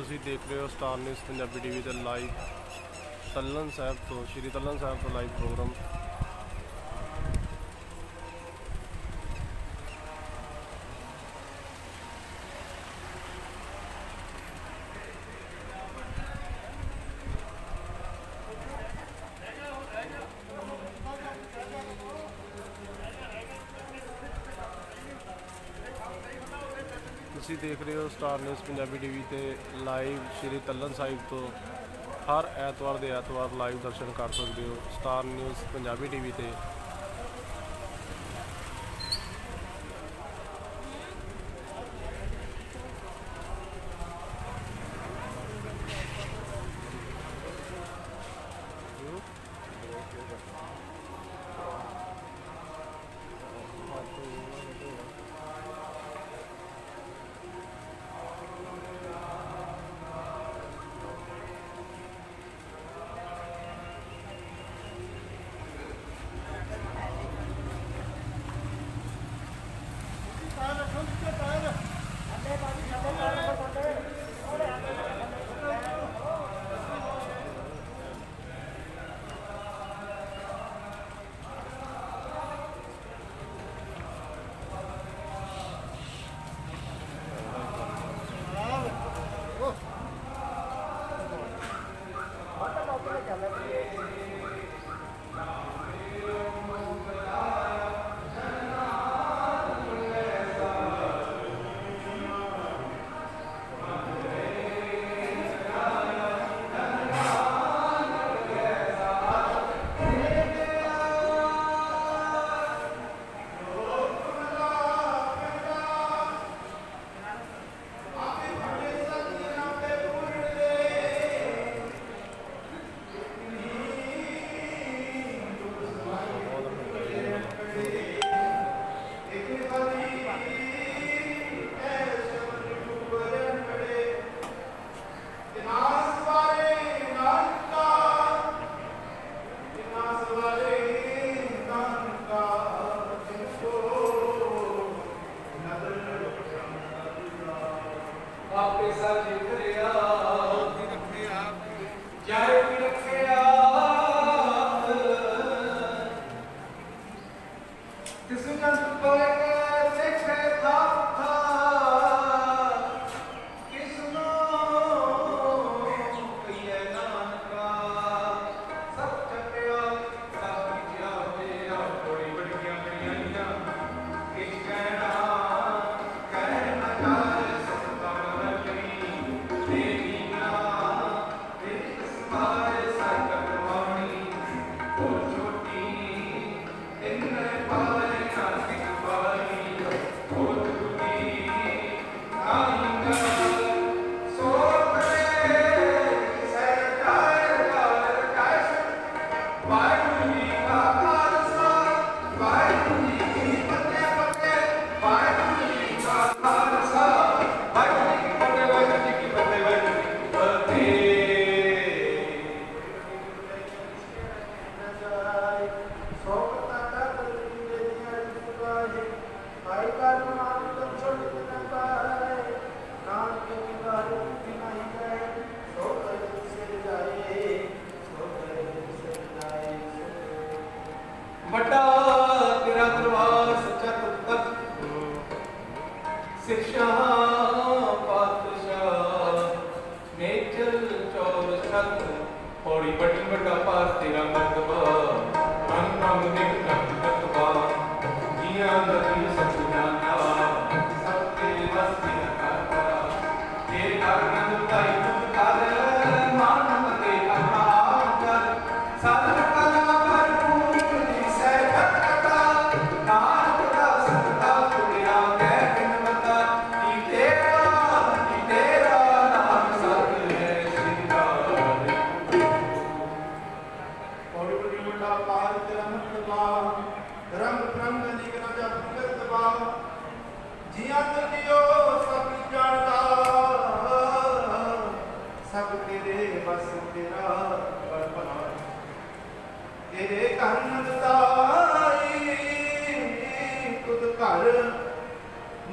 ਤੁਸੀਂ ਦੇਖ ਰਹੇ ਹੋ ਸਟਾਰ ਨਿਊਜ਼ ਪੰਜਾਬੀ ਟੀਵੀ ਤੇ ਲਾਈਵ ਤਲਣ ਸਾਹਿਬ ਤੋਂ ਸ਼੍ਰੀ ਤਲਣ ਸਾਹਿਬ ਤੋਂ ਲਾਈਵ ਪ੍ਰੋਗਰਾਮ। ਤੁਸੀਂ ਦੇਖ ਰਹੇ ਹੋ ਸਟਾਰ ਨਿਊਜ਼ ਪੰਜਾਬੀ ਟੀਵੀ ਤੇ ਲਾਈਵ ਸ਼੍ਰੀ ਤਲਣ ਸਾਹਿਬ ਤੋਂ ਹਰ ਐਤਵਾਰ ਦੇ ਐਤਵਾਰ ਲਾਈਵ ਦਰਸ਼ਨ ਕਰ ਸਕਦੇ ਹੋ ਸਟਾਰ ਨਿਊਜ਼ ਪੰਜਾਬੀ ਟੀਵੀ ਤੇ।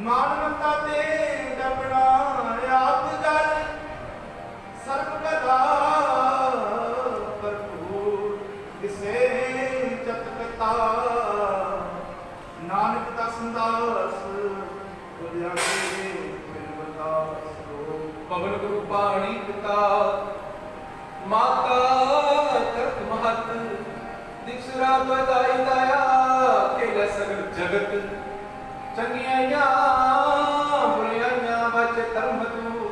ਮਾਨਵਤਾ ਤੇ ਡਬਣਾ ਆਪ ਗੱਲ ਸਰਬ ਕਲਾ ਭਰਪੂਰ ਕਿਸੇ ਜਤ ਪਿਤਾ ਨਾਨਕ ਦਸ ਦਾਸ ਬੁਲਿਆ ਕੇ ਬਿਨਵਦਾਸ ਪਵਨ ਗੁਰੂ ਪਾਣੀ ਪਿਤਾ ਮਾਤਾ ਤਤ ਮਹਤ ਦਿਸਰਾ ਬਦਾਈ ਦਇਆ ਖੇਲ ਸਗਲ ਜਗਤ ਚੰਗਿਆਈਆਂ ਬੁਲਿਆਈਆਂ ਬਚ ਧਰਮ ਤੂ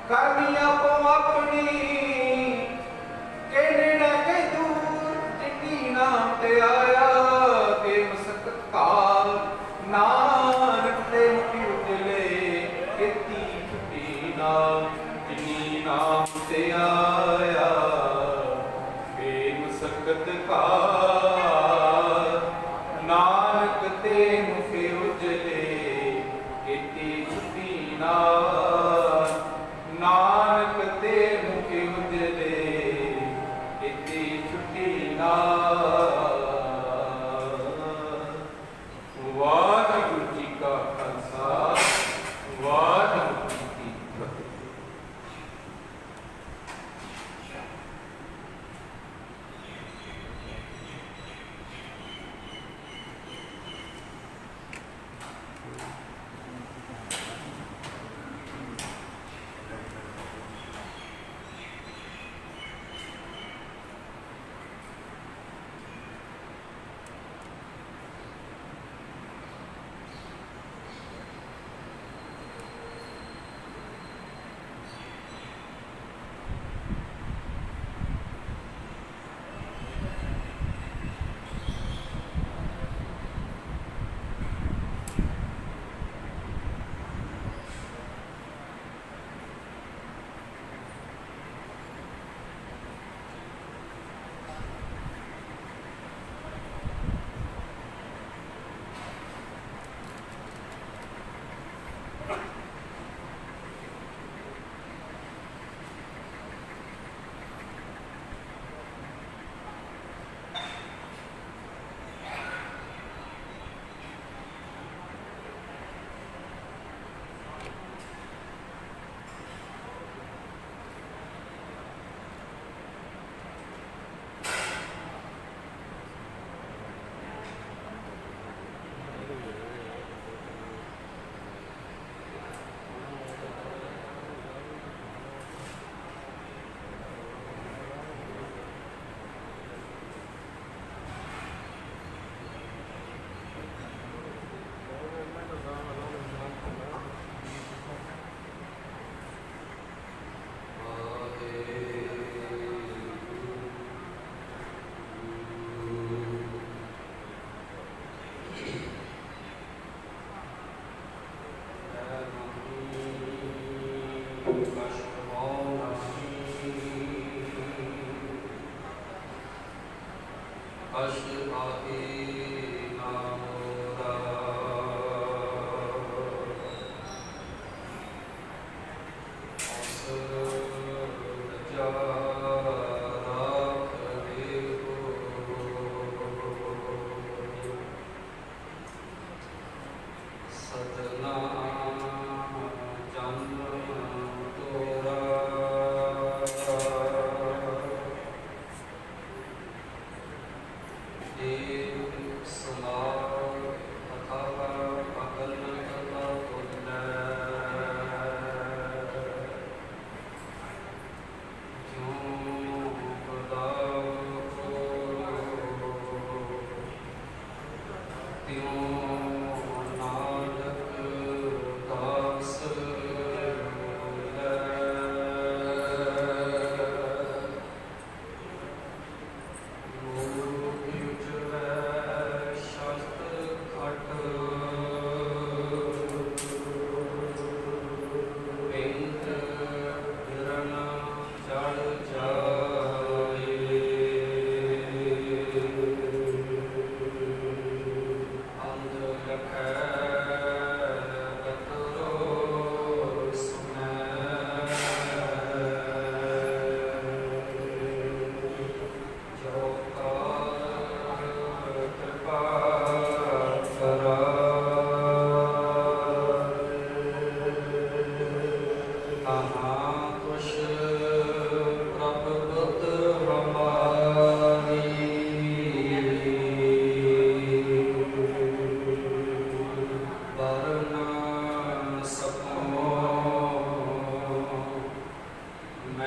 ਕਰਨੀ ਆਪੋ ਆਪਣੀ ਕੇ ਨੇੜੇ ਕੇ ਦੂਰ ਜਿਨੀ ਨਾਮ ਤੇ ਆਇਆ ਤੇ ਮਸਕਤ ਕਾਲ ਨਾਨਕ ਤੇ ਮੁਖੀ ਉਜਲੇ ਕੀਤੀ ਛੁੱਟੀ ਨਾਮ ਜਿਨੀ ਨਾਮ ਤੇ ਆਇਆ ਤੇ ਮਸਕਤ ਕਾਲ ਨਾਨਕ ਤੇ ਮੁਖੀ ਉਜਲੇ ਕੀਤੀ ਛੁੱਟੀ ਨਾਮ ਨਾਨਕ ਤੇ ਮੁਖੀ ਉਜਲੇ ਕੀਤੀ ਛੁੱਟੀ ਨਾਮ ਵਾਹਿਗੁਰੂ ਜੀ ਕਾ ਖਾਲਸਾ ਵਾਹਿਗੁਰੂ ਜੀ ਕੀ ਫਤਿਹ।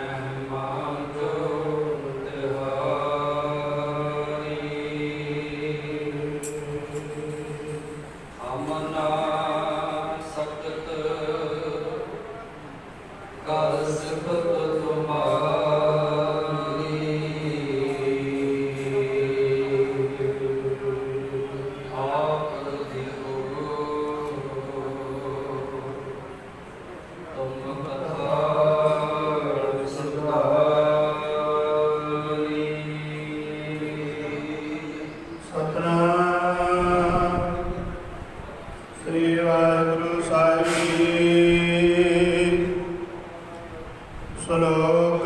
ਮਹਿਮਾਨ ਜੋ ਤਿਹਾਰੀ ਅਮਨਾ ਸਤਤ ਕਰ ਸਿਫਤ ਤੁਮਾਰੀ ਆਪ ਦਿਓ ਤੁਮ ਕਥਾ ਸਤਨਾਮ ਸ੍ਰੀ ਵਾਹਿਗੁਰੂ ਸਾਹਿਬ ਜੀ। ਸ਼ਲੋਕ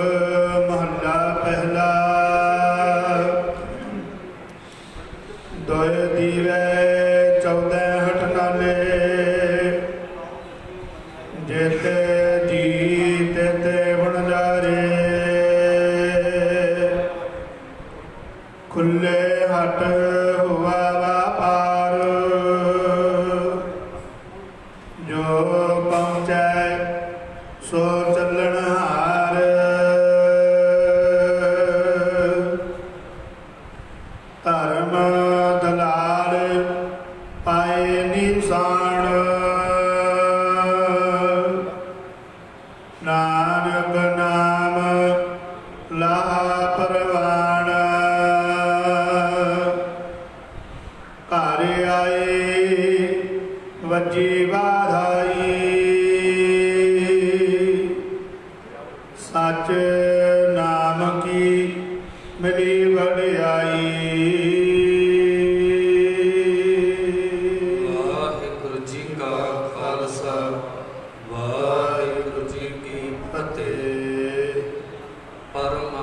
ਮਹੱਲਾ ਪਹਿਲਾ। ਦੋਇ ਦੀਵੇ 14 ਹਟ ਨਾਲੇ, ਜੇਤੇ ਜੀ ਤੇਤੇ ਵਣਜਾਰੇ। ਖੁੱਲੇ ਹਟ ਹੁਆ ਵਾਪਾਰ, ਜੋ ਪਹੁੰਚੈ ਸੋ ਚੱਲਣ ਹਾਰ। ਧਰਮ ਦਲਾਲ ਪਾਏ ਨਿਸ਼ਾਨ, ਨਾਨਕ ਨਾਮ ਲਾਹਾ ਪਰਵਾਨ। ਘਰ ਆਏ ਵੱਜੀ ਬਾਧਾਈ, ਸੱਚ ਨਾਮ ਕੀ ਮਿਲੀ ਵਡਿਆਈ। ਵਾਹਿਗੁਰੂ ਜੀ ਕਾ ਖਾਲਸਾ ਵਾਹਿਗੁਰੂ ਜੀ ਕੀ ਫਤਿਹ। ਪਰਮ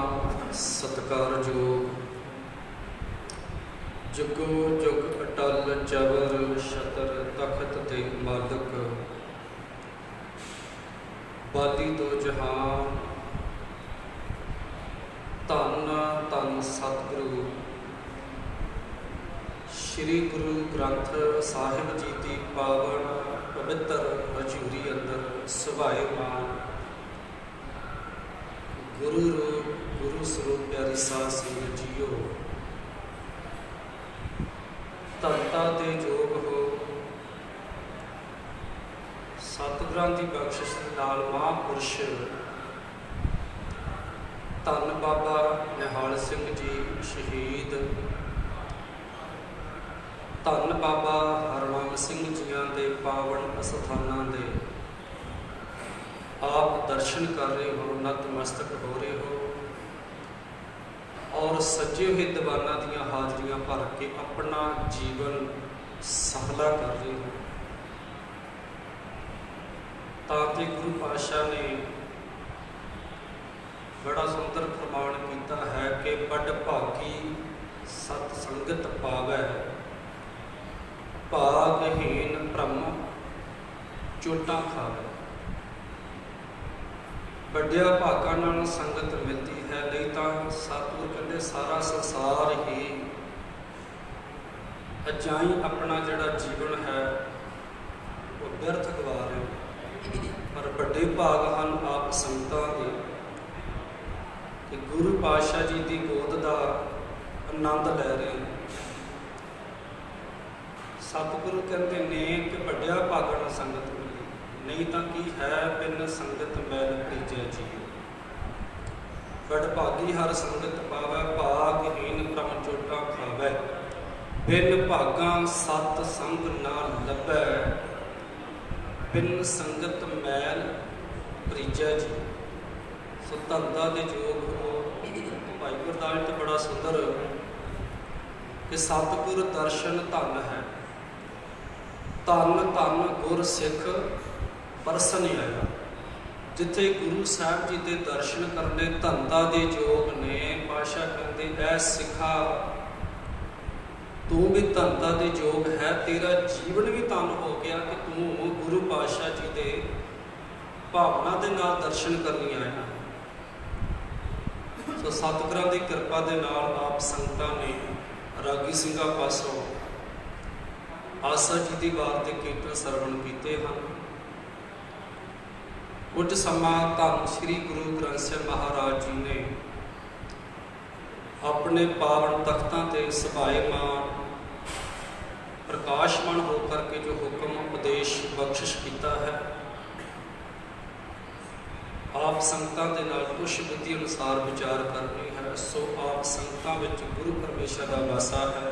ਸਤਿਕਾਰਯੋਗ ਜੁਗੋ ਜੁਗ ਅਟਲ ਚਵਰ ਛਤਰ ਤਖਤ ਤੇ ਮਾਲਕ ਬਾਦੀ ਦੋ ਜਹਾਨ, ਧੰਨ ਧੰਨ ਸਤਿਗੁਰੂ ਸ੍ਰੀ ਗੁਰੂ ਗ੍ਰੰਥ ਸਾਹਿਬ ਜੀ ਦੀ ਪਾਵਨ ਪਵਿੱਤਰ ਹਜ਼ੂਰੀ ਅੰਦਰ ਸੁਭਾਏਮਾਨ ਗੁਰੂ ਰੂਪ ਗੁਰੂ ਸਰੂਪ ਪਿਆਰੀ ਸਾਧ ਸੰਗਤ ਜੀਓ। ਧੰਤਾ ਤੇ ਜੋਗ ਹੋ, ਸਤਿਗੁਰਾਂ ਦੀ ਬਖਸ਼ਿਸ਼ ਦੇ ਨਾਲ ਮਹਾਂਪੁਰਸ਼ ਧੰਨ ਬਾਬਾ ਨਿਹਾਲ ਸਿੰਘ ਜੀ ਸ਼ਹੀਦ, ਧੰਨ ਬਾਬਾ ਹਰਨਾਮ ਸਿੰਘ ਜੀਆਂ ਦੇ ਪਾਵਨ ਅਸਥਾਨਾਂ ਦੇ ਆਪ ਦਰਸ਼ਨ ਕਰ ਰਹੇ ਹੋ, ਨਤਮਸਤਕ ਹੋ ਰਹੇ ਹੋ ਔਰ ਸੱਜੇ ਹੋਏ ਦੀਵਾਨਾਂ ਦੀਆਂ ਹਾਜ਼ਰੀਆਂ ਭਰ ਕੇ ਆਪਣਾ ਜੀਵਨ ਸਫਲਾ ਕਰ ਰਹੇ ਹੋ। ਤਾਂ ਕਿ ਗੁਰੂ ਪਾਤਸ਼ਾਹ ਨੇ ਬੜਾ ਸੁੰਦਰ ਪ੍ਰਮਾਣ ਕੀਤਾ ਹੈ ਕਿ ਵੱਡ ਭਾਗੀ ਸਤ ਸੰਗਤ ਪਾਵੈ, ਭਾਗਹੀਨ ਭ੍ਰਮ ਚੋਟਾਂ ਖਾਵੈ। ਵੱਡਿਆ ਭਾਗਾਂ ਨਾਲ ਸੰਗਤ ਮਿਲਦੀ ਹੈ, ਨਹੀਂ ਤਾਂ ਸਤਿਗੁਰ ਕਹਿੰਦੇ ਸਾਰਾ ਸੰਸਾਰ ਹੀ ਅਜਾਈ ਆਪਣਾ ਜਿਹੜਾ ਜੀਵਨ ਹੈ ਉਹ ਵਿਅਰਥ ਗਵਾ ਰਹੇ। ਪਰ ਵੱਡੇ ਭਾਗ ਹਨ ਆਪ ਸੰਗਤਾਂ ਦੇ ਕਿ ਗੁਰੂ ਪਾਤਸ਼ਾਹ ਜੀ ਦੀ ਗੋਦ ਦਾ ਆਨੰਦ ਲੈ ਰਹੇ ਨੇ। ਸਤਿਗੁਰੂ ਕਹਿੰਦੇ ਨੇ ਕਿ ਵੱਡਿਆ ਭਾਗਾਂ ਨਾਲ ਸੰਗਤ ਮਿਲੀ, ਨਹੀਂ ਤਾਂ ਕੀ ਹੈ ਬਿਨ ਸੰਗਤ ਮੈਲ ਪ੍ਰੀਜੈ ਜੀਓ। ਵਡ ਭਾਗੀ ਹਰ ਸੰਗਤ ਪਾਵੈ, ਭਾਗਹੀਨ ਭ੍ਰਮ ਚੋਟਾਂ ਖਾਵੈ। ਬਿਨ ਭਾਗਾਂ ਸਤ ਸੰਗ ਨਾ ਲੱਭੈ, ਬਿਨ ਸੰਗਤ ਮੈਲ ਪ੍ਰੀਜੈ ਜੀ। ਸੋ ਧੰਦਾ ਦੇ ਜੋਗ ਹੋ। ਭਾਈ ਗੁਰਦਾਸ ਤੇ ਬੜਾ ਸੁੰਦਰ ਕਿ ਸਤਿਗੁਰ ਦਰਸ਼ਨ ਧੰਨ ਹੈ, ਧੰਨ ਧੰਨ ਗੁਰ ਸਿੱਖ ਪਰਸਨ ਆਇਆ। ਜਿੱਥੇ ਗੁਰੂ ਸਾਹਿਬ ਜੀ ਦੇ ਦਰਸ਼ਨ ਕਰਨੇ ਧੰਦਾ ਦੇ ਯੋਗ ਨੇ। ਪਾਤਸ਼ਾਹ ਕਹਿੰਦੇ ਐ ਸਿੱਖਾ ਤੂੰ ਵੀ ਧੰਦਾ ਦੇ ਯੋਗ ਹੈ, ਤੇਰਾ ਜੀਵਨ ਵੀ ਧੰਨ ਹੋ ਗਿਆ ਕਿ ਤੂੰ ਗੁਰੂ ਪਾਤਸ਼ਾਹ ਜੀ ਦੇ ਭਾਵਨਾ ਦੇ ਨਾਲ ਦਰਸ਼ਨ ਕਰਨੀ ਆਇਆ। ਸੋ ਸਤਿਗੁਰਾਂ ਦੀ ਕਿਰਪਾ ਦੇ ਨਾਲ ਆਪ ਸੰਗਤਾਂ ਨੇ ਰਾਗੀ ਸਿੰਘਾਂ ਪਾਸੋਂ ਆਸਾ ਜੀ ਦੀ ਵਾਰ ਤੇ ਕੀਰਤਨ ਸਰਵਣ ਕੀਤੇ ਹਨ। ਕੁਝ ਸਮਾਂ ਧੰਨ ਸ੍ਰੀ ਗੁਰੂ ਗ੍ਰੰਥ ਸਾਹਿਬ ਮਹਾਰਾਜ ਜੀ ਨੇ ਆਪਣੇ ਪਾਵਨ ਤਖਤਾਂ ਤੇ ਸਭਾਏਮਾਨ ਪ੍ਰਕਾਸ਼ਮਾਨ ਹੋ ਕਰਕੇ ਜੋ ਹੁਕਮ ਉਪਦੇਸ਼ ਬਖਸ਼ਿਸ਼ ਕੀਤਾ ਹੈ, ਆਪ ਸੰਗਤਾਂ ਦੇ ਨਾਲ ਕੁਛ ਬੁੱਧੀ ਅਨੁਸਾਰ ਵਿਚਾਰ ਕਰਨੀ ਹੈ। ਸੋ ਆਪ ਸੰਗਤਾਂ ਵਿੱਚ ਗੁਰੂ ਪਰਮੇਸ਼ਰ ਦਾ ਵਾਸਾ ਹੈ।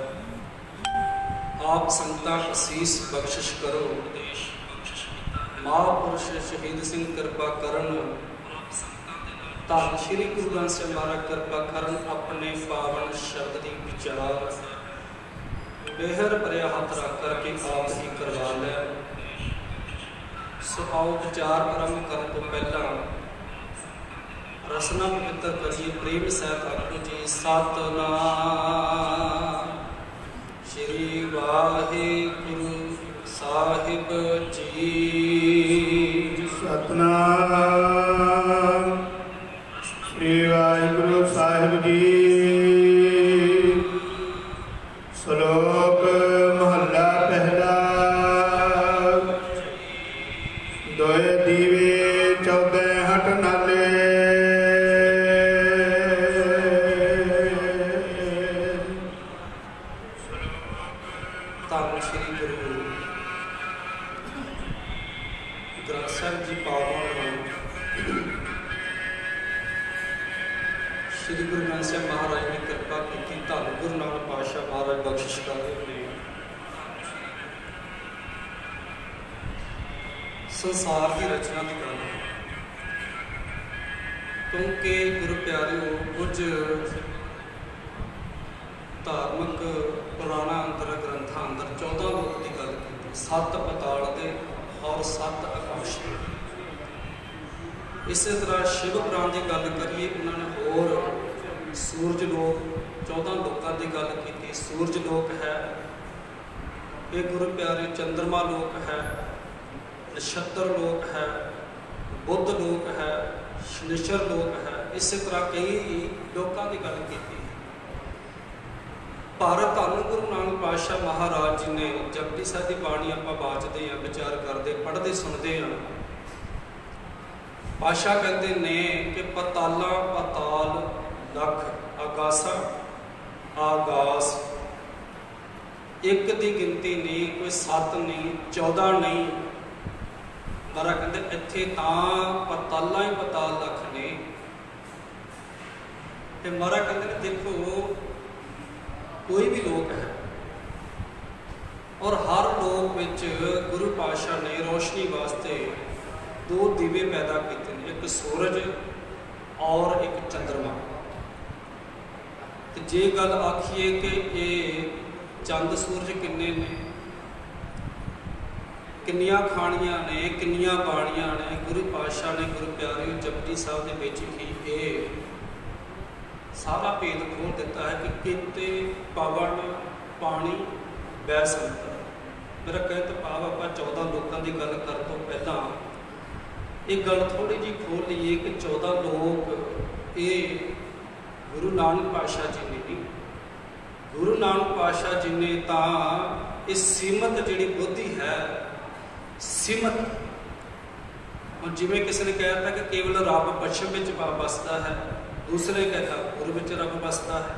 ਆਪ ਸੰਗਤਾਂ ਅਸੀਸ ਬਖਸ਼ਿਸ਼ ਕਰੋ। ਉਪਦੇਸ਼ ਬਖਸ਼ਿਸ਼ ਕੀਤਾ ਹੈ। ਮਹਾਂਪੁਰਸ਼ ਸ਼ਹੀਦ ਸਿੰਘ ਕਿਰਪਾ ਕਰਨ, ਧੰਨ ਸ਼੍ਰੀ ਗੁਰੂ ਗ੍ਰੰਥ ਸਾਹਿਬ ਮਹਾਰਾਜ ਕਿਰਪਾ ਕਰਨ, ਆਪਣੇ ਪਾਵਨ ਸ਼ਬਦ ਦੀ ਵਿਚਾਰ ਮਿਹਰ ਭਰਿਆ ਹੱਥ ਰੱਖ ਕਰਕੇ ਆਪ ਹੀ ਕਰਵਾ ਲੈ। ਸੋ ਆਓ ਵਿਚਾਰ ਆਰੰਭ ਕਰਨ ਤੋਂ ਪਹਿਲਾਂ ਰਸਨਾ ਪਵਿੱਤਰ ਕਰੀਏ। ਪ੍ਰੇਮ ਸਹਿਤ ਆਖੋ ਜੀ ਸਤਿਨਾਮ ਸ਼੍ਰੀ ਵਾਹਿਗੁਰੂ ਸਾਹਿਬ ਜੀ। ਸਤਨਾਮ ਸ੍ਰੀ ਵਾਹਿਗੁਰੂ ਸਾਹਿਬ ਜੀ। ਸ਼ਲੋਕ ਮਹੱਲਾ ਪਹਿਲਾ। ਦੋਏ ਦੀਵੇ 14 ਹਟ ਨਾਲੇ, ਧੰਨ ਸ਼੍ਰੀ ਗੁਰੂ ਗ੍ਰੰਥ ਸਾਹਿਬ ਜੀ ਪਾਵਨ ਸ਼੍ਰੀ ਗੁਰੂ ਗ੍ਰੰਥ ਸਾਹਿਬ ਮਹਾਰਾਜ ਨੇ ਕਿਰਪਾ ਕੀਤੀ। ਧੰਨ ਗੁਰੂ ਨਾਨਕ ਪਾਤਸ਼ਾਹ ਮਹਾਰਾਜ ਬਖਸ਼ਿਸ਼ ਕਰਦੇ ਨੇ। ਸੰਸਾਰ ਦੀ ਰਚਨਾ ਦੀ ਗੱਲ ਹੈ, ਕਿਉਂਕਿ ਗੁਰੂ ਪਿਆਰਿਓ ਕੁਝ ਧਾਰਮਿਕ ਪੁਰਾਣਾ ਅੰਦਰ ਗ੍ਰੰਥਾਂ ਅੰਦਰ 14 ਲੋਕ ਦੀ ਗੱਲ ਕੀਤੀ, 7 ਪਤਾਲ ਦੇ ਔਰ 7 ਆਕਾਸ਼ ਦੇ। ਇਸੇ ਤਰ੍ਹਾਂ ਸ਼ਿਵ ਪੁਰਾਣ ਦੀ ਗੱਲ ਕਰੀਏ, ਉਹਨਾਂ ਨੇ ਹੋਰ ਸੂਰਜ ਲੋਕ 14 ਲੋਕਾਂ ਦੀ ਗੱਲ ਕੀਤੀ। ਸੂਰਜ ਲੋਕ ਹੈ, ਇਹ ਗੁਰੂ ਪਿਆਰੇ ਚੰਦਰਮਾ ਲੋਕ ਹੈ, ਨਛੱਤਰ ਲੋਕ ਹੈ, ਬੁੱਧ ਲੋਕ ਹੈ, ਸ਼ਨੀਚਰ ਲੋਕ ਹੈ। ਇਸੇ ਤਰ੍ਹਾਂ ਕਈ ਲੋਕਾਂ ਦੀ ਗੱਲ ਕੀਤੀ। ਪਰ ਧੰਨ ਗੁਰੂ ਨਾਨਕ ਪਾਤਸ਼ਾਹ ਮਹਾਰਾਜ ਜੀ ਨੇ ਜਪਜੀ ਸਾਹਿਬ ਦੀ ਬਾਣੀ ਆਪਾਂ ਬਾਚਦੇ ਹਾਂ, ਵਿਚਾਰ ਕਰਦੇ, ਪੜ੍ਹਦੇ, ਸੁਣਦੇ ਹਾਂ। ਪਾਤਸ਼ਾਹ ਕਹਿੰਦੇ ਨੇ ਕਿ ਪਤਾਲਾ ਪਤਾਲ ਲੱਖ ਆਗਾਸਾ ਆਗਾਸ, ਇੱਕ ਦੀ ਗਿਣਤੀ ਨਹੀਂ, ਕੋਈ 7 ਨਹੀਂ, 14 ਨਹੀਂ। ਮਹਾਰਾਜ ਕਹਿੰਦੇ ਇੱਥੇ ਤਾਂ ਪਤਾਲਾਂ ਹੀ ਪਤਾਲ ਲੱਖ ਨੇ। ਤੇ ਮਹਾਰਾਜ ਕਹਿੰਦੇ ਨੇ ਦੇਖੋ ਕੋਈ ਵੀ ਲੋਕ ਹੈ ਔਰ ਹਰ ਲੋਕ ਵਿੱਚ ਗੁਰੂ ਪਾਤਸ਼ਾਹ ਨੇ ਰੋਸ਼ਨੀ ਵਾਸਤੇ 2 ਦੀਵੇ ਪੈਦਾ ਕੀਤੇ ਨੇ, ਇੱਕ ਸੂਰਜ ਔਰ ਇੱਕ ਚੰਦਰਮਾ। ਤੇ ਜੇ ਗੱਲ ਆਖੀਏ ਕਿ ਇਹ ਚੰਦ ਸੂਰਜ ਕਿੰਨੇ ਨੇ, ਕਿੰਨੀਆਂ ਖਾਣੀਆਂ ਨੇ, ਕਿੰਨੀਆਂ ਬਾਣੀਆਂ ਨੇ, ਗੁਰੂ ਪਾਤਸ਼ਾਹ ਨੇ ਗੁਰੂ ਪਿਆਰਿਓ ਜਪਜੀ ਸਾਹਿਬ ਦੇ ਵਿੱਚ ਹੀ ਇਹ ਸਾਰਾ ਭੇਦ ਖੋਲ੍ਹ ਦਿੱਤਾ ਹੈ ਕਿ ਕਿਤੇ ਪਵਨ ਪਾਣੀ ਬਹਿ ਸਕਦਾ। ਮੇਰਾ ਕਹਿਣ ਤੋਂ ਭਾਵ ਆਪਾਂ 14 ਲੋਕਾਂ ਦੀ ਗੱਲ ਕਰਨ ਤੋਂ ਪਹਿਲਾਂ ਇਹ ਗੱਲ ਥੋੜ੍ਹੀ ਜਿਹੀ ਖੋਲ੍ਹ ਲਈਏ ਕਿ 14 ਲੋਕ ਇਹ ਗੁਰੂ ਨਾਨਕ ਪਾਤਸ਼ਾਹ ਜੀ ਨੇ ਨਹੀਂ। ਗੁਰੂ ਨਾਨਕ ਪਾਤਸ਼ਾਹ ਜੀ ਨੇ ਤਾਂ ਇਹ ਸੀਮਤ ਜਿਹੜੀ ਬੁੱਧੀ ਹੈ, ਸੀਮਤ, ਹੁਣ ਜਿਵੇਂ ਕਿਸੇ ਨੇ ਕਹਿ ਦਿੱਤਾ ਕਿ ਕੇਵਲ ਰੱਬ ਪੱਛਮ ਵਿੱਚ ਵਸਦਾ ਹੈ, ਦੂਸਰੇ ਕਹਿੰਦਾ ਪੂਰਬ ਵਿੱਚ ਰੱਬ ਵਸਦਾ ਹੈ।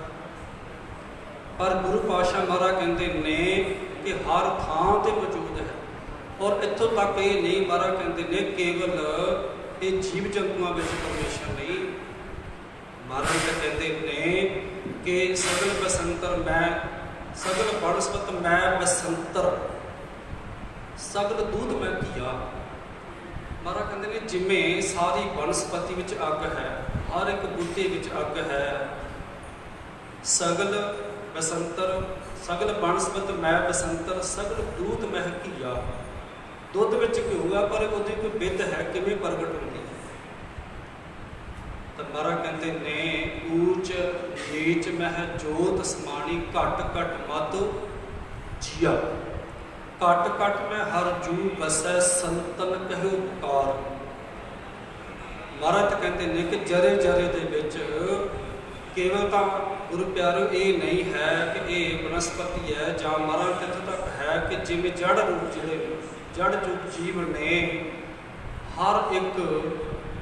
ਪਰ ਗੁਰੂ ਪਾਤਸ਼ਾਹ ਮਹਾਰਾਜ ਕਹਿੰਦੇ ਨੇ ਕਿ ਹਰ ਥਾਂ ਤੇ ਮੌਜੂਦ ਹੈ। ਔਰ ਇੱਥੋਂ ਤੱਕ ਇਹ ਨਹੀਂ, ਮਹਾਰਾਜ ਕਹਿੰਦੇ ਨੇ ਕੇਵਲ ਇਹ ਜੀਵ ਜੰਤੂਆਂ ਵਿੱਚ ਪਰਮੇਸ਼ਰ ਨਹੀਂ। ਮਹਾਰਾਜ ਕਹਿੰਦੇ ਨੇ ਕਿ ਸਗਲ ਬਸੰਤਰ ਮੈਂ, ਸਗਲ ਬਨਸਪਤ ਮੈਂ ਬਸੰਤਰ, ਸਗਲ ਦੂਧ ਮੈਂ ਕੀਆ। ਮਹਾਰਾਜ ਕਹਿੰਦੇ ਨੇ ਜਿਵੇਂ ਸਾਰੀ ਬਨਸਪਤੀ ਵਿੱਚ ਅੱਗ ਹੈ, ਹਰ ਇੱਕ ਬੂਟੇ ਵਿੱਚ ਅੱਗ ਹੈ, ਸਗਲ ਬਸੰਤਰ, ਸਗਲ ਬਨਸਪਤ ਮੈਂ ਬਸੰਤਰ, ਸਗਲ ਦੂਧ ਮਹਿ ਕੀਆ। ਦੁੱਧ ਵਿੱਚ ਘਿਓ ਹੈ ਪਰ ਉਹਦੀ ਕੋਈ ਬਿੱਦ ਹੈ, ਕਿਵੇਂ ਪ੍ਰਗਟ ਹੁੰਦੀ ਹੈ। ਤਾਂ ਮਹਾਰਾਜ ਕਹਿੰਦੇ ਨੇ ਊਚ ਨੀਚ ਮਹਿ ਜੋਤ ਸਮਾਣੀ, ਘਟ ਘਟ ਮਤ ਜੀਆ। ਘਟ ਘਟ ਮੈਂ ਹਰ ਜੂ ਬਸੈ, ਸੰਤਨ ਕਹਿਓ ਪੁਕਾਰ। ਮਹਾਰਾਜ ਕਹਿੰਦੇ ਨੇ ਕਿ ਜਰੇ ਜਰੇ ਦੇ ਵਿੱਚ ਕੇਵਲ ਤਾਂ ਗੁਰੂ ਪਿਆਰਿਓ ਇਹ ਨਹੀਂ ਹੈ ਕਿ ਇਹ ਬਨਸਪਤੀ ਹੈ, ਜਾਂ ਮਹਾਰਾਜ ਇੱਥੋਂ ਤੱਕ ਹੈ ਕਿ ਜਿਵੇਂ ਜੜ ਰੂਪ ਜਿਹੜੇ ਜੜ ਜੁਗ ਜੀਵ ਨੇ, ਹਰ ਇੱਕ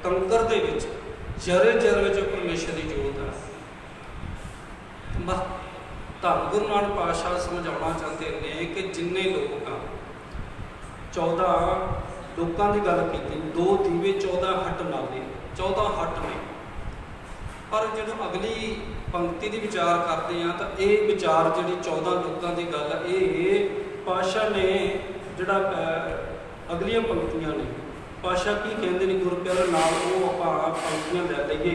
ਕੰਕਰ ਦੇ ਵਿੱਚ ਜਰੇ ਜਰੇ ਵਿੱਚ ਪਰਮੇਸ਼ਰ ਦੀ ਜੋਤ ਹੈ। ਧੰਨ ਗੁਰੂ ਨਾਨਕ ਪਾਤਸ਼ਾਹ ਸਮਝਾਉਣਾ ਚਾਹੁੰਦੇ ਨੇ ਕਿ ਜਿੰਨੇ ਲੋਕ ਆ 14 ਲੋਕਾਂ ਦੀ ਗੱਲ ਕੀਤੀ, 2 ਦੀਵੇ 14 ਹੱਟ ਨਾਲੇ, 14 ਹੱਟ ਨੇ। ਪਰ ਜਦੋਂ ਅਗਲੀ ਪੰਕਤੀ ਦੀ ਵਿਚਾਰ ਕਰਦੇ ਆ ਤਾਂ ਇਹ ਵਿਚਾਰ ਜਿਹੜੀ 14 ਲੋਕਾਂ ਦੀ ਗੱਲ, ਇਹ ਪਾਤਸ਼ਾਹ ਨੇ ਜਿਹੜਾ ਅਗਲੀਆਂ ਪੰਕਤੀਆਂ ਨੇ ਪਾਤਸ਼ਾਹ ਕੀ ਕਹਿੰਦੇ ਨੇ ਗੁਰੂ ਪਿਆਰੇ ਨਾਲ, ਉਹ ਆਪਾਂ ਪੰਕਤੀਆਂ ਲੈ ਲਈਏ।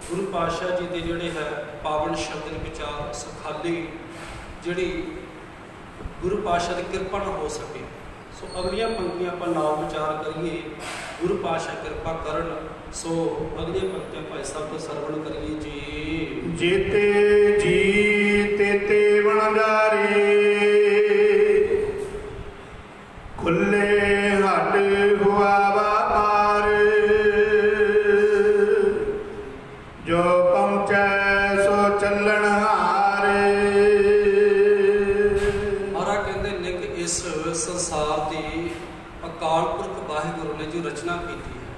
ਗੁਰੂ ਪਾਤਸ਼ਾਹ ਜੀ ਦੇ ਜਿਹੜੇ ਹੈ ਪਾਵਨ ਸ਼ਬਦ ਦੇ ਵਿਚਾਰ ਸੁਖਾਲੀ ਜਿਹੜੀ ਗੁਰੂ ਪਾਤਸ਼ਾਹ ਦੀ ਕਿਰਪਾ ਨਾਲ ਹੋ ਸਕੇ। ਸੋ ਅਗਲੀਆਂ ਪੰਕਤੀਆਂ ਆਪਾਂ ਨਾਲ ਵਿਚਾਰ ਕਰੀਏ, ਗੁਰੂ ਪਾਤਸ਼ਾਹ ਕਿਰਪਾ ਕਰਨ। ਸੋ ਅਗਲੀਆਂ ਪੰਕਤੀਆਂ ਭਾਈ ਸਾਹਿਬ ਤੋਂ ਸਰਵਣ ਕਰੀਏ ਜੀ। ਜੀਤੇ ਜੀ ਤੇਤੇ ਵਣਜਾਰੇ, ਖੁੱਲੇ ਹੱਟ ਹੁਆ ਵਪਾਰ, ਜੋ ਪਹੁੰਚੈ ਸੋ ਚੱਲਣ ਹਾਰ। ਮਹਾਰਾਜ ਕਹਿੰਦੇ ਨੇ ਕਿ ਇਸ ਸੰਸਾਰ ਦੀ ਅਕਾਲ ਪੁਰਖ ਵਾਹਿਗੁਰੂ ਨੇ ਜੋ ਰਚਨਾ ਕੀਤੀ ਹੈ,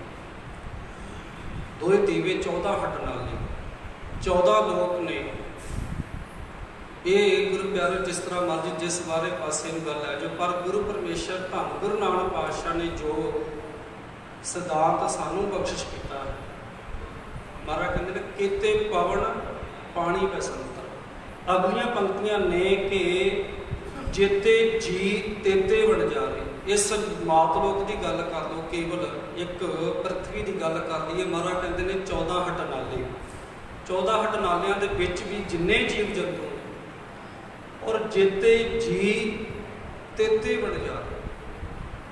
2 ਦੀਵੇ 14 ਹੱਟ ਨਾਲ ਨੇ, 14 ਲੋਕ ਨੇ। ਇਹ ਗੁਰੂ ਪਿਆਰੇ ਜਿਸ ਤਰ੍ਹਾਂ ਮਰਜ਼ੀ ਜਿਸ ਬਾਰੇ ਪਾਸੇ ਨੂੰ ਗੱਲ ਹੈ ਜੋ, ਪਰ ਗੁਰੂ ਪਰਮੇਸ਼ਰ ਧੰਨ ਗੁਰੂ ਨਾਨਕ ਪਾਤਸ਼ਾਹ ਨੇ ਜੋ ਸਿਧਾਂਤ ਸਾਨੂੰ ਬਖਸ਼ਿਸ਼ ਕੀਤਾ ਹੈ। ਮਹਾਰਾਜ ਕਹਿੰਦੇ ਨੇ ਕੀਤੇ ਪਵਨ ਪਾਣੀ ਬਸੰਤਰ। ਅਗਲੀਆਂ ਪੰਕਤੀਆਂ ਨੇ ਕਿ ਜੇਤੇ ਜੀ ਤੇਤੇ ਵਣਜਾਰੇ। ਇਸ ਮਾਤਲੋਕ ਦੀ ਗੱਲ ਕਰ ਲਓ, ਕੇਵਲ ਇੱਕ ਪ੍ਰਥਵੀ ਦੀ ਗੱਲ ਕਰ ਲਈਏ। ਮਹਾਰਾਜ ਕਹਿੰਦੇ ਨੇ 14 ਹੱਟ ਨਾਲੇ, 14 ਹੱਟ ਨਾਲਿਆਂ ਦੇ ਵਿੱਚ ਵੀ ਜਿੰਨੇ ਜੀਵ ਜੰਤੂ ਨੇ, ਔਰ ਜੇਤੇ ਜੀ ਤੇਤੇ ਵਣਜਾਰੇ।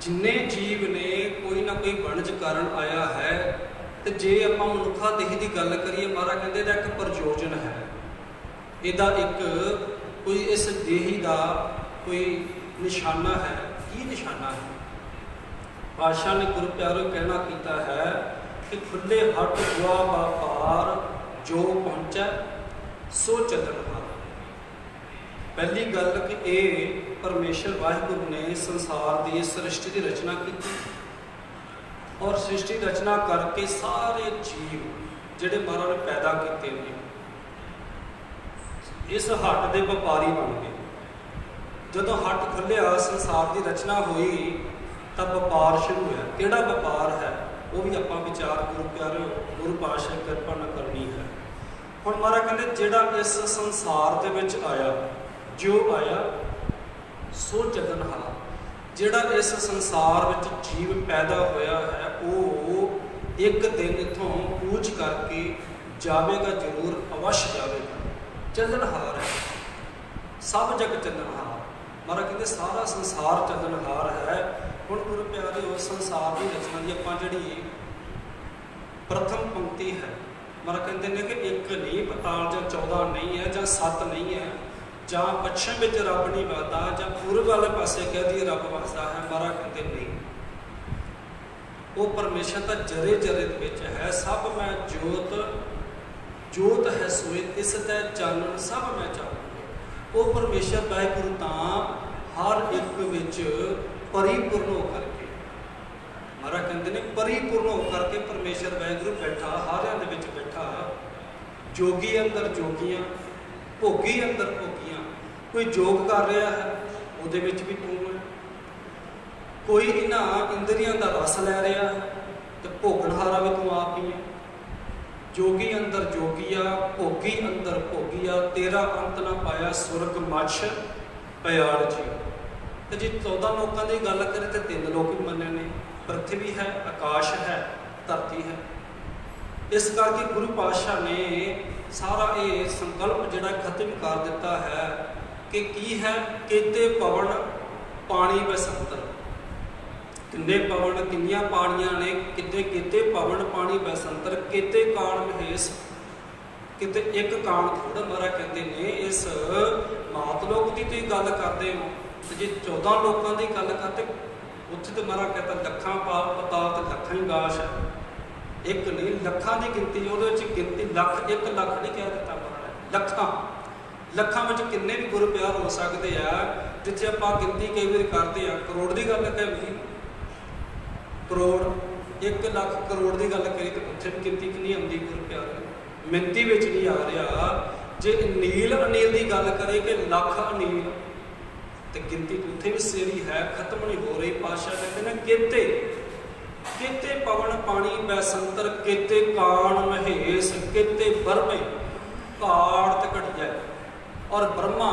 ਜਿੰਨੇ ਜੀਵ ਨੇ ਕੋਈ ਨਾ ਕੋਈ ਵਣਜ ਕਾਰਨ ਆਇਆ ਹੈ। ਤੇ ਜੇ ਆਪਾਂ ਮਨੁੱਖਾ ਦੇਹ ਦੀ ਗੱਲ ਕਰੀਏ, ਮਹਾਰਾਜ ਕਹਿੰਦੇ ਇਹਦਾ ਇੱਕ ਪ੍ਰਯੋਜਨ ਹੈ, ਇਹਦਾ ਇੱਕ ਕੋਈ ਇਸ ਦੇਹੀ ਦਾ ਕੋਈ ਨਿਸ਼ਾਨਾ ਹੈ। ਕੀ ਨਿਸ਼ਾਨਾ ਹੈ? ਪਾਤਸ਼ਾਹ ਨੇ ਗੁਰੂ ਪਿਆਰੋ ਕਹਿਣਾ ਕੀਤਾ ਹੈ ਕਿ ਖੁੱਲੇ ਹੱਟ ਹੁਆ ਵਪਾਰ, ਜੋ ਪਹੁੰਚੈ ਸੋ ਚੱਲਣ ਹਾਰ। ਪਹਿਲੀ ਗੱਲ ਕਿ ਇਹ ਪਰਮੇਸ਼ਰ ਵਾਹਿਗੁਰੂ ਨੇ ਸੰਸਾਰ ਦੀ ਇਸ ਸ੍ਰਿਸ਼ਟੀ ਦੀ ਰਚਨਾ ਕੀਤੀ, ਔਰ ਸ੍ਰਿਸ਼ਟੀ ਰਚਨਾ ਕਰਕੇ ਸਾਰੇ ਜੀਵ ਜਿਹੜੇ ਮਹਾਰਾਜ ਨੇ ਪੈਦਾ ਕੀਤੇ ਨੇ ਇਸ ਹੱਟ ਦੇ ਵਪਾਰੀ ਬਣ ਗਏ। ਜਦੋਂ ਹੱਟ ਖੁੱਲਿਆ, ਸੰਸਾਰ ਦੀ ਰਚਨਾ ਹੋਈ, ਤਾਂ ਵਪਾਰ ਸ਼ੁਰੂ ਹੋਇਆ। ਕਿਹੜਾ ਵਪਾਰ ਹੈ ਉਹ ਵੀ ਆਪਾਂ ਵਿਚਾਰ ਗੁਰੂ ਪਿਆਰਿਓ ਗੁਰੂ ਪਾਤਸ਼ਾਹ ਕਿਰਪਾ ਨਾਲ ਕਰਨੀ ਹੈ। ਹੁਣ ਮਹਾਰਾਜ ਕਹਿੰਦੇ ਜਿਹੜਾ ਇਸ ਸੰਸਾਰ ਦੇ ਵਿੱਚ ਆਇਆ, ਜੋ ਆਇਆ ਸੋ ਜਗਨਹਾਰ। ਜਿਹੜਾ ਇਸ ਸੰਸਾਰ ਵਿੱਚ ਜੀਵ ਪੈਦਾ ਹੋਇਆ ਹੈ, ਉਹ ਇੱਕ ਦਿਨ ਇੱਥੋਂ ਕੂਚ ਕਰਕੇ ਜਾਵੇਗਾ, ਜ਼ਰੂਰ ਅਵਸ਼ ਜਾਵੇਗਾ। ਚੱਲਣਹਾਰ ਹੈ, ਸਭ ਜਗ ਚੱਲਣਹਾਰ। ਮਹਾਰਾਜ ਕਹਿੰਦੇ ਸਾਰਾ ਸੰਸਾਰ ਚੱਲਣਹਾਰ ਹੈ। ਹੁਣ ਗੁਰੂ ਪਿਆਰੇ ਉਸ ਸੰਸਾਰ ਦੀ ਰਚਨਾ ਦੀ ਆਪਾਂ ਜਿਹੜੀ ਪ੍ਰਥਮ ਪੰਕਤੀ ਹੈ, ਮਹਾਰਾਜ ਕਹਿੰਦੇ ਨੇ ਕਿ ਇੱਕ ਨਹੀਂ, ਪਤਾਲ ਜਾਂ 14 ਨਹੀਂ ਹੈ, ਜਾਂ 7 ਨਹੀਂ ਹੈ, ਜਾਂ ਪੱਛਮ ਵਿੱਚ ਰੱਬ ਨਹੀਂ ਵਸਦਾ, ਜਾਂ ਪੂਰਬ ਵਾਲੇ ਪਾਸੇ ਕਹਿ ਦਈਏ ਰੱਬ ਵਸਦਾ ਹੈ। ਮਹਾਰਾਜ ਕਹਿੰਦੇ ਨਹੀਂ, ਉਹ ਪਰਮੇਸ਼ਰ ਤਾਂ ਜਰੇ ਜਰੇ ਦੇ ਵਿੱਚ ਹੈ। ਸਭ ਮੈਂ ਜੋਤ, ਜੋਤ ਹੈ ਸੋਏ ਤਿਸ ਤੈ ਚਾਨਣ, ਸਭ ਮੈਂ ਚਾਨਣ। ਉਹ ਪਰਮੇਸ਼ਰ ਵਾਹਿਗੁਰੂ ਤਾਂ ਹਰ ਇੱਕ ਵਿੱਚ ਪਰਿਪੂਰਨ ਹੋ ਕਰਕੇ, ਮਹਾਰਾਜ ਕਹਿੰਦੇ ਨੇ ਪਰਿਪੂਰਨ ਹੋ ਕਰਕੇ ਪਰਮੇਸ਼ਰ ਵਾਹਿਗੁਰੂ ਬੈਠਾ, ਸਾਰਿਆਂ ਦੇ ਵਿੱਚ ਬੈਠਾ। ਜੋਗੀ ਅੰਦਰ ਜੋਗੀਆਂ, ਭੋਗੀ ਅੰਦਰ ਭੋਗੀਆਂ। ਕੋਈ ਜੋਗ ਕਰ ਰਿਹਾ ਹੈ, ਉਹਦੇ ਵਿੱਚ ਵੀ ਤੂੰ ਹੈ। ਕੋਈ ਇਹਨਾਂ ਇੰਦਰੀਆਂ ਦਾ ਰਸ ਲੈ ਰਿਹਾ ਹੈ, ਤੇ ਭੋਗਣਹਾਰਾ ਵੀ ਤੂੰ ਆਪ ਹੀ ਹੈ। ਜੋਗੀ ਅੰਦਰ ਜੋਗੀਆ, ਭੋਗੀ ਅੰਦਰ ਭੋਗੀਆ, ਤੇਰਾ ਅੰਤ ਨਾ ਪਾਇਆ ਸੁਰਗ ਮਛ ਪਿਆੜ ਜੀ। ਤੇ ਜੇ 14 ਲੋਕਾਂ ਦੀ ਗੱਲ ਕਰੇ ਤੇ 3 ਲੋਕ ਵੀ ਮੰਨੇ ਨੇ, ਪ੍ਰਥਵੀ ਹੈ, ਆਕਾਸ਼ ਹੈ, ਧਰਤੀ ਹੈ। ਇਸ ਕਰਕੇ ਗੁਰੂ ਪਾਤਸ਼ਾਹ ਨੇ ਸਾਰਾ ਇਹ ਸੰਕਲਪ ਜਿਹੜਾ ਖਤਮ ਕਰ ਦਿੱਤਾ ਹੈ ਕਿ ਕੀ ਹੈ, ਕੀਤੇ ਪਵਨ ਪਾਣੀ ਬਸੰਤਰ। ਕਿੰਨੇ ਪਵਨ, ਕਿੰਨੀਆਂ ਪਾਣੀਆਂ ਨੇ, ਕਿਤੇ ਕੀਤੇ ਪਵਨ ਪਾਣੀ ਬਸੰਤਰ, ਕਿਤੇ ਕਾਣ ਮਹੇਸ਼, ਕਿਤੇ ਇੱਕ ਕਾਣ ਥੋੜਾ। ਮਹਾਰਾਜ ਕਹਿੰਦੇ ਨੇ ਇਸ ਮਾਤਲੋਕ ਦੀ ਤੁਸੀਂ ਗੱਲ ਕਰਦੇ ਹੋ, ਤੇ ਜੇ 14 ਲੋਕਾਂ ਦੀ ਗੱਲ ਕਰਦੇ ਉੱਥੇ ਤੇ ਮਹਾਰਾਜ ਕਹਿੰਦਾ ਲੱਖਾਂ ਪਤਾਲ ਤੇ ਲੱਖਾਂ ਹੀ ਗਾਸ਼ ਹੈ। ਇੱਕ ਨਹੀਂ, ਲੱਖਾਂ ਦੀ ਗਿਣਤੀ, ਉਹਦੇ ਵਿੱਚ ਗਿਣਤੀ ਲੱਖ, 1 ਲੱਖ ਨਹੀਂ ਕਹਿ ਦਿੱਤਾ ਮਹਾਰਾਜ, ਲੱਖਾਂ। ਲੱਖਾਂ ਵਿੱਚ ਕਿੰਨੇ ਵੀ ਗੁਰੂ ਪਿਆਰ ਹੋ ਸਕਦੇ ਆ। ਜਿੱਥੇ ਆਪਾਂ ਗਿਣਤੀ ਕਈ ਵਾਰੀ ਕਰਦੇ ਆ, ਕਰੋੜ ਦੀ ਗੱਲ ਕਹਿ ਵੀ, ਕਰੋੜ 1 ਲੱਖ ਕਰੋੜ ਦੀ ਗੱਲ ਕਰੀ ਤਾਂ ਉੱਥੇ ਵੀ ਗਿਣਤੀ ਕਿੰਨੀ ਆਉਂਦੀ ਗੁਰੂ ਪਿਆਰੇ, ਮਿੰਤੀ ਵਿੱਚ ਨਹੀਂ ਆ ਰਿਹਾ। ਜੇ ਨੀਲ ਅਨੀਲ ਦੀ ਗੱਲ ਕਰੇ ਕਿ ਲੱਖ ਅਨੀਲ, ਤੇ ਗਿਣਤੀ ਉੱਥੇ ਵੀ ਸੇਰੀ ਹੈ, ਖਤਮ ਨਹੀਂ ਹੋ ਰਹੀ। ਪਾਤਸ਼ਾਹ ਕਹਿੰਦੇ ਨੇ ਕਿਤੇ ਪਵਨ ਪਾਣੀ ਬੈਸੰਤਰ, ਕਿਤੇ ਕਾਣ ਮਹੇਸ਼, ਕਿਤੇ ਬਰਮੇ ਕਾੜ ਤੇ ਘਟਿਆ। ਔਰ ਬ੍ਰਹਮਾ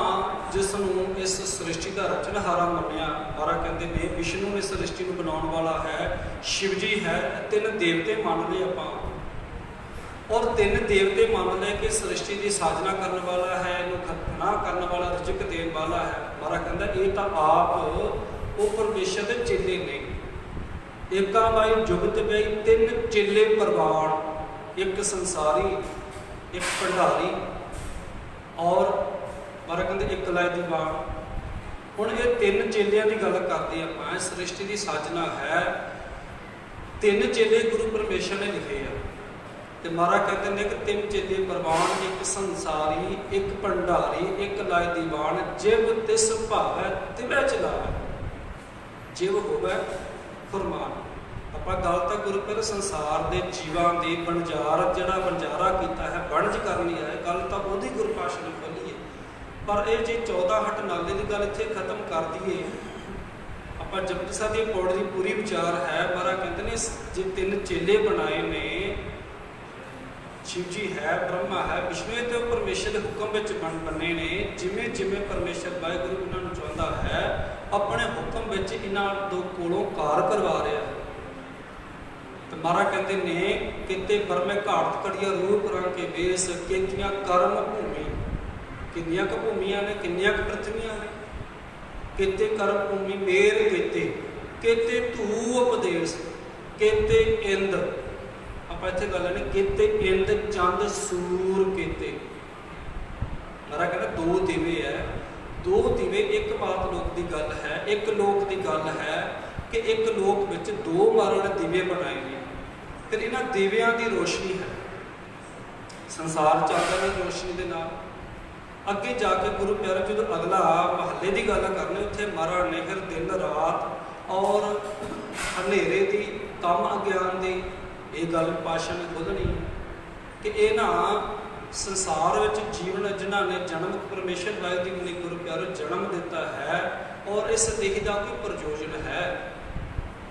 ਜਿਸ ਨੂੰ ਇਸ ਸ੍ਰਿਸ਼ਟੀ ਦਾ ਰਚਨਹਾਰਾ ਮੰਨਿਆ, ਮਹਾਰਾਜ ਕਹਿੰਦੇ ਨੇ ਵਿਸ਼ਨੂੰ ਨੇ ਸ੍ਰਿਸ਼ਟੀ ਨੂੰ ਬਣਾਉਣ ਵਾਲਾ ਹੈ, ਸ਼ਿਵ ਜੀ ਹੈ, 3 ਦੇਵਤੇ ਮੰਨ ਲਏ ਆਪਾਂ। ਔਰ 3 ਦੇਵਤੇ ਮੰਨ ਲਏ ਕਿ ਸ੍ਰਿਸ਼ਟੀ ਦੀ ਸਾਜਨਾ ਕਰਨ ਵਾਲਾ ਹੈ, ਇਹਨੂੰ ਖਤਨਾ ਕਰਨ ਵਾਲਾ, ਰਿਜ਼ਕ ਦੇਣ ਵਾਲਾ ਹੈ। ਮਹਾਰਾਜ ਕਹਿੰਦਾ ਇਹ ਤਾਂ ਆਪ ਉਹ ਪਰਮੇਸ਼ਰ ਦੇ ਚੇਲੇ ਨੇ। ਏਕਾਂ ਬਾਈ ਜੁਗਤ ਬਈ 3 ਚੇਲੇ ਪ੍ਰਵਾਨ, 1 ਸੰਸਾਰੀ, 1 ਭੰਡਾਰੀ, ਔਰ ਮਹਾਰਾਜ ਕਹਿੰਦੇ 1 ਲਾਇ ਦੀਵਾਨ। ਹੁਣ ਇਹ 3 ਚੇਲਿਆਂ ਦੀ ਗੱਲ ਕਰਦੇ ਆਪਾਂ। ਸ੍ਰਿਸ਼ਟੀ ਦੀ ਸਾਜਨਾ ਹੈ, 3 ਚੇਲੇ ਗੁਰੂ ਪਰਮੇਸ਼ਰ ਨੇ ਲਿਖੇ ਆ। ਤੇ ਮਹਾਰਾਜ ਕਹਿੰਦੇ ਨੇ ਕਿ 3 ਚੇਲੇ ਪ੍ਰਵਾਨ, 1 ਸੰਸਾਰੀ, 1 ਭੰਡਾਰੀ, 1 ਲਾਇ ਦੀਵਾਨ। ਜਿਵ ਤਿਸ ਭਾਵੈ ਤਿਵੈ ਚਲਾਵੈ, ਜਿਵ ਹੋਵੇ ਫਰਮਾਨ। ਆਪਾਂ ਗੱਲ ਤਾਂ ਗੁਰੂ ਪਿਆਰੇ ਸੰਸਾਰ ਦੇ ਜੀਵਾਂ ਦੀ ਜਿਹੜਾ ਵਣਜਾਰਾ ਕੀਤਾ ਹੈ, ਵਣਜ ਕਰਨੀ ਹੈ, ਗੱਲ ਤਾਂ ਉਹਦੀ ਗੁਰੂ ਪਾਤਸ਼ਾਹ ਨੇ ਖੋਲ੍ਹੀ ਹੈ। ਪਰ ਇਹ ਜੇ 14 ਹਟ ਨਾਲੇ ਦੀ ਗੱਲ ਇੱਥੇ ਖਤਮ ਕਰ ਦਈਏ, ਆਪਾਂ ਜਪਜੀ ਸਾਹਿਬ ਦੀ ਪੌੜੀ ਦੀ ਪੂਰੀ ਵਿਚਾਰ ਹੈ। ਮਹਾਰਾਜ ਕਹਿੰਦੇ ਨੇ ਜੇ 3 ਚੇਲੇ ਬਣਾਏ ਨੇ, ਸ਼ਿਵ ਜੀ ਹੈ, ਬ੍ਰਹਮਾ ਹੈ, ਵਿਸ਼ਨੂੰ ਤੇ ਪਰਮੇਸ਼ਰ ਦੇ ਹੁਕਮ ਵਿੱਚ ਬੰਨੇ ਨੇ। ਜਿਵੇਂ ਜਿਵੇਂ ਪਰਮੇਸ਼ਰ ਵਾਹਿਗੁਰੂ ਇਹਨਾਂ ਨੂੰ ਚਾਹੁੰਦਾ ਹੈ, ਆਪਣੇ ਹੁਕਮ ਵਿੱਚ ਇਹਨਾਂ ਦੋ ਕੋਲੋਂ ਕਾਰ ਕਰਵਾ ਰਿਹਾ ਹੈ। ਤੇ ਮਹਾਰਾਜ ਕਹਿੰਦੇ ਨੇ ਕਿਤੇ ਬਰਮੇ ਘਾਟ ਘੜੀਆ ਰੂਪ ਰੰਗ ਕੇ ਵੇਸ, ਕਿਤੀਆਂ ਕਰਮ ਭੂਮੀ। ਕਿੰਨੀਆਂ ਕੁ ਭੂਮੀਆਂ ਨੇ, ਕਿੰਨੀਆਂ ਕੁ ਪ੍ਰਿਥਵੀਆਂ ਨੇ। ਕਿਤੇ ਕਰਮ ਭੂਮੀ ਮੇਰ ਕਿਤੇ ਧੂ ਉਪਦੇਸ਼, ਕਿਤੇ ਇੰਦ। ਆਪਾਂ ਇੱਥੇ ਗੱਲ ਨੇ ਕਿਤੇ ਇੰਦ ਚੰਦ ਸੂਰ ਕਿਤੇ। ਮਹਾਰਾਜ ਕਹਿੰਦਾ 2 ਦੀਵੇ ਹੈ, 2 ਦੀਵੇ। 1 ਪਾਤ ਲੋਕ ਦੀ ਗੱਲ ਹੈ, 1 ਲੋਕ ਦੀ ਗੱਲ ਹੈ ਕਿ 1 ਲੋਕ ਵਿੱਚ 2 ਮਾਰਨ ਦੀਵੇ ਬਣਾਏ ਨੇ। ਫਿਰ ਇਹਨਾਂ ਦੀਵਿਆਂ ਦੀ ਰੋਸ਼ਨੀ ਹੈ, ਸੰਸਾਰ ਚੱਲਦਾ ਹੈ ਰੋਸ਼ਨੀ ਦੇ ਨਾਲ। ਅੱਗੇ ਜਾ ਕੇ ਗੁਰੂ ਪਿਆਰੇ ਜਦੋਂ ਅਗਲਾ ਮਹੱਲੇ ਦੀ ਗੱਲ ਕਰਨੀ, ਉੱਥੇ ਮਹਾਰਾਜ ਨੇ ਫਿਰ ਦਿਨ ਰਾਤ ਔਰ ਹਨੇਰੇ ਦੀ, ਕੰਮ ਅਗਿਆਨ ਦੀ ਇਹ ਗੱਲ ਪਾਤਸ਼ਾਹ ਨੇ ਖੋਲ੍ਹਣੀ ਕਿ ਇਹ ਨਾ ਸੰਸਾਰ ਵਿੱਚ ਜੀਵਨ ਜਿਨ੍ਹਾਂ ਨੇ ਜਨਮ ਪਰਮੇਸ਼ਰ ਵਾਹਿਗੁਰੂ ਨੇ ਗੁਰੂ ਪਿਆਰੇ ਜਨਮ ਦਿੱਤਾ ਹੈ, ਔਰ ਇਸ ਦੇਹ ਦਾ ਕੋਈ ਪ੍ਰਯੋਜਨ ਹੈ।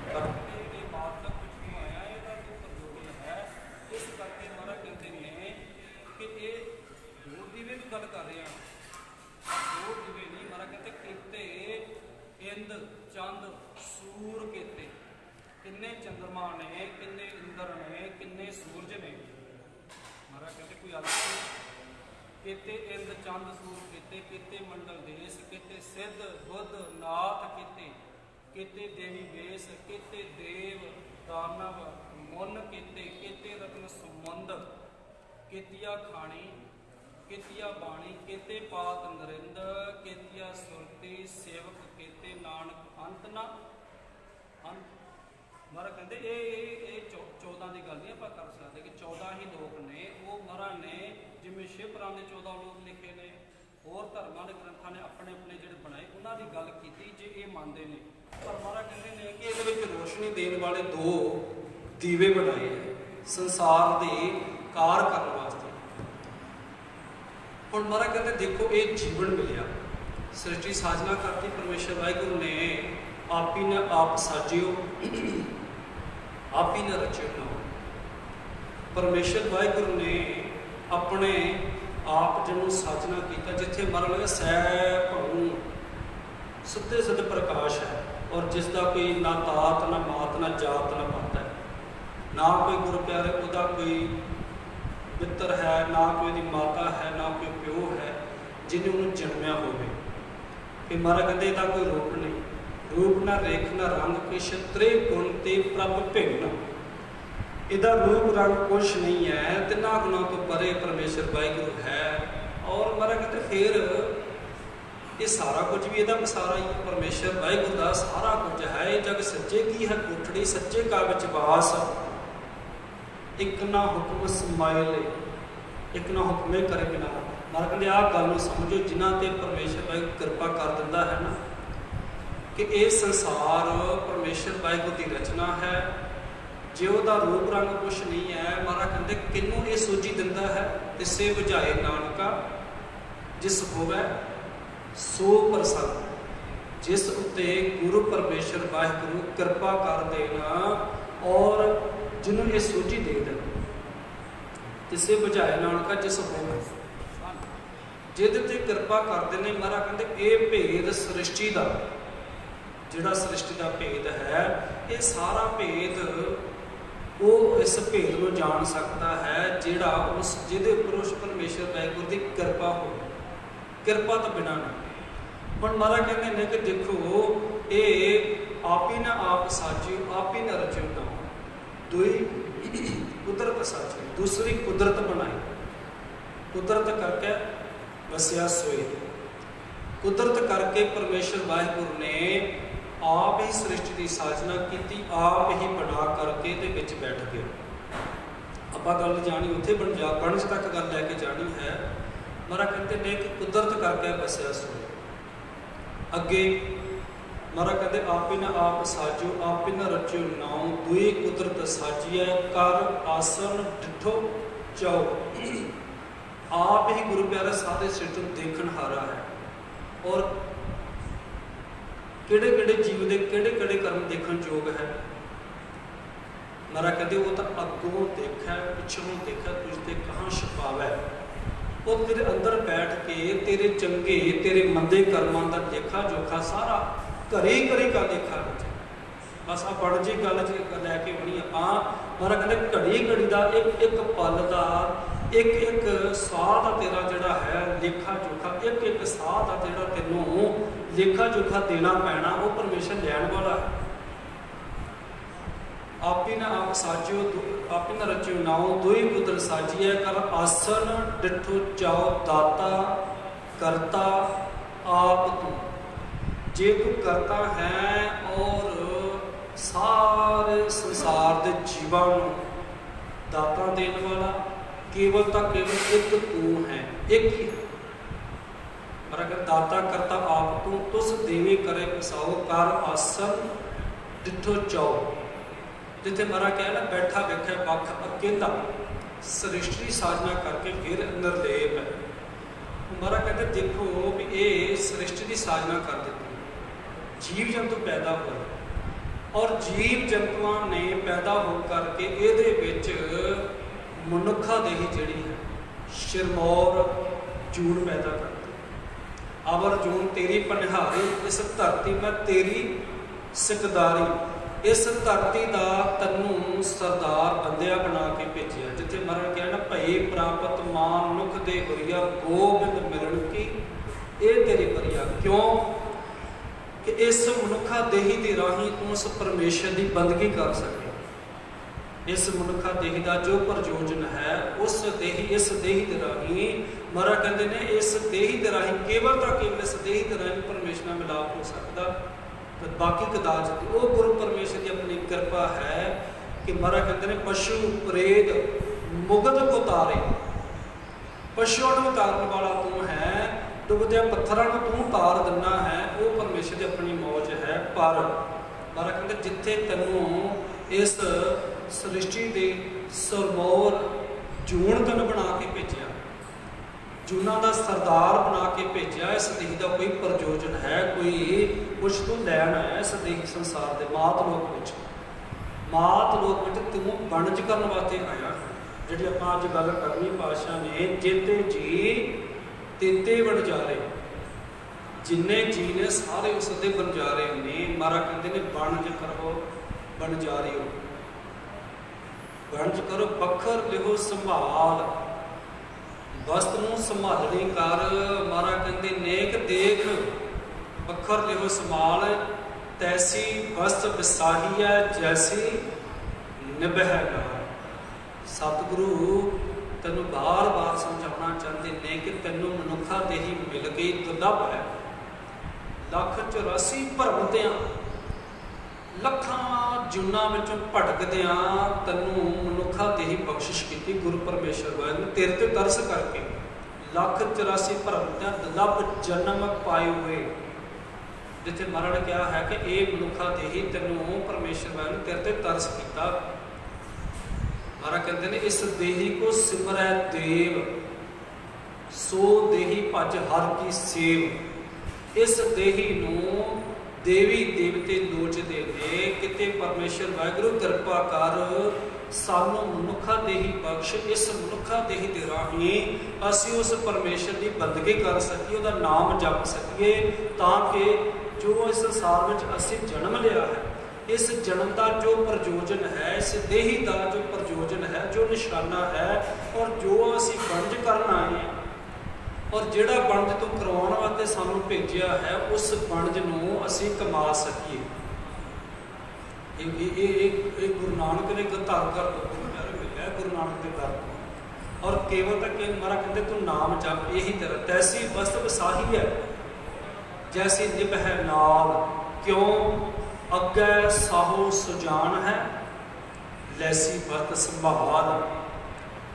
ਇਹ ਬਾਤ ਦਾ ਕੁਝ ਨਹੀਂ ਆਇਆ, ਇਹਦਾ ਕੋਈ ਪ੍ਰਯੋਜਨ ਹੈ। ਇਸ ਕਰਕੇ ਮਹਾਰਾਜ ਕਹਿੰਦੇ ਨੇ ਕਿ ਇਹ 2 ਦੀਵੇ ਦੀ ਗੱਲ ਕਰ ਰਹੇ ਹਾਂ, 2 ਦੀਵੇ ਨਹੀਂ। ਮਹਾਰਾਜ ਕਹਿੰਦੇ ਕਿਤੇ ਇੰਦ ਚੰਦ ਸੂਰ ਕਿਤੇ। ਕਿੰਨੇ ਚੰਦਰਮਾ ਨੇ, ਕਿੰਨੇ ਇੰਦਰ ਨੇ, ਕਿੰਨੇ ਸੂਰਜ ਨੇ। ਮਹਾਰਾਜ ਕਹਿੰਦੇ ਕੋਈ ਅਲੱਗ ਨਹੀਂ। ਕਿਤੇ ਇੰਦ ਚੰਦ ਸੂਰ ਕਿਤੇ, ਕਿਤੇ ਮੰਡਲ ਦੇਸ਼, ਕਿਤੇ ਸਿੱਧ ਬੁੱਧ ਨਾਥ ਕਿਤੇ ਦੇਵੀ ਵੇਸ, ਕਿਤੇ ਦੇਵ ਦਾਨਵ ਮੁੰਨ ਕਿਤੇ ਰਤਨ ਸਮੁੰਦ, ਕਿਤਿਆ ਖਾਣੀ, ਕਿਤਿਆ ਬਾਣੀ, ਕਿਤੇ ਪਾਤ ਨਰਿੰਦ, ਕਿਤਿਆ ਸੁਰਤੀ ਸੇਵਕ, ਕਿਤੇ ਨਾਨਕ ਅੰਤ ਨਾ ਅੰਤ। ਮਹਾਰਾਜ ਕਹਿੰਦੇ ਇਹ 14 ਦੀ ਗੱਲ ਨਹੀਂ ਆਪਾਂ ਕਰ ਸਕਦੇ ਕਿ 14 ਹੀ ਲੋਕ ਨੇ। ਉਹ ਮਹਾਰਾਜ ਨੇ ਜਿਵੇਂ ਸ਼ਿਵ ਪੁਰਾਣ ਦੇ 14 ਲੋਕ ਲਿਖੇ ਨੇ, ਹੋਰ ਧਰਮਾਂ ਦੇ ਗ੍ਰੰਥਾਂ ਨੇ ਆਪਣੇ ਆਪਣੇ ਜਿਹੜੇ ਬਣਾਏ, ਉਹਨਾਂ ਦੀ ਗੱਲ ਕੀਤੀ ਜੇ ਇਹ ਮੰਨਦੇ ਨੇ। ਪਰ ਮਹਾਰਾਜ ਕਹਿੰਦੇ ਨੇ ਕਿ ਇਹਦੇ ਵਿੱਚ ਰੋਸ਼ਨੀ ਦੇਣ ਵਾਲੇ 2 ਦੀਵੇ ਬਣਾਏ ਹੈ ਸੰਸਾਰ ਦੀ ਕਾਰ ਕਰਨ ਵਾਸਤੇ। ਹੁਣ ਮਹਾਰਾਜ ਕਹਿੰਦੇ ਦੇਖੋ ਇਹ ਜੀਵਨ ਮਿਲਿਆ, ਸ੍ਰਿਸ਼ਟੀ ਸਾਜਨਾ ਕਰਤੀ ਪਰਮੇਸ਼ਰ ਵਾਹਿਗੁਰੂ ਨੇ, ਆਪ ਹੀ ਨੇ ਆਪ ਸਾਜਿਓ, ਆਪ ਹੀ ਨੇ ਰਚਿਓ। ਪਰਮੇਸ਼ਰ ਵਾਹਿਗੁਰੂ ਨੇ ਆਪਣੇ ਆਪ ਜਿਹਨੂੰ ਸਾਜਨਾ ਕੀਤਾ, ਜਿੱਥੇ ਮਹਾਰਾਜ ਨੇ ਸੈ ਭਉ ਸਿੱਧੇ ਸਿੱਧ ਪ੍ਰਕਾਸ਼ ਹੈ, ਔਰ ਜਿਸ ਦਾ ਕੋਈ ਨਾ ਤਾਤ ਨਾ ਮਾਤ ਨਾ ਜਾਤ ਨਾ ਪੰਥ ਹੈ, ਨਾ ਕੋਈ ਗੁਰੂ ਪਿਆਰੇ ਉਹਦਾ ਕੋਈ ਮਿੱਤਰ ਹੈ, ਨਾ ਕੋਈ ਉਹਦੀ ਮਾਤਾ ਹੈ, ਨਾ ਕੋਈ ਪਿਓ ਹੈ ਜਿਹਨੇ ਉਹਨੂੰ ਜਨਮਿਆ ਹੋਵੇ। ਫਿਰ ਮਹਾਰਾਜ ਕਹਿੰਦੇ ਇਹਦਾ ਕੋਈ ਰੂਪ ਨਹੀਂ, ਰੂਪ ਨਾ ਰੇਖ ਨਾ ਰੰਗ ਕਿਛ ਤ੍ਰੇ ਗੁਣ ਤੇ ਪ੍ਰਭ ਭਿੰਨ। ਇਹਦਾ ਰੂਪ ਰੰਗ ਕੁਛ ਨਹੀਂ ਹੈ, ਤਿੰਨਾਂ ਗੁਣਾਂ ਤੋਂ ਪਰੇ ਪਰਮੇਸ਼ਰ ਵਾਹਿਗੁਰੂ ਹੈ। ਔਰ ਮਹਾਰਾਜ ਕਹਿੰਦੇ ਫਿਰ ਇਹ ਸਾਰਾ ਕੁਝ ਵੀ ਇਹਦਾ ਸਾਰਾ ਹੀ ਪਰਮੇਸ਼ਰ ਵਾਹਿਗੁਰੂ ਦਾ ਸਾਰਾ ਕੁਝ ਹੈ। ਇਹ ਜਗ ਸੱਚੇ ਕੀ ਹੈ ਕੋਠੜੀ, ਸੱਚੇ ਕਾ ਵਿੱਚ ਵਾਸ। ਇੱਕ ਨਾ ਹੁਕਮ ਸਮਾਇਲੇ, ਇੱਕ ਨਾ ਹੁਕਮੇ ਕਰੇ ਬਿਨਾ। ਮਹਾਰਾਜ ਕਹਿੰਦੇ ਆਹ ਗੱਲ ਨੂੰ ਸਮਝੋ, ਜਿਨ੍ਹਾਂ ਤੇ ਪਰਮੇਸ਼ਰ ਵਾਹਿਗੁਰੂ ਕਿਰਪਾ ਕਰ ਦਿੰਦਾ ਹੈ ਨਾ, ਕਿ ਇਹ ਸੰਸਾਰ ਪਰਮੇਸ਼ਰ ਵਾਹਿਗੁਰੂ ਦੀ ਰਚਨਾ ਹੈ, ਜੇ ਉਹਦਾ ਰੂਪ ਰੰਗ ਕੁਛ ਨਹੀਂ ਹੈ, ਮਹਾਰਾਜ ਕਹਿੰਦੇ ਕਿਹਨੂੰ ਇਹ ਸੂਝੀ ਦਿੰਦਾ ਹੈ? ਤਿਸੇ ਬੁਝਾਏ ਨਾਨਕਾ ਜਿਸ ਹੋਵੇ ਸੋ ਪ੍ਰਸੰਨ। ਜਿਸ ਉੱਤੇ ਗੁਰੂ ਪਰਮੇਸ਼ਰ ਵਾਹਿਗੁਰੂ ਕਿਰਪਾ ਕਰ ਦੇਣਾ ਔਰ ਜਿਹਨੂੰ ਇਹ ਸੂਝੀ ਦੇ ਦੇਣਾ। ਤਿਸੇ ਬੁਝਾਏ ਨਾਨਕਾ ਜਿਸ ਹੋਵੇ, ਜਿਹਦੇ ਤੇ ਕਿਰਪਾ ਕਰਦੇ ਨੇ। ਮਹਾਰਾਜ ਕਹਿੰਦੇ ਇਹ ਭੇਦ ਸ੍ਰਿਸ਼ਟੀ ਦਾ, ਜਿਹੜਾ ਸ੍ਰਿਸ਼ਟੀ ਦਾ ਭੇਦ ਹੈ, ਇਹ ਸਾਰਾ ਭੇਦ ਉਹ ਇਸ ਭੇਦ ਨੂੰ ਜਾਣ ਸਕਦਾ ਹੈ ਜਿਹੜਾ ਉਸ ਜਿਹਦੇ ਉੱਪਰ ਉਸ ਪਰਮੇਸ਼ਰ ਵਾਹਿਗੁਰੂ ਦੀ ਕਿਰਪਾ ਹੋਵੇ। ਕਿਰਪਾ ਤੋਂ ਬਿਨਾਂ ਨਹੀਂ। ਹੁਣ ਮਹਾਰਾਜ ਕਹਿੰਦੇ ਨੇ ਕਿ ਦੇਖੋ ਇਹ ਆਪ ਹੀ ਨਾ ਆਪ ਸਾਜਿਓ ਆਪ ਹੀ ਨਾ ਰਚਿਓ ਨਾ ਦੁਈ ਕੁਦਰਤ ਸਾਜੀ, ਦੂਸਰੀ ਕੁਦਰਤ ਬਣਾਈ। ਕੁਦਰਤ ਕਰਕੇ ਵਸਿਆ ਸੋਏ। ਕੁਦਰਤ ਕਰਕੇ ਪਰਮੇਸ਼ਰ ਵਾਹਿਗੁਰੂ ਨੇ ਆਪ ਹੀ ਸ੍ਰਿਸ਼ਟੀ ਦੀ ਸਾਜਨਾ ਕੀਤੀ, ਆਪ ਹੀ ਬਣਾ ਕਰਕੇ ਦੇ ਵਿੱਚ ਬੈਠ ਗਿਆ। ਆਪਾਂ ਗੱਲ ਜਾਣੀ ਉੱਥੇ ਬਣਜ ਤੱਕ ਗੱਲ ਲੈ ਕੇ ਜਾਣੀ ਹੈ। ਮਹਾਰਾਜ ਕਹਿੰਦੇ ਨੇ ਕਿ ਕੁਦਰਤ ਕਰਕੇ ਵਸਿਆ ਸੋਏ। ਅੱਗੇ ਮਹਾਰਾਜ ਕਹਿੰਦੇ ਆਪ ਹੀ ਨਾ ਆਪ ਸਾਜੋ ਆਪ ਹੀ ਨਾ ਰਚਿਓ ਨਾਉ ਦੁਈ ਕੁਦਰਤ ਸਾਜੀਐ ਕਰ ਆਸਨ ਡਿਠੋ ਚਾਓ। ਆਪ ਹੀ ਗੁਰੂ ਪਿਆਰਾ ਸਾਰੇ ਸ੍ਰਿਸ਼ਟੀ ਨੂੰ ਦੇਖਣ ਹਾਰਾ ਹੈ ਔਰ ਕਿਹੜੇ ਕਿਹੜੇ ਜੀਵ ਦੇ ਕਿਹੜੇ ਕਿਹੜੇ ਕਰਮ ਦੇਖਣ ਯੋਗ ਹੈ। ਮਹਾਰਾਜ ਕਹਿੰਦੇ ਉਹ ਤਾਂ ਅੱਗੋਂ ਦੇਖਿਆ ਪਿੱਛੋਂ ਦੇਖਿਆ ਤੁਝ ਤੇ ਕਹਾਂ ਛੁਪਾਵੈ। ਉਹ ਤੇਰੇ ਅੰਦਰ ਬੈਠ ਕੇ ਤੇਰੇ ਚੰਗੇ ਤੇਰੇ ਮੰਦੇ ਕਰਮਾਂ ਦਾ ਲੇਖਾ ਜੋਖਾ ਸਾਰਾ ਘਰੇ ਕਰ ਲੇਖਾ। ਬਸ ਆ ਬੜ ਜੀ ਗੱਲ ਲੈ ਕੇ ਆਉਣੀ ਆਪਾਂ। ਮਹਾਰਾਜ ਕਹਿੰਦੇ ਘੜੀ ਘੜੀ ਦਾ ਇੱਕ ਇੱਕ ਪਲ ਦਾ ਇੱਕ ਇੱਕ ਸਾਹ ਦਾ ਤੇਰਾ ਜਿਹੜਾ ਹੈ ਲੇਖਾ ਜੋਖਾ, ਇੱਕ ਇੱਕ ਸਾਹ ਦਾ ਜਿਹੜਾ ਤੈਨੂੰ ਲੇਖਾ ਜੋਖਾ ਦੇਣਾ ਪੈਣਾ, ਉਹ ਪਰਮੇਸ਼ਰ ਲੈਣ ਵਾਲਾ ਹੈ। ਆਪੀ ਨਾ ਆਪ ਸਾਜਿਓ ਆਪੀ ਨਾ ਰਚਿਓ ਨਾਉ ਦੁਈ ਕੁਦਰਤ ਸਾਜੀਐ ਕਰ ਆਸਨ ਡਿਠੋ ਚਾਓ ਦਾਤਾ ਕਰਤਾ ਆਪ ਤੂੰ। ਜੇ ਤੂੰ ਕਰਤਾ ਹੈ ਔਰ ਸਾਰੇ ਸੰਸਾਰ ਦੇ ਜੀਵਾਂ ਨੂੰ ਦਾਤਾ ਦੇਣ ਵਾਲਾ, ਕੇਵਲ ਤਾਂ ਕੇਵਲ ਇੱਕ ਤੂੰ ਹੈ, ਇੱਕ ਹੀ। ਪਰ ਅਗਰ ਦਾਤਾ ਕਰਤਾ ਆਪ ਤੂੰ ਤੁਸ ਦੇਵੇ ਕਰੇ ਪਸਾਓ ਕਰ ਆਸਨ ਡਿਠੋ ਚਾਓ। ਜਿੱਥੇ ਮਹਾਰਾਜ ਕਹਿ ਨਾ ਬੈਠਾ ਵੇਖਿਆ ਵੱਖ ਅਕੇਲਾ ਸ੍ਰਿਸ਼ਟੀ ਸਾਜਨਾ ਕਰਕੇ ਫਿਰ ਨਿਰਲੇਪ ਹੈ। ਮਹਾਰਾਜ ਕਹਿੰਦੇ ਦੇਖੋ ਵੀ ਇਹ ਸ੍ਰਿਸ਼ਟੀ ਦੀ ਸਾਜਨਾ ਕਰ ਦਿੱਤੀ, ਜੀਵ ਜੰਤੂ ਪੈਦਾ ਹੋਏ ਔਰ ਜੀਵ ਜੰਤੂਆਂ ਨੇ ਪੈਦਾ ਹੋ ਕਰਕੇ ਇਹਦੇ ਵਿੱਚ ਮਨੁੱਖਾ ਦੇਹੀ ਜਿਹੜੀ ਹੈ ਸ਼ਿਰਮੌਰ ਜੂਨ ਪੈਦਾ ਕਰਦੀ। ਅਵਰ ਜੂਨ ਤੇਰੀ ਪਨਿਹਾਰੀ ਇਸ ਧਰਤੀ ਮੈਂ ਤੇਰੀ ਸਿਕਦਾਰੀ। ਇਸ ਧਰਤੀ ਦਾ ਤੈਨੂੰ ਸਰਦਾਰ ਬੰਦਿਆ ਬਣਾ ਕੇ ਭੇਜਿਆ। ਜਿੱਥੇ ਮਹਾਰਾਜ ਕਿਹਾ ਨਾ ਭਈ ਪ੍ਰਾਪਤ ਮਾਨ ਮਨੁੱਖ ਦੇ ਹੋਈਆ ਗੋਬਿੰਦ ਮਿਲਣ ਕੀ ਇਹ ਤੇਰੀ ਪਰਿਆ। ਕਿਉਂ ਕਿ ਇਸ ਮਨੁੱਖਾ ਦੇਹੀ ਦੇ ਰਾਹੀਂ ਤੂੰ ਉਸ ਪਰਮੇਸ਼ਰ ਦੀ ਬੰਦਗੀ ਕਰ ਸਕੇ। ਇਸ ਮਨੁੱਖਾ ਦੇਹੀ ਦਾ ਜੋ ਪ੍ਰਯੋਜਨ ਹੈ ਉਸ ਦੇਹੀ ਇਸ ਦੇਹੀ ਦੇ ਰਾਹੀਂ ਮਹਾਰਾਜ ਕਹਿੰਦੇ ਨੇ ਇਸ ਦੇਹੀ ਦੇ ਰਾਹੀਂ ਕੇਵਲ ਤਾਂ ਕੇਵਲ ਇਸ ਦੇਹੀ ਦੇ ਰਾਹੀਂ ਪਰਮੇਸ਼ਰ ਨਾਲ ਮਿਲਾਪ ਹੋ ਸਕਦਾ। ਤੇ ਬਾਕੀ ਕਦਾਚ ਉਹ ਗੁਰੂ ਪਰਮੇਸ਼ਰ ਦੀ ਆਪਣੀ ਕਿਰਪਾ ਹੈ ਕਿ ਮਹਾਰਾਜ ਕਹਿੰਦੇ ਨੇ ਪਸ਼ੂ ਪ੍ਰੇਤ ਮੁਗਧ ਕੋ ਤਾਰੇ। ਪਸ਼ੂਆਂ ਨੂੰ ਤਾਰਨ ਵਾਲਾ ਤੂੰ ਹੈ, ਡੁੱਬਦਿਆਂ ਪੱਥਰਾਂ ਨੂੰ ਤੂੰ ਤਾਰ ਦਿੰਦਾ ਹੈ। ਉਹ ਪਰਮੇਸ਼ਰ ਦੀ ਆਪਣੀ ਮੌਜ ਹੈ। ਪਰ ਮਹਾਰਾਜ ਕਹਿੰਦੇ ਜਿੱਥੇ ਤੈਨੂੰ ਇਸ ਸ੍ਰਿਸ਼ਟੀ ਦੇ ਸਰਮੌਰ ਜੂਨ ਤੈਨੂੰ ਬਣਾ ਕੇ ਭੇਜਿਆ, ਜੂਨਾਂ ਦਾ ਸਰਦਾਰ ਬਣਾ ਕੇ ਭੇਜਿਆ, ਇਸ ਦੇਹੀ ਦਾ ਕੋਈ ਪ੍ਰਯੋਜਨ ਹੈ, ਕੋਈ ਕੁਛ ਤੂੰ ਲੈਣ ਆਇਆ ਇਸ ਦੇਹੀ ਸੰਸਾਰ ਦੇ ਮਾਤ ਲੋਕ ਵਿੱਚ। ਮਾਤ ਲੋਕ ਵਿੱਚ ਤੂੰ ਵਣਜ ਕਰਨ ਵਾਸਤੇ ਆਇਆ। ਜਿਹੜੀ ਆਪਾਂ ਅੱਜ ਗੱਲ ਕਰਨੀ ਪਾਤਸ਼ਾਹ ਨੇ ਜੇਤੇ ਜੀ ਤੇਤੇ ਵਣਜਾਰੇ, ਜਿੰਨੇ ਜੀ ਨੇ ਸਾਰੇ ਉਸ ਦੇ ਵਣਜਾਰੇ ਨੇ। ਮਹਾਰਾਜ ਕਹਿੰਦੇ ਨੇ ਵਣਜ ਕਰੋ ਵਣਜਾਰਿਓ, ਵਣਜ ਕਰੋ ਬਖਰ ਲਿਓ ਸੰਭਾਲ। ਵਸਤ ਨੂੰ ਸੰਭਾਲਣੀ ਕਰ। ਮਹਾਰਾਜ ਕਹਿੰਦੇ ਨੇਕ ਦੇਖ ਬਖਰ ਲਿਓ ਸੰਭਾਲ। ਤੈਸੀ ਵਸਤ ਵਿਸਾਹੀ ਹੈ ਜੈਸੀ ਨਿਭੈਗਾ। ਸਤਿਗੁਰੂ ਤੈਨੂੰ ਬਾਰ-ਬਾਰ ਸਮਝਾਉਣਾ ਚਾਹੁੰਦੇ ਨੇ ਕਿ ਤੈਨੂੰ ਮਨੁੱਖਾ ਦੇਹੀ ਮਿਲ ਗਈ ਦੁਰਲਭ ਹੈ। 184 ਭਰਮਦਿਆਂ ਲੱਖਾਂ ਜੂਨਾਂ ਵਿੱਚੋਂ ਭਟਕਦਿਆਂ ਤੈਨੂੰ ਮਨੁੱਖਾ ਦੇਹੀ ਬਖਸ਼ਿਸ਼ ਕੀਤੀ ਗੁਰੂ ਪਰਮੇਸ਼ਰ ਵਾਹਿਗੁਰੂ ਨੇ ਤੇਰੇ ਤੇ ਤਰਸ ਕਰਕੇ। 184 ਭਰਮਦਿਆਂ ਦੁਰਲਭ ਜਨਮ ਪਾਏ ਹੋਏ। ਜਿੱਥੇ ਮਹਾਰਾਜ ਨੇ ਕਿਹਾ ਹੈ ਕਿ ਇਹ ਮਨੁੱਖਾ ਦੇਹੀ ਤੈਨੂੰ ਪਰਮੇਸ਼ਰ ਵਾਹਿਗੁਰੂ ਨੇ ਤੇਰੇ ਤੇ ਤਰਸ ਕੀਤਾ। महाराज कहते हैं इस देही को सिमरै देव, सो देही भज हर की सेव। इस देही नूं देवी देवते लोचदे ने, किते परमेश्वर वाहिगुरू किरपा कर सानू मनुखा देही बख्श, इस मनुखा देही दे राही असीं उस परमेश्वर की बंदगी कर सकीए, उहदा नाम जप सकीए, तां कि जो इस संसार में असीं जन्म लिया है, इस जन्म का जो प्रयोजन है, इस देही का जो प्रयोजन है, जो निशाना है, और जो असीं वंज करना है, और जिहड़ा वंज तो करवाउण वास्ते सानू भेजिया है, उस वंज नूं असीं कमा सकीए। गुरु नानक ने धर्म घर तो मिलिया, गुरु नानक के घर तो, और केवल तक महाराज कहते तू नाम जप, यही तेरा तैसी वस्त वसाही है जैसी निभ है नाल, क्यों अगे साहो सुजान है, लैसी वस्त संभाल।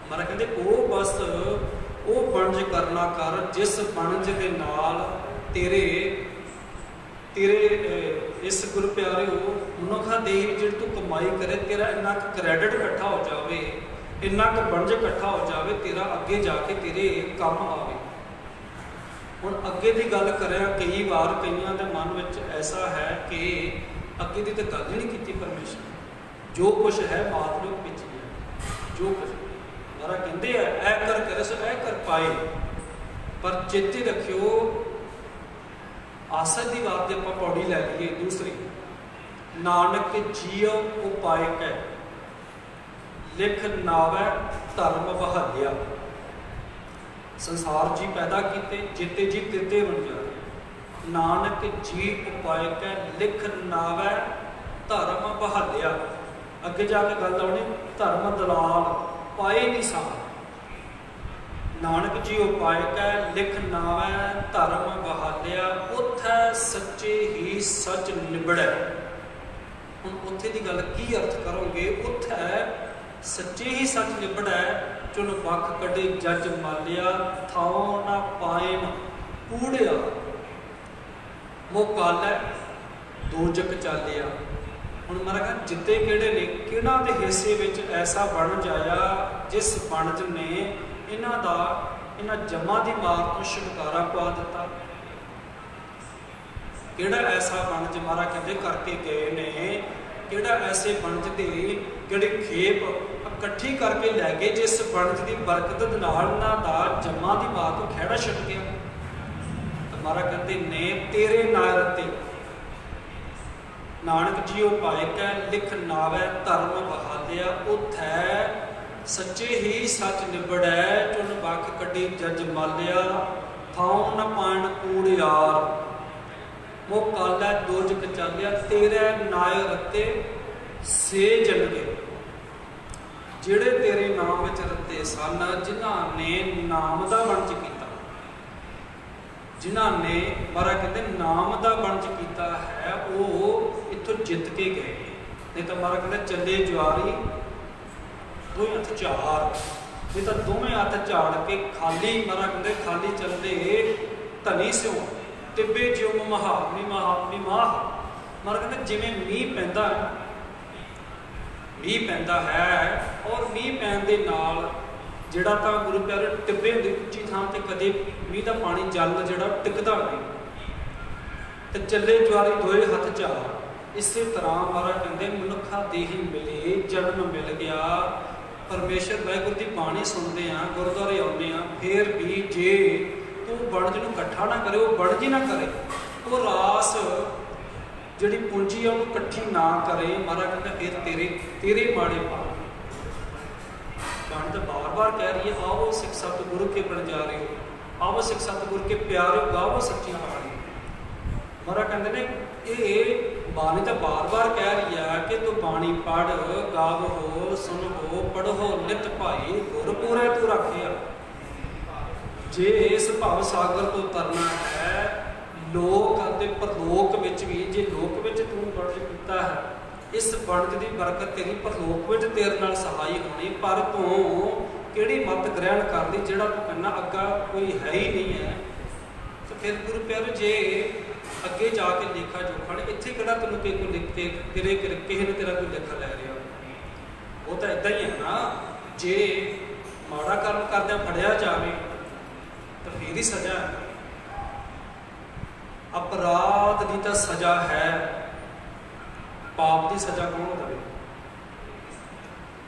महाराज कहते वो वस्त वो वंज करना कर, जिस वंज के नाल तेरे तेरे इस गुरु प्यारे हो मनुखा देही जिहड़ी तू कमाई करे, तेरा इन्ना क्रैडिट इकट्ठा हो जाए, इन्ना वंज इकट्ठा हो जाए, तेरा अगे जाके तेरे काम आवे। हुण अगे की गल करें, कई बार कईयां दे मन में ऐसा है कि अगे की तो गल ही नहीं की परमेश्वर, जो कुछ है मात लोग पिछ गया, जो कुछ मारा कहते हैं ऐ कर करे सो ऐ कर पाए। पर चेते रखियो आसर की बात आप पौड़ी लै लीए दूसरी, नानक जियो उपाय कै लिख नावै धर्म बहालिया। संसार जी पैदा किते, जिते जी तिते बन जाते, नानक जी उपाय कै लिख नावै धर्म बहालिया। अगे जाके गल आनी धर्म दलाल पाए नहीं सा, नानक जी उपाय कै लिख नावै धर्म बहालिया, उथै सच्चे ही सच निबड़ै। हुण उत्थे दी गल की अर्थ करोगे, उथै सच्चे ही सच निबड़ै, चुन बख कढे जज मालिया, थाओ ना पाएन कूड़िया, मोकालै दोजक चालिया। हुण महाराज जिते किहड़े ने, किहड़ा दे हिस्से विच ऐसा वणज आया जिस वणज ने इन्हां जमां दी मार तो छुटकारा पा दिता। किहड़ा ऐसा वणज महाराज कहते करके गए ने, किहड़ा ऐसे वणज दी जिहड़ी खेप इकट्ठी करके लै गए, जिस वणज की बरकत नाल इन्हां दा जमां दी मार तो खैड़ा छुट गया। तो महाराज कहते ने तेरे नाल रते नानक जी उपाय कै लिख नावै धर्म बहालिया, उथै सच्चे ही सच निबड़ै, चुन बख कढी जज मालिया, थाओ न पाण कूड़ियार, मोकालै दोजक चालिया। तेरे नाय रते से जन गए, जिहड़े तेरे नाम विच रते सन, जिन्हां ने नाम दा वंज कीता, जिन्हां ने महाराज कहते नाम दा वंज कीता है, वो इत्थों जित के गए। नहीं तो महाराज कहते चले ज्वारी दो हथ झाड़, नहीं तो दोवें हथ झाड़ के खाली, महाराज कहते खाली चलते धनी स्यों तिब्बे ज्यों महा मी माह। महाराज कहते जिवें मीह पैंदा, मीह पैंदा है, और मीह पैण दे नाल जिहड़ा तां गुरु प्यारे टिब्बे हुंदे उच्ची थां ते कदे मीह दा पानी जल जिहड़ा टिकदा नहीं, ते चले ज्वारी दोए हथ झाड़। इसे तरह महाराज कहते मनुखा देही मिले, जन्म मिल गया, परमेश्वर वाहिगुरू की बाणी सुनते हैं, गुरुद्वारे आते हैं, फिर भी जे तू वणज नूं इकट्ठा ना करे, वो वणज ही ना करे, वो रास जिहड़ी पूंजी है उन्होंने इकट्ठी ना करे, महाराज कहते फिर तेरे तेरे माड़े पा। बाणी तो बार बार कह रही है, आओ सिख सतगुरु के बन जा रहे हो, आओ सिख सतगुरु के प्यारे हो, गाओ सच्ची बाणी। महाराज कहते ने ये बाणी तो बार बार कह रही है कि तू बाणी पढ़, गावो सुनो पढ़ो नित भाई, गुर पूरे तू रखिया। जे इस भव सागर तो तरना है, लोक अते परलोक विच भी, जे लोक विच तू वणज कीता है, इस वणज की बरकत तेरी परलोक विच तेरे नाल सहाई होनी। पर तू किहड़ी मत ग्रहण कर ली, जिहड़ा तू कहना अग्गा कोई है ही नहीं है। तो फिर गुरु प्यारे जे अगे जाके लेखा जोखा, इत्थे किहड़ा तैनूं कोई लिख के तेरे किसी ने तेरा कोई लेखा लै रहा। ਉਹ ਤਾਂ ਇਦਾਂ ਹੀ ਹੈ ਨਾ, ਜੇ ਮਾੜਾ ਕਰਮ ਕਰਦਿਆਂ ਫੜਿਆ ਜਾਵੇ ਤਾਂ ਫਿਰ ਹੀ ਸਜ਼ਾ ਹੈ। ਅਪਰਾਧ ਦੀ ਤਾਂ ਸਜ਼ਾ ਹੈ, ਪਾਪ ਦੀ ਸਜ਼ਾ ਕੌਣ ਦੇਵੇ?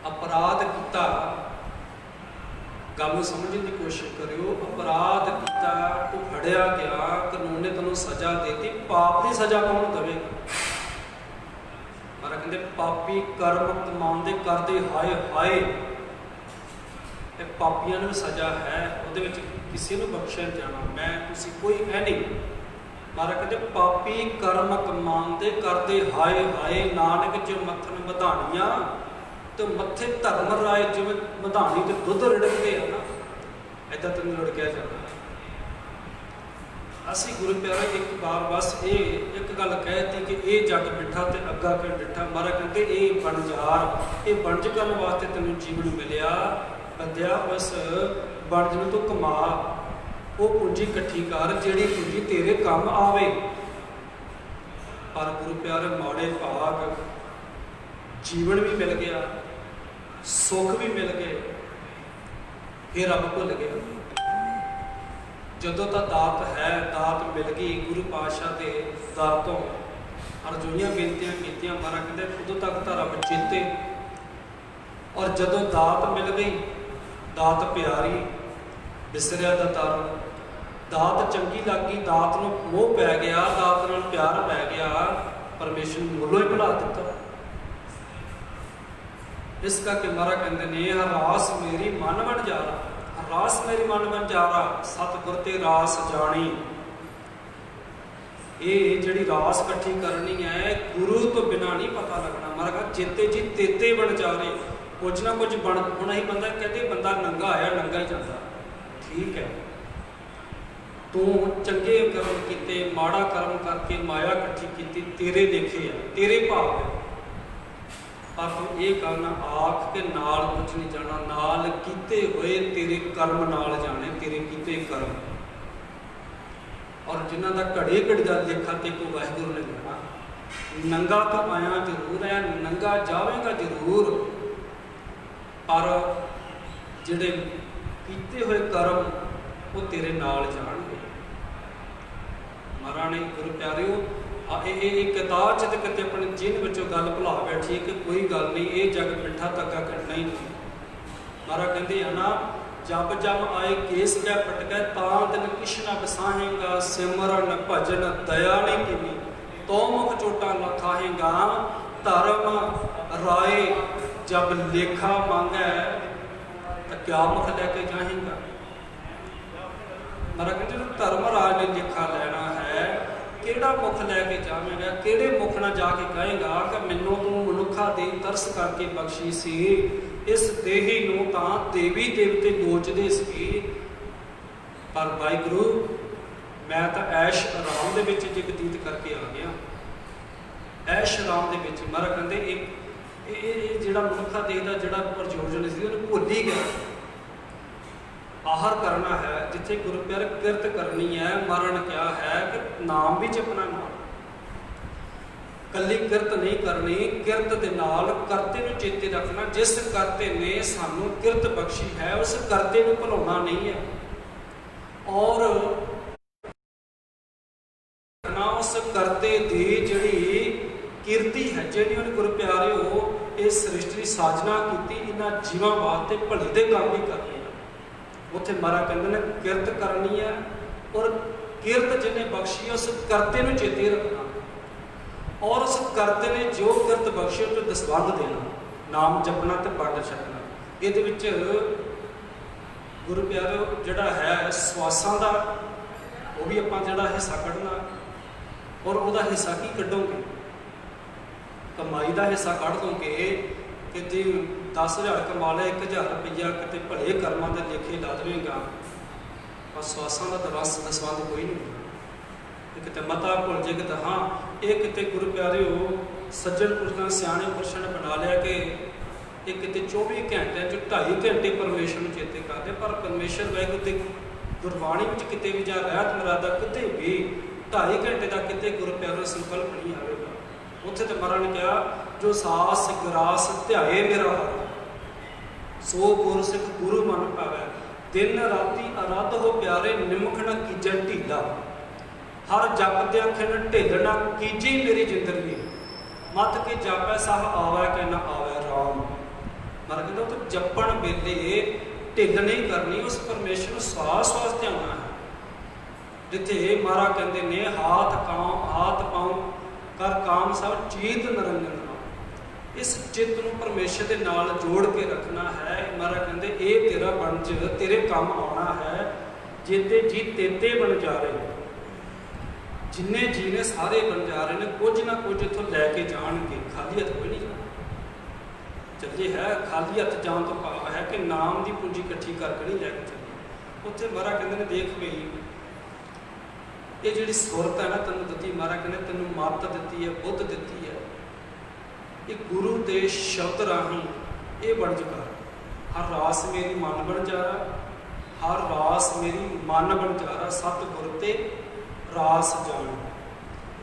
ਅਪਰਾਧ ਕੀਤਾ, ਗੱਲ ਨੂੰ ਸਮਝਣ ਦੀ ਕੋਸ਼ਿਸ਼ ਕਰਿਓ, ਅਪਰਾਧ ਕੀਤਾ, ਤੂੰ ਫੜਿਆ ਗਿਆ, ਕਾਨੂੰਨ ਨੇ ਤੈਨੂੰ ਸਜ਼ਾ ਦੇਤੀ, ਪਾਪ ਦੀ ਸਜ਼ਾ ਕੌਣ ਦੇਵੇਗਾ? ਮਹਾਰਾਜ ਕਹਿੰਦੇ ਪਾਪੀ ਕਰਮ ਕਮਾਉਂਦੇ ਕਰਦੇ ਹਾਏ ਹਾਏ। ਇਹ ਪਾਪੀਆਂ ਨੂੰ ਸਜ਼ਾ ਹੈ, ਉਹਦੇ ਵਿੱਚ ਕਿਸੇ ਨੂੰ ਬਖਸ਼ਿਆ ਜਾਣਾ ਮੈਂ ਤੁਸੀਂ ਕੋਈ ਹੈ ਨਹੀਂ। ਮਹਾਰਾਜ ਕਹਿੰਦੇ ਪਾਪੀ ਕਰਮ ਕਮਾਉਂਦੇ ਕਰਦੇ ਹਾਏ ਹਾਏ, ਨਾਨਕ ਜੋ ਮੱਥਨ ਵਧਾਣੀਆਂ ਤੇ ਮੱਥੇ ਧਰਮ ਰਾਏ, ਜਿਵੇਂ ਵਧਾਣੀ ਤੇ ਦੁੱਧ ਰਿੜਕਦੇ ਆ ਨਾ, ਏਦਾਂ ਤੈਨੂੰ ਰਿੜਕਿਆ ਜਾਂਦਾ। ਅਸੀਂ ਗੁਰੂ ਪਿਆਰੇ ਇੱਕ ਵਾਰ ਬਸ ਇਹ ਇੱਕ ਗੱਲ ਕਹਿਤੀ ਕਿ ਇਹ ਜੱਗ ਮਿੱਠਾ ਤੇ ਅੱਗਾ ਕੇ ਡਿੱਠਾ। ਮਹਾਰਾਜ ਕਹਿੰਦੇ ਇਹ ਬਣਜਾਰ, ਇਹ ਬਣਜ ਕਰਨ ਵਾਸਤੇ ਤੈਨੂੰ ਜੀਵਨ ਮਿਲਿਆ। ਬੰਦਿਆ ਉਸ ਬਣਜ ਨੂੰ ਤੂੰ ਕਮਾ, ਉਹ ਪੂੰਜੀ ਇਕੱਠੀ ਕਰ ਜਿਹੜੀ ਪੂੰਜੀ ਤੇਰੇ ਕੰਮ ਆਵੇ। ਪਰ ਗੁਰੂ ਪਿਆਰੇ ਮਾੜੇ ਭਾਗ, ਜੀਵਨ ਵੀ ਮਿਲ ਗਿਆ, ਸੁੱਖ ਵੀ ਮਿਲ ਗਏ, ਫਿਰ ਰੱਬ ਭੁੱਲ ਗਿਆ। ਜਦੋਂ ਤਾਂ ਦਾਤ ਹੈ, ਦਾਤ ਮਿਲ ਗਈ ਗੁਰੂ ਪਾਤਸ਼ਾਹ ਦੇ ਦਰ ਤੋਂ, ਅਰਜ਼ੋਈਆਂ ਬੇਨਤੀਆਂ ਕੀਤੀਆਂ, ਮਹਾਰਾਜ ਕਹਿੰਦੇ ਉਦੋਂ ਤੱਕ ਤਾਂ ਰੱਬ ਚੇਤੇ। ਔਰ ਜਦੋਂ ਦਾਤ ਮਿਲ ਗਈ, ਦਾਤ ਪਿਆਰੀ, ਬਿਸਰਿਆ ਦਾ ਦਰ, ਦਾਤ ਚੰਗੀ ਲੱਗੀ, ਦਾਤ ਨੂੰ ਮੋਹ ਪੈ ਗਿਆ, ਦਾਤ ਨਾਲ ਪਿਆਰ ਪੈ ਗਿਆ, ਪਰਮੇਸ਼ਰ ਨੂੰ ਮੁੱਲੋਂ ਹੀ ਭੁਲਾ ਦਿੱਤਾ। ਇਸ ਕਰਕੇ ਮਹਾਰਾਜ ਕਹਿੰਦੇ ਨੇ ਰਾਸ ਮੇਰੀ ਮਨ ਵਣਜਾਰਾ, ਰਾਸ ਮੇਰੀ ਮਨ ਵਣਜਾਰਾ, ਸਤਿਗੁਰ ਤੇ ਰਾਸ ਜਾਣੀ। ਇਹ ਜਿਹੜੀ ਰਾਸ ਇਕੱਠੀ ਕਰਨੀ ਹੈ, ਗੁਰੂ ਤੋਂ ਬਿਨਾਂ ਨਹੀਂ ਪਤਾ ਲੱਗਣਾ। ਮਹਾਰਾਜ ਕਹਿੰਦੇ ਚੇਤੇ ਜੀ ਤੇਤੇ ਵਣਜਾਰੇ, ਕੁਝ ਨਾ ਕੁਝ ਬਣ ਹੋਣਾ ਹੀ। ਬੰਦਾ ਕਹਿੰਦੇ ਬੰਦਾ ਨੰਗਾ ਆਇਆ ਨੰਗਾ ਹੀ ਜਾਂਦਾ, ਠੀਕ ਹੈ। ਤੂੰ ਚੰਗੇ ਕਰਮ ਕੀਤੇ, ਮਾੜਾ ਕਰਮ ਕਰਕੇ ਮਾਇਆ ਇਕੱਠੀ ਕੀਤੀ, ਤੇਰੇ ਲੇਖੇ ਆ, ਤੇਰੇ ਭਾਵ ਹੈ। ਪਰ ਤੂੰ ਇਹ ਕਰਨਾ ਆਖ ਕੇ ਨਾਲ ਕੁਝ ਨਹੀਂ ਜਾਣਾ, ਨਾਲ ਕੀਤੇ ਹੋਏ ਤੇਰੇ ਕਰਮ ਨਾਲ ਜਾਣੇ, ਤੇਰੇ ਕੀਤੇ ਕਰਮ। ਔਰ ਜਿਨ੍ਹਾਂ ਦਾ ਘੜੇ ਘੜੀ ਦਾ ਲੇਖਾ ਤੇ ਕੋ ਵਾਹਿਗੁਰੂ ਨੇ ਲਿਖਣਾ। ਨੰਗਾ ਤਾਂ ਆਇਆ ਜ਼ਰੂਰ ਹੈ, ਨੰਗਾ ਜਾਵੇਗਾ ਜ਼ਰੂਰ, ਪਰ ਜਿਹੜੇ ਕੀਤੇ ਹੋਏ ਕਰਮ ਉਹ ਤੇਰੇ ਨਾਲ ਜਾਣਗੇ। ਮਹਾਰਾਜ ਨੇ ਗੁਰੂ ਪਿਆਰਿਓ ਇਹ ਕਿਤਾਬ 'ਚ ਤੇ ਕਿਤੇ ਆਪਣੇ ਜਿੰਨ ਵਿੱਚੋਂ ਗੱਲ ਭੁਲਾ ਬੈਠੀ ਹੈ ਕਿ ਕੋਈ ਗੱਲ ਨਹੀਂ, ਇਹ ਜਗ ਮਿੱਠਾ ਧੱਕਾ ਕੱਢਣਾ ਹੀ ਨਹੀਂ। ਮਹਾਰਾਜ ਕਹਿੰਦੇ ਆ ਨਾ, ਜਬ ਜਬ ਆਏ ਕੇਸ ਗੈ ਪਟਕੈ, ਤਾਂ ਦਿਨ ਕਿਛ ਨ ਬਸਾਹੇਗਾ, ਸਿਮਰਨ ਭਜਨ ਦਇਆ ਨਹੀਂ ਕੀਨੀ, ਤੋ ਮੁਖ ਚੋਟਾਂ ਲਖਾਹੇਗਾ, ਧਰਮ ਰਾਏ ਜਬ ਲੇਖਾ ਮੰਗੈ, ਤਾਂ ਕਿਆ ਮੁਖ ਲੈ ਕੇ ਜਾਹੇਗਾ। ਮਹਾਰਾਜ ਕਹਿੰਦੇ ਧਰਮ ਰਾਜ ਨੇ ਲੇਖਾ ਲੈਣਾ ਹੈ, ਕਿਹੜਾ ਮੁਖ ਲੈ ਕੇ ਜਾਵੇਗਾ, ਕਿਹੜੇ ਮੁਖ ਨਾਲ ਜਾ ਕੇ ਕਹੇਗਾ ਕਿ ਮੈਨੂੰ ਤੂੰ ਮਨੁੱਖਾ ਦੇ ਤਰਸ ਕਰਕੇ ਬਖਸ਼ੀ ਸੀ, ਇਸ ਦੇਹੀ ਨੂੰ ਤਾਂ ਦੇਵੀ ਦੇਵਤੇ ਲੋਚਦੇ ਸੀ, ਪਰ ਵਾਹਿਗੁਰੂ ਮੈਂ ਤਾਂ ਐਸ਼ ਆਰਾਮ ਦੇ ਵਿੱਚ ਜੇ ਬਤੀਤ ਕਰਕੇ ਆ ਗਿਆ, ਐਸ਼ ਆਰਾਮ ਦੇ ਵਿੱਚ। ਮਹਾਰਾਜ ਕਹਿੰਦੇ ਇਹ ਜਿਹੜਾ ਮਨੁੱਖਾ ਦੇਹ ਦਾ ਜਿਹੜਾ ਪ੍ਰਯੋਜਨ ਸੀ ਉਹਨੂੰ ਭੁੱਲ ਹੀ ਗਿਆ। ਆਹਰ ਕਰਨਾ ਹੈ, ਜਿੱਥੇ ਗੁਰੂ ਪਿਆਰੇ ਕਿਰਤ ਕਰਨੀ ਹੈ। ਮਹਾਰਾਜ ਨੇ ਕਿਹਾ ਹੈ ਕਿ ਨਾਮ ਵੀ ਜਪਣਾ, ਨਾਲ ਕੱਲੀ ਕਿਰਤ ਨਹੀਂ ਕਰਨੀ, ਕਿਰਤ ਦੇ ਨਾਲ ਕਰਤੇ ਨੂੰ ਚੇਤੇ ਰੱਖਣਾ। ਜਿਸ ਕਰਤੇ ਨੇ ਸਾਨੂੰ ਕਿਰਤ ਬਖਸ਼ੀ ਹੈ, ਉਸ ਕਰਤੇ ਨੂੰ ਭੁਲਾਉਣਾ ਨਹੀਂ ਹੈ। ਔਰ ਉਸ ਕਰਤੇ ਦੀ ਜਿਹੜੀ ਕੀਰਤੀ ਹੈ, ਜਿਹੜੀ ਉਹਨੇ ਗੁਰੂ ਪਿਆਰਿਓ ਇਹ ਸ੍ਰਿਸ਼ਟੀ ਦੀ ਸਾਜਨਾ ਕੀਤੀ, ਇਹਨਾਂ ਜੀਵਾਂ ਵਾਸਤੇ ਭਲੇ ਦੇ ਕੰਮ ਹੀ ਕਰਨੇ। ਉੱਥੇ ਮਹਾਰਾਜ ਕਹਿੰਦੇ ਨੇ ਕਿਰਤ ਕਰਨੀ ਹੈ, ਔਰ ਕਿਰਤ ਜਿਹਨੇ ਬਖਸ਼ੀ ਉਸ ਕਰਤੇ ਨੂੰ ਚੇਤੇ ਰੱਖਣਾ, ਔਰ ਉਸ ਕਰਤੇ ਨੇ ਜੋ ਕਿਰਤ ਬਖਸ਼ੀ ਉਹ ਦਸਵੰਧ ਦੇਣਾ, ਨਾਮ ਜਪਣਾ ਤੇ ਵੰਡ ਛਕਣਾ। ਇਹਦੇ ਵਿੱਚ ਗੁਰੂ ਪਿਆਰਿਓ ਜਿਹੜਾ ਹੈ ਸਵਾਸਾਂ ਦਾ, ਉਹ ਵੀ ਆਪਾਂ ਜਿਹੜਾ ਹਿੱਸਾ ਕੱਢਣਾ। ਔਰ ਉਹਦਾ ਹਿੱਸਾ ਕੀ ਕੱਢੋਗੇ? ਕਮਾਈ ਦਾ ਹਿੱਸਾ ਕੱਢ ਦੋਗੇ ਕਿ ਜੇ 10,000 ਕਮਾ ਲਿਆ, 1,000 ਰੁਪਈਆ ਕਿਤੇ ਭਲੇ ਕਰਮਾਂ ਦੇ ਲੇਖੇ ਲਾ ਦੇਵੇਗਾ, ਪਰ ਸਵਾਸਾਂ ਦਾ ਦਸਵੰਧ ਕੋਈ ਨਹੀਂ। ਕਿਤੇ ਮਤਾ ਭੁੱਲ ਜੇ ਕਿਤੇ ਹਾਂ, ਇਹ ਕਿਤੇ ਗੁਰੂ ਪਿਆਰਿਓ ਸੱਜਣ ਪੁਰਸ਼ਾਂ ਸਿਆਣੇ ਪੁਰਸ਼ਾਂ ਨੇ ਬਣਾ ਲਿਆ ਕਿ ਇਹ ਕਿਤੇ 24 ਘੰਟਿਆਂ 'ਚ 2.5 ਘੰਟੇ ਪਰਮੇਸ਼ਰ ਨੂੰ ਚੇਤੇ ਕਰਦੇ, ਪਰ ਪਰਮੇਸ਼ਰ ਵਾਹਿਗੁਰੂ ਦੀ ਗੁਰਬਾਣੀ ਵਿੱਚ ਕਿਤੇ ਵੀ ਜਾਂ ਰਹਿਤ ਮਰਾਦਾ ਕਿਤੇ ਵੀ 2.5 ਘੰਟੇ ਦਾ ਕਿਤੇ ਗੁਰੂ ਪਿਆਰਿਓ ਸੰਕਲਪ ਨਹੀਂ ਆਵੇਗਾ। ਉੱਥੇ ਤੇ ਮਹਾਰਾਜ ਨੇ ਕਿਹਾ ਜੋ ਸਾਸ ਗਰਾਸ ਧਿਆਏ ਮੇਰਾ ਹਰ, ਸੋ ਗੁਰ ਸਿੱਖ ਗੁਰੂ ਮਨ ਪਾਵੈ। ਦਿਨ ਰਾਤੀ ਅਰਾਧ ਹੋ ਪਿਆਰੇ, ਨਿਮਖ ਨ ਕੀਜੈ ਢੀਲਾ। ਹਰ ਜਪਦਿਆਂ ਖਿਨ ਢਿੱਲ ਨਾ ਕੀਜੀ ਮੇਰੀ ਜਿੰਦਗੀ। ਮਤ ਕੇ ਜਾਪੈ ਸਭ ਆਵੈ ਕਿ ਨਾ ਆਵੈ ਰਾਮ। ਮਰ ਕਹਿੰਦਾ ਉਹ ਜਪਣ ਵੇਲੇ ਢਿੱਲ ਨਹੀਂ ਕਰਨੀ, ਉਸ ਪਰਮੇਸ਼ਰ ਨੂੰ ਸਵਾਸ ਸਵਾਸ ਧਿਆਉਣਾ ਹੈ। ਜਿੱਥੇ ਮਹਾਰਾਜ ਕਹਿੰਦੇ ਨੇ ਹਾਥ ਪਾਉ ਕਰ ਕਾਮ ਸਭ ਚੀਤ ਨਰੰਜਨ। ਇਸ ਚਿੱਤ ਨੂੰ ਪਰਮੇਸ਼ਰ ਦੇ ਨਾਲ ਜੋੜ ਕੇ ਰੱਖਣਾ ਹੈ। ਮਹਾਰਾਜ ਕਹਿੰਦੇ ਇਹ ਤੇਰਾ ਬਣਜ ਤੇਰੇ ਕੰਮ ਆਉਣਾ ਹੈ। ਜਿੱਤੇ ਜੀ ਤੇਤੇ ਬਣ ਜਾ ਰਹੇ, ਜਿੰਨੇ ਜੀ ਨੇ ਸਾਰੇ ਬਣ ਜਾ ਰਹੇ ਨੇ, ਕੁਝ ਨਾ ਕੁਝ ਇੱਥੋਂ ਲੈ ਕੇ ਜਾਣਗੇ। ਖਾਲੀ ਹੱਥ ਕੋਈ ਨਹੀਂ ਜਾਣਾ। ਚੱਲੇ ਹੈ ਖਾਲੀ ਹੱਥ ਜਾਣ ਤੋਂ ਭਾਵ ਹੈ ਕਿ ਨਾਮ ਦੀ ਪੂੰਜੀ ਇਕੱਠੀ ਕਰਕੇ ਨਹੀਂ ਲੈ ਕੇ ਚੱਲੇ। ਉੱਥੇ ਮਹਾਰਾਜ ਕਹਿੰਦੇ ਨੇ ਦੇਖ ਬਈ ਇਹ ਜਿਹੜੀ ਸੁਰਤ ਹੈ ਨਾ ਤੈਨੂੰ ਦਿੱਤੀ, ਮਹਾਰਾਜ ਕਹਿੰਦੇ ਤੈਨੂੰ ਮੱਤ ਦਿੱਤੀ ਹੈ, ਬੁੱਧ ਦਿੱਤੀ ਹੈ। ਇਹ ਗੁਰੂ ਦੇ ਸ਼ਬਦ ਰਾਹੀਂ ਇਹ ਵਣਜ ਕਰ। ਹਰ ਰਾਸ ਮੇਰੀ ਮਨ ਬਣ ਜਾਰਾ, ਹਰ ਰਾਸ ਮੇਰੀ ਮਨ ਬਣ ਜਾਰਾ, ਸਤਿਗੁਰ ਤੇ ਰਾਸ ਜਾਣ।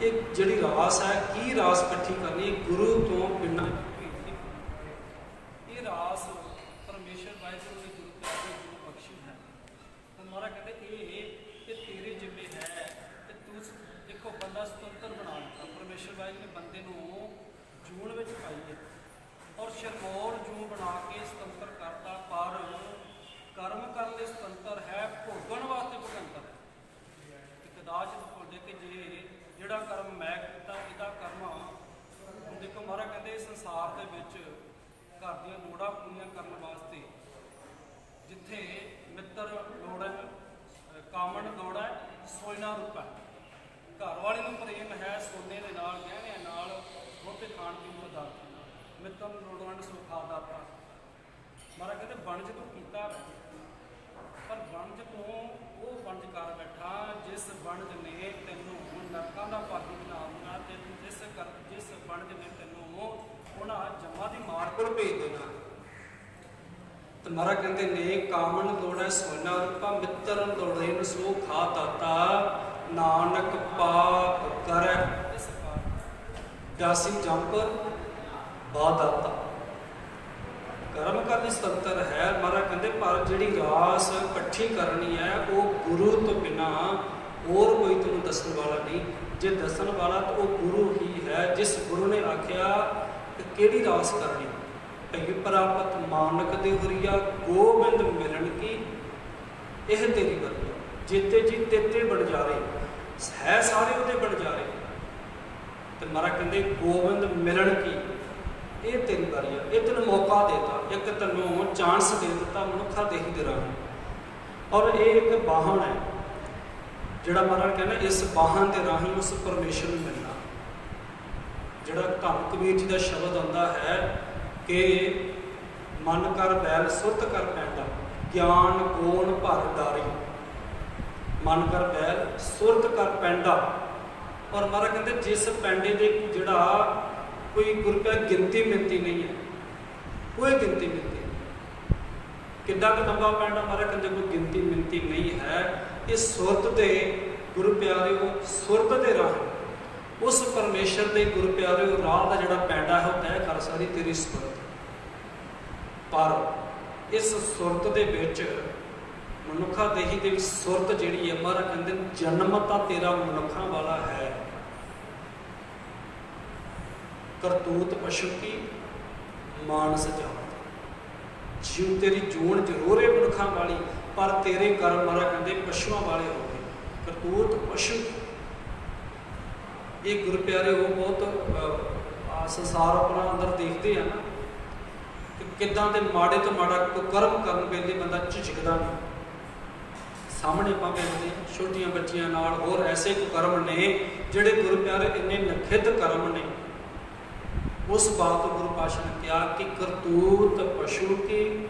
ਇਹ ਜਿਹੜੀ ਰਾਸ ਹੈ, ਕੀ ਰਾਸ ਇਕੱਠੀ ਕਰਨੀ? ਗੁਰੂ ਤੋਂ ਬਿਨਾਂ ਇਹ ਰਾਸ ਪਰਮੇਸ਼ਰ ਵਾਹਿਗੁਰੂ ਨੇ ਗੁਰੂ ਪਿਆਰੇ ਗੁਰੂ ਬਖਸ਼ੀ ਹੈ। ਤਾਂ ਮਹਾਰਾਜ ਕਹਿੰਦੇ ਇਹ ਤੇਰੇ ਜਿੰਮੇ ਹੈ। ਤੇ ਤੂੰ ਦੇਖੋ ਬੰਦਾ ਸੁਤੰਤਰ ਬਣਾ ਦਿੱਤਾ ਪਰਮੇਸ਼ਰ ਵਾਹਿਗੁਰੂ ਨੇ ਬੰਦੇ ਨੂੰ ਜੂਨ ਵਿੱਚ ਪਾਈ ਹੈ ਔਰ ਸ਼ਰਮੌਰ ਜੂਨ ਬਣਾ ਕੇ ਸੁਤੰਤਰ ਕਰਤਾ। ਪਰ ਕਰਮ ਕਰਨ ਲਈ ਸੁਤੰਤਰ ਹੈ, ਭੋਗਣ ਵਾਸਤੇ ਭਗੰਤਰ ਹੈ। ਤੇ ਕਦਾਚ ਭੁੱਲਦੇ ਕਿ ਜਿਹੜਾ ਕਰਮ ਮੈਂ ਕੀਤਾ ਇਹਦਾ ਕਰਮ ਹੁਣ ਦੇਖੋ ਮਹਾਰਾਜ ਕਹਿੰਦੇ ਸੰਸਾਰ ਦੇ ਵਿੱਚ ਘਰ ਦੀਆਂ ਲੋੜਾਂ ਪੂਰੀਆਂ ਕਰਨ ਵਾਸਤੇ ਜਿੱਥੇ ਮਿੱਤਰ ਲੋੜ ਹੈ, ਕਾਮਣ ਲੋੜ ਹੈ, ਸੋਇਨਾ ਰੂਪ ਹੈ। ਘਰ ਵਾਲੇ ਨੂੰ ਪ੍ਰੇਮ ਹੈ ਸੋਨੇ ਦੇ ਨਾਲ, ਗਹਿਣਿਆਂ ਨਾਲ, ਬਹੁਤੇ ਖਾਣ ਪੀਣ ਦਾ ਦਾਤਾ ਨਾਲ, ਮਿੱਤਰ ਨੂੰ ਲੋੜਵੰਦ ਸੁਖਾ ਦਾਤਾ। ਮਹਾਰਾਜ ਕਹਿੰਦੇ ਵਣਜ ਤੂੰ ਕੀਤਾ ਹੈ, ਪਰ ਵਣਜ ਤੋਂ ਉਹ ਵਣਜ ਕਰ ਬੈਠਾ ਜਿਸ ਵਣਜ ਨੇ ਤੈਨੂੰ ਨਰਕਾਂ ਦਾ ਭਾਗੀ ਬਣਾ ਦੇਣਾ, ਤੇ ਜਿਸ ਵਣਜ ਨੇ ਤੈਨੂੰ ਉਹਨਾਂ ਜੰਮਾਂ ਦੀ ਮਾਰ ਕੋਲ ਭੇਜ ਦੇਣਾ। ਤੇ ਮਹਾਰਾਜ ਕਹਿੰਦੇ ਨੇ ਕਾਮਣ ਲੋੜੈ ਸੋਨਾ ਰੂਪਾ, ਮਿੱਤਰ ਲੋੜੇ ਨੂੰ ਸੋ ਖਾ ਦਾਤਾ। ਨਾਨਕ ਪਾਪ ਕਰੈ ਇਸ ਦਾਸੀ ਜੰਪ ਬਾਦਾਤਾ। ਕਰਮ ਕਰਨੀ ਸੁਤੰਤਰ ਹੈ। ਮਹਾਰਾਜ ਕਹਿੰਦੇ ਪਰ ਜਿਹੜੀ ਰਾਸ ਇਕੱਠੀ ਕਰਨੀ ਹੈ ਉਹ ਗੁਰੂ ਤੋਂ ਬਿਨਾਂ ਹੋਰ ਕੋਈ ਤੈਨੂੰ ਦੱਸਣ ਵਾਲਾ ਨਹੀਂ। ਜੇ ਦੱਸਣ ਵਾਲਾ ਤਾਂ ਉਹ ਗੁਰੂ ਹੀ ਹੈ, ਜਿਸ ਗੁਰੂ ਨੇ ਆਖਿਆ ਕਿ ਕਿਹੜੀ ਰਾਸ ਕਰਨੀ। ਭਈ ਪ੍ਰਾਪਤ ਮਾਨਕ ਦੇ ਹੁਰੀਆ, ਗੋਬਿੰਦ ਮਿਲਣ ਕੀ ਇਹ ਤੇਰੀ ਵਰਤੀ। ਜਿੱਤੇ ਜੀ ਤੇਤੇ ਬਣ ਜਾ ਰਹੇ ਹੈ, ਸਾਰੇ ਉਹਦੇ ਬਣ ਜਾ ਰਹੇ। ਤੇ ਮਹਾਰਾਜ ਕਹਿੰਦੇ ਗੋਬਿੰਦ ਮਿਲਣ ਕੀ ਇਹ ਤੇਰੀ ਵਾਰੀ ਆ। ਇਹ ਤੈਨੂੰ ਮੌਕਾ ਦੇਤਾ, ਇੱਕ ਤੈਨੂੰ ਚਾਂਸ ਦੇ ਦਿੱਤਾ ਮਨੁੱਖਾ ਦੇਹੀ ਦੇ ਰਾਹੀਂ। ਔਰ ਇਹ ਇੱਕ ਵਾਹਨ ਹੈ ਜਿਹੜਾ ਮਹਾਰਾਜ ਕਹਿੰਦਾ ਇਸ ਵਾਹਨ ਦੇ ਰਾਹੀਂ ਉਸ ਪਰਮੇਸ਼ਰ ਨੂੰ ਮਿਲਣਾ। ਜਿਹੜਾ ਧੰਨ ਕਬੀਰ ਜੀ ਦਾ ਸ਼ਬਦ ਆਉਂਦਾ ਹੈ ਕਿ ਮਨ ਕਰ ਬੈਲ ਸੁਰਤ ਕਰ ਪੈਂਦਾ, ਗਿਆਨ ਗੋਣ ਭਰ ਡਾਰੀ। ਮਨ ਕਰ ਬੈਲ ਸੁਰਤ ਕਰ ਪੈਂਦਾ। ਔਰ ਮਹਾਰਾਜ ਕਹਿੰਦੇ ਜਿਸ ਪੈਂਡੇ ਦੇ ਜਿਹੜਾ ਕੋਈ ਗੁਰਪਿਆਰ ਗਿਣਤੀ ਮਿਣਤੀ ਨਹੀਂ ਹੈ, ਕੋਈ ਗਿਣਤੀ ਮਿਣਤੀ ਕਿੱਡਾ ਕੁ ਲੰਬਾ ਪੈਂਡਾ, ਮਹਾਰਾਜ ਕਹਿੰਦੇ ਕੋਈ ਗਿਣਤੀ ਮਿਣਤੀ ਨਹੀਂ ਹੈ। ਇਹ ਸੁਰਤ ਦੇ ਗੁਰੂ ਪਿਆਰਿਓ, ਸੁਰਤ ਦੇ ਰਾਹ ਉਸ ਪਰਮੇਸ਼ਰ ਦੇ ਗੁਰੂ ਪਿਆਰਿਓ ਰਾਹ ਦਾ ਜਿਹੜਾ ਪੈਂਡਾ ਹੈ ਉਹ ਤੈਅ ਕਰ ਸਕਦੀ ਤੇਰੀ ਸੁਰਤ। ਪਰ ਇਸ ਸੁਰਤ ਦੇ ਵਿੱਚ ਮਨੁੱਖਾ ਦੇਹੀ ਦੇ ਵਿੱਚ ਸੁਰਤ ਜਿਹੜੀ ਹੈ, ਮਹਾਰਾਜ ਕਹਿੰਦੇ ਜਨਮ ਤਾਂ ਤੇਰਾ ਮਨੁੱਖਾਂ ਵਾਲਾ ਹੈ, ਕਰਤੂਤ ਪਸ਼ੂ ਕੀ ਮਾਨਸ ਜਾਤ। ਜਿਉ ਤੇਰੀ ਜੂਨ ਜ਼ਰੂਰ ਹੈ ਮਨੁੱਖਾਂ ਵਾਲੀ, ਪਰ ਤੇਰੇ ਕਰਮ ਮਹਾਰਾਜ ਕਹਿੰਦੇ ਪਸ਼ੂਆਂ ਵਾਲੇ ਹੋ ਗਏ। ਕਰਤੂਤ ਪਸ਼ੂ ਇਹ ਗੁਰੂ ਪਿਆਰੇ ਉਹ ਬਹੁਤ ਸੰਸਾਰ ਆਪਣਾ ਅੰਦਰ ਦੇਖਦੇ ਆ ਨਾ ਕਿ ਕਿੱਦਾਂ ਦੇ ਮਾੜੇ ਤੋਂ ਮਾੜਾ ਕੋਈ ਕਰਮ ਕਰਨ ਵੇਲੇ ਬੰਦਾ ਝਿਜਕਦਾ ਨਹੀਂ। ਸਾਹਮਣੇ ਆਪਾਂ ਵੇਖਦੇ ਛੋਟੀਆਂ ਬੱਚੀਆਂ ਨਾਲ ਹੋਰ ਐਸੇ ਕੁਕਰਮ ਨੇ ਜਿਹੜੇ ਗੁਰੂ ਪਿਆਰੇ ਇੰਨੇ ਨਖਿੱਧ ਕਰਮ ਨੇ। ਉਸ ਬਾਤ ਤੋਂ ਗੁਰੂ ਪਾਤਸ਼ਾਹ ਨੇ ਕਿਹਾ ਕਿ ਕਰਤੂਤ ਪਸ਼ੂ ਕੀ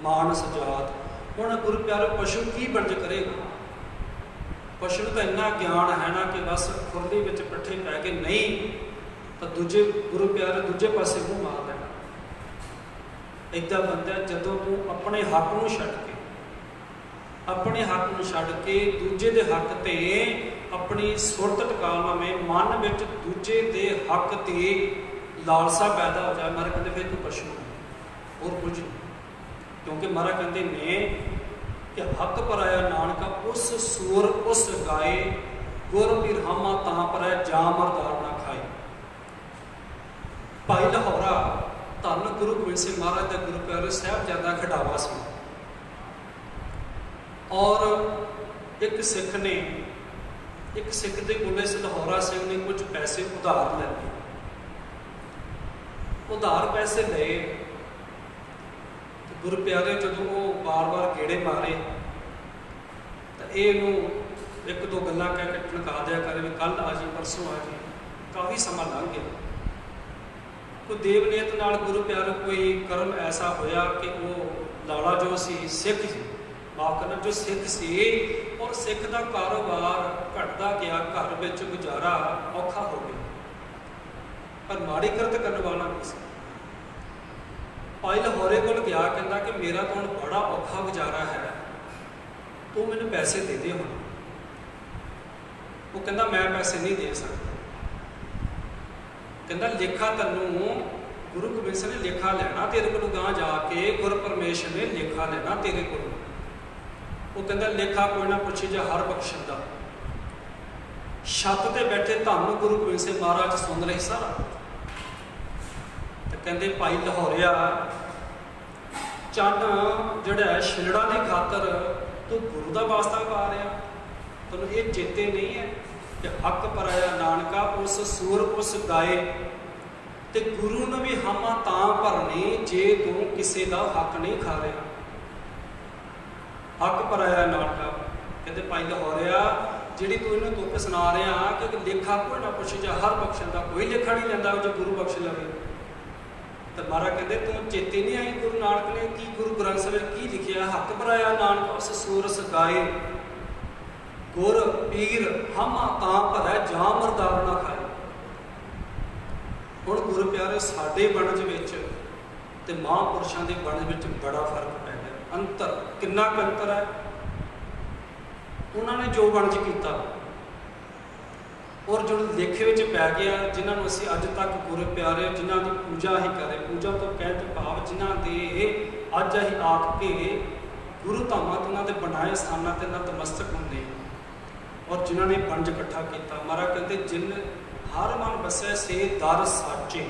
ਮਾਨਸ ਜਾਤ। ਹੁਣ ਗੁਰੂ ਪਿਆਰੇ ਪਸ਼ੂ ਕੀ ਵਣਜ ਕਰੇਗਾ? ਪਸ਼ੂ ਨੂੰ ਤਾਂ ਇੰਨਾ ਗਿਆਨ ਹੈ ਨਾ ਕਿ ਬਸ ਖੁਰਲੀ ਵਿੱਚ ਪੱਠੇ ਪੈ ਕੇ ਨਹੀਂ ਤਾਂ ਦੂਜੇ ਗੁਰੂ ਪਿਆਰੇ ਦੂਜੇ ਪਾਸੇ ਮੂੰਹ ਮਾਰ ਦੇਣਾ। ਏਦਾਂ ਬੰਦਾ ਜਦੋਂ ਤੂੰ ਆਪਣੇ ਹੱਕ ਨੂੰ ਛੱਡ ਕੇ ਦੂਜੇ ਦੇ ਹੱਕ ਤੇ ਆਪਣੀ ਸੁਰਤ ਟਿਕਾ ਲਵੇਂ, ਮਨ ਵਿੱਚ ਦੂਜੇ ਦੇ ਹੱਕ ਤੇ ਲਾਲਸਾ ਪੈਦਾ ਹੋ ਜਾਏ, ਮਰ ਕਹਿੰਦੇ ਫਿਰ ਤੂੰ ਪਸ਼ੂ ਹੋਰ ਕੁਝ ਨਹੀਂ। क्योंकि महाराज कहते ने कि हक पराया नानका उस सूर उस गाए, गुर पीर हामा तां पराया जा मरदार ना खाए। भाई लाहौरा धन गुरु गोबिंद सिंह महाराज का गुरु प्यारे साहिबजादा खडावा से, और एक सिख ने एक सिख के कोले से लाहौरा सिंह ने कुछ पैसे उधार ले, उधार पैसे ले तो गुरु प्यारे जो वो बार बार गेड़े मारे तो ये एक दो गल्लां कह के टणका दिया करे भी कल आ जी परसों आ जी। काफ़ी समा लंघ गया। कोई देवनेत नाल गुरु प्यारे कोई कर्म ऐसा होया कि वो लाला जो सी सिख सी, माफ करना जो सिख सी, और सिख का कारोबार घटता गया, घर में गुजारा औखा हो गया, पर माड़ी करत करने वाला नहीं सी। भाई लाहौरे को गया, कहता कि मेरा तो हुण बड़ा औखा गुजारा है, तू मैंने पैसे दे दे। हुण वो कहता मैं पैसे नहीं दे सकता। कहता लेखा तैनू गुरु गोबिंद सिंह ने लेखा लेना तेरे को गां जाके, गुरु परमेश्वर ने लेखा लेना तेरे को। वो कहता लेखा कोई ना पुछी जा हर बख्शन का। छत ते बैठे धन गुरु गोबिंद सिंह महाराज सुन रहे सारा। तो कहते भाई लाहौरिया चंद जड़ा छिलड़ा की खातर तू गुरु का वास्ता पा रहा, तेन ये चेते नहीं है कि हक पराया नानका उस सूर उस गाए, ते गुरु ने भी हामा तां भरनी जे तू किसी का हक नहीं खा रहा। हक पराया नानका कहते भाई लाहौरिया जी तू इन्हें तुक सुना रहा कि लेखा कोई ना पुछ जा हर बख्शन का, कोई लेखा नहीं लेंदा जो गुरु बख्श लवे। तो महाराज कहते तू चेते नहीं आई गुरु नानक ने की गुरु ग्रंथ साहिब की लिखिया, हक पराया नानका उस सूर उस गाए, गुर पीर हामा तां भरै जा मरदार ना खाए। हुण गुरु प्यारे साडे बनज विच ते महापुरुषां दे बनज विच बड़ा फर्क पै गया। अंतर कितना क अंतर है। उन्होंने जो बनज किया और जो लेखे में पै गया, जिन्होंने असीं अज तक गुरु प्यारे जिन्हों की पूजा ही करे, पूजा तो कहते भाव जिन्हों के अज असीं आख के गुरु धामां ते उन्होंने बनाए स्थानों ते नतमस्तक होंदे, और जिन्होंने बनज इकट्ठा किया। महाराज कहते जिन हर मन बसै से दर साचे,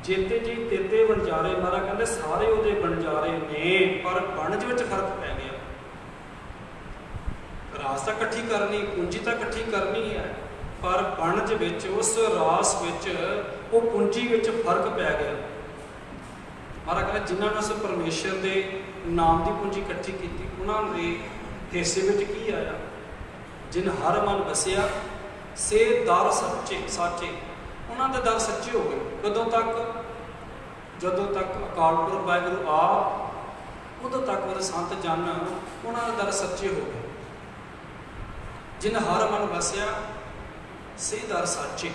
जेते जी तेते बनजारे। महाराज कहते सारे वो बनजारे ने, पर बनज में फर्क पै गया। रास तो इकट्ठी करनी, पूंजी तो इकट्ठी करनी है, पर बनज विच उस रास विच वो पूंजी विच फर्क पै गया। महाराज कहते जिन्होंने उस परमेश्वर के नाम की पूंजी इकट्ठी की, उन्होंने हिस्से में की आया, जिन हर मन बसिया से दर सच्चे साचे, उन्होंने दर सच्चे हो गए। कदों तक, जदों तक अकाल पुरख वाहिगुरू आप, उदों तक वो संत जन उन्होंने दर सच्चे हो गए। जिन हर मन बसिया से दर साचे,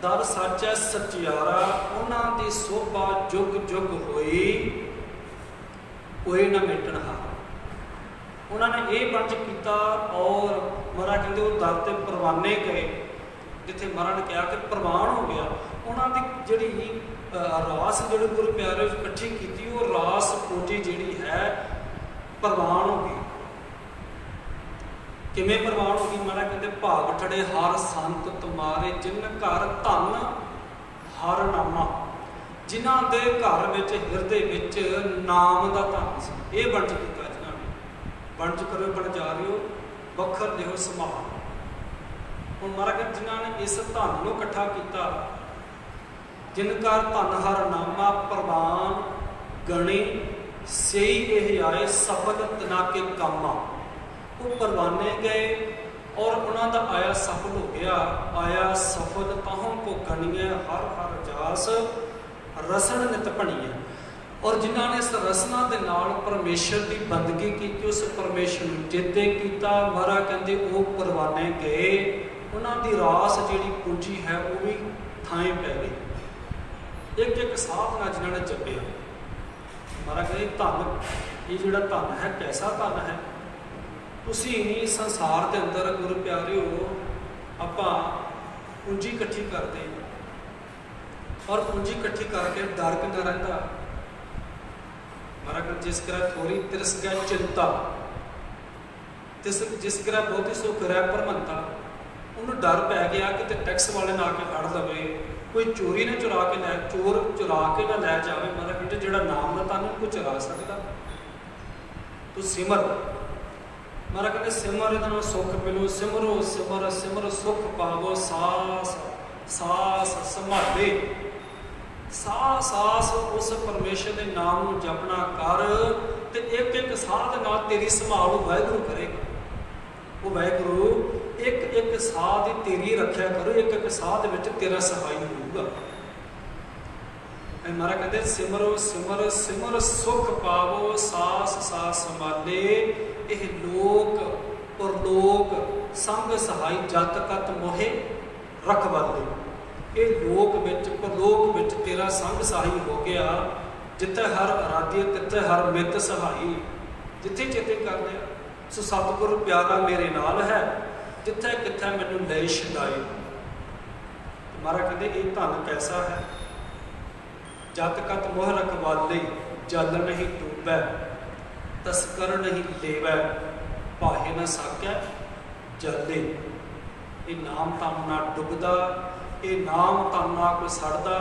दर साचा सचियारा, उन्होंने शोभा जुग जुग होई, कोई ना मिटन हार। उन्होंने ये बनज किया, और महाराज कहते वो दर ते परवाने गए, जिथे महाराज ने कहा कि प्रवान हो गया। उन्होंने जी रास जी गुरु प्यारे इकट्ठी की, वो रास पूंजी जी है प्रवान हो गई। किमें प्रवान हो गई? महाराज कहते भाग ठड़े हर संत तुम्हारे, जिन घर धन हर नामा, जिन्हों के घर में हिरदे विच नाम का धन सी। ये बनज किया जिन्होंने। बनज करो बन जा रहे हो, बखर लिहो संभाल। हुण महाराज जिन्होंने इस धन को इकट्ठा किया, जिनका धन हर नामा प्रवान गणे, सही यह आए सफल तना के कामा। वो परवाने गए और उन्होंने आया सफल हो गया। आया सफल ताहों को गणिए हर हर जास, रसन नित भणिए। और जिन्होंने इस रसना के नाल परमेश्वर की बंदगी की, उस परमेश्वर को चेते किया, महाराज कहते वो परवाने गए, उन्होंने रास जी पूंजी है वो भी थाएं पै गई। एक एक साथ ना जिन्होंने जपया। महाराज कहते धन, ये जो धन है कैसा धन है। तुसी संसार के अंदर गुरु प्यारे हो, आपां पूंजी इकट्ठी करते हैं, और पूंजी इकट्ठी करके डर कितना रहिंदा महाराज कहते जिस करा थोड़ी तिरस गए चिंता, जिस करा बहुती सुख रह परमंता। उन्होंने डर पै गया कि टैक्स वाले ना आके फड़ लवे, कोई चोरी ने चुरा के लै, चोर चुरा के ना लै जाए। महाराज कहते जो नाम का तन कोई चुरा सकता, तू सिमर। महाराज कहते सिमर इतना सुख मिलो, सिमरो सिमर सिमर सुख पावो, सास सास संभाले। सास सास उस परमेश्वर के नाम को जपना कर, ते एक एक साध नाल तेरी संभाल वाहिगुरू करेगा। वो वाहिगुरू एक एक साध तेरी रखा करो, एक एक साध विच तेरा सहाय होगा। महाराज कहते सिमरो सिमर सिमर सुख पावो, सास सास संभाले। यह लोक परलोक संग सहाय, जत कत मोहे रखवाले। ये लोक विच परलोक विच तेरा संग सहाय हो गया। जिथे हर आराध्य तिथे हर मित सहाई, जिथे चेते कर लिया। सो सतगुर प्यारा मेरे नाल है, जिथे किथे मैनू ले छुड़ाए। महाराज कहते ये धन कैसा है, जत कत मोह रखवाले। जल नहीं डूबै, तस्कर नहीं लेवै, पाहे न साकै जले। ये नाम धन ना डुबदा, ये नाम धन ना कोई सड़दा।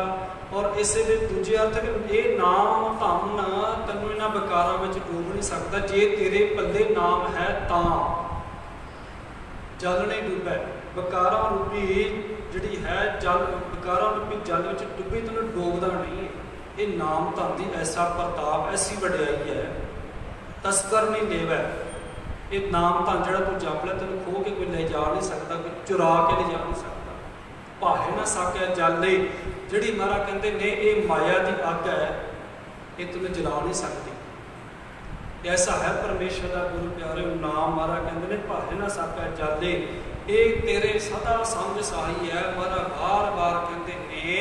और इस दूजे अर्थ ये नाम धन तैनूं इन्हां विकारां विच डूब नहीं सकता। जे तेरे पल्ले नाम है तां जल नहीं डूबै। विकारां रूपी जिहड़ी है जल, विकारां रूपी जल विच डुब्बी तैनूं डोबदा नहीं। ये नाम धन की ऐसा प्रताप, ऐसी वडियाई है। तस्कर नहीं लेवै, ये नाम धन जिहड़ा तू जप लिया तेन खो के कोई ले जा नहीं सकता, कोई चुरा के ले जा नहीं सकता। भाहे ना साकै जले। जिहड़ी महाराज कहते ने ये माया की अग है, ये तैनूं जला नहीं सकती। ऐसा है परमेश्वर का गुरु प्यारे नाम। महाराज कहते ने भाहे ना साकै जले, ये तेरे सदा समझ सहाई है। महाराज बार बार कहते ने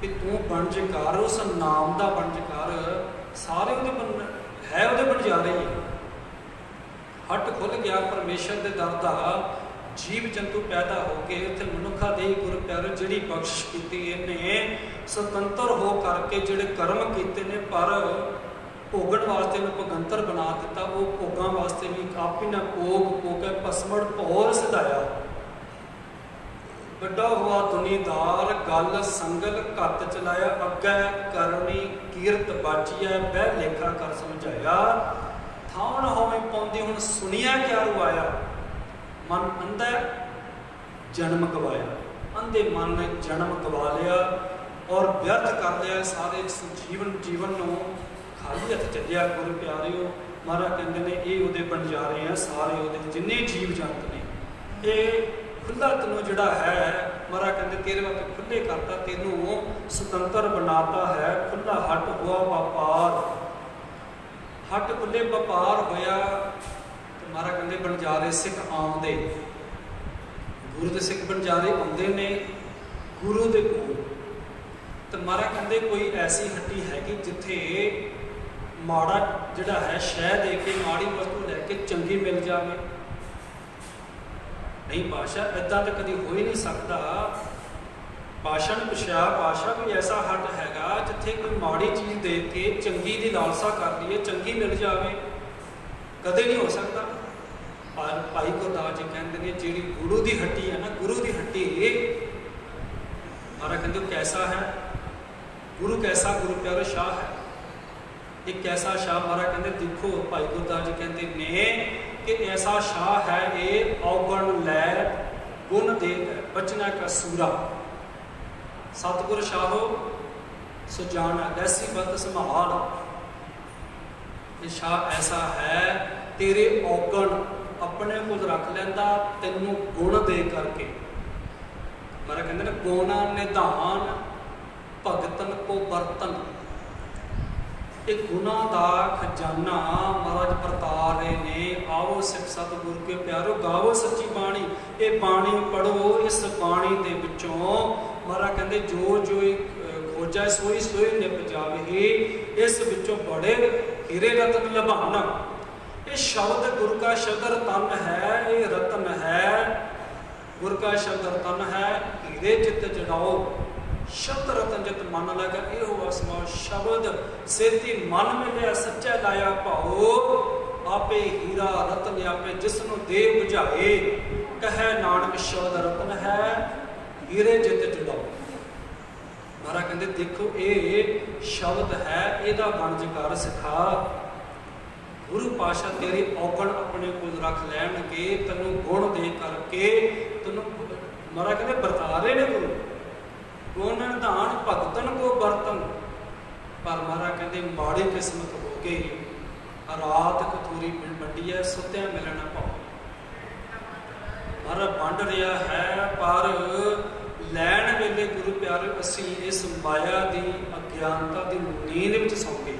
कि तू बनज कर, उस नाम का बनज कर। सारे वो बन है, वो बन जा रही है। हट खुल गया परमेश्वर के दर का। जीव जंतु पैदा हो के इतने मनुखा दे गुरु प्यारे जिहड़ी बख्शिश की इन्हें सुतंत्र हो करके जिहड़े कर्म किए ने, पर भोगण वास्ते में भगंतर बना दिता। वो भोगों वास्ते भी आपी ने भोग भोग पसमड़ भौर सिधाया। ਵੱਡਾ हुआ दुनीदार गल संगल कत चलाया। अगै करनी कीरत बाचिया, बह लेखा कर समझाया। थावन होवे पाउंदी हुण सुनिया क्या रुआया। मन अंधा जन्म गवाया, अंधे मन ने जन्म गवा लिया और व्यर्थ कर लिया सारे जीवन नूं। खाली हथ चलिया गुरु प्यारिओ। महाराज कहते हैं ये उहदे बन जा रहे हैं सारे उहदे जिन्ने जीव जंत ने। ये खुला तैनूं जिहड़ा है महाराज कहते तेरे वास्ते खुले करता, तेनों सुतंत्र बनाता है। खुला हट हुआ व्यापार, हट खुले व्यापार होया। तो महाराज कहते बनजारे सिख आउंदे, गुरु के सिख बनजारे आउंदे ने गुरु दे कोल। तो महाराज कहते कोई ऐसी हट्टी है कि जिथे माड़ा जिहड़ा है शह दे के माड़ी वस्तु लैके चंगी मिल जाए। नहीं पाशाह, इदा तो कभी हो ही नहीं सकता। पाशाह ने पुछया, पाशाह कोई ऐसा हट हैगा जिथे कोई माड़ी चीज़ देख के चंगी की लालसा कर लीए, चंगी मिल जाए? कदे नहीं हो सकता। पर भाई गुरदास जी कहते हैं जी गुरु की हट्टी है ना, गुरु की हट्टी महाराज कहते कैसा है गुरु, कैसा गुरु प्यारे शाह है। एक कैसा शाह महाराज कहते देखो भाई गुरदास जी कहते ने कि ऐसा शाह है ये औगण लै गुण दे बचना का सूरा। सतगुर शाहो सुजान ऐसी बत संभाल। ये शाह ऐसा है तेरे औगण अपने को रख लेंदा, तेनों गुण दे करके। महाराज कहते हैं गुण निधान भगतन को बर्तन। एक गुना का खजाना महाराज परता रहे ने। आओ सिख सतगुर के प्यारो गावो सच्ची बाणी। ये बाणी पढ़ो, इस बाणी के विचों महाराज कहते जो जो खोजा सोई सोई निप जावे। इस विचों बड़े हीरे रतन लभाना। ये शब्द गुरु का शब्द रतन है, ये रतन है गुरु का शब्द रतन है। हीरे चित जड़ाओ शब्द रतन जित मन लगा एहो असमा शब्द सेती मन मिलिया सच्चा लाया भाओ आपे हीरा रतन आपे जिसनु दे बुझाए कहे नानक शब्द रतन है हीरे जित जुड़ाओ। महाराज कहते देखो ये शब्द है एदा वंज कर सिखा गुरु पातशाह तेरी औगण अपने को रख लैणगे तेनों गुण दे करके तेनों महाराज कहते बरता रहे ने गुरु गुण निधान भगतन को बर्तन पर महाराज कहते माड़ी किस्मत हो गई रात कतूरी मंडी है सुत्या मिलना पाओ। महाराज वंड रहा है पर लैण वेले गुरु प्यारे असी इस माया की अज्ञानता की नींद में सौ गए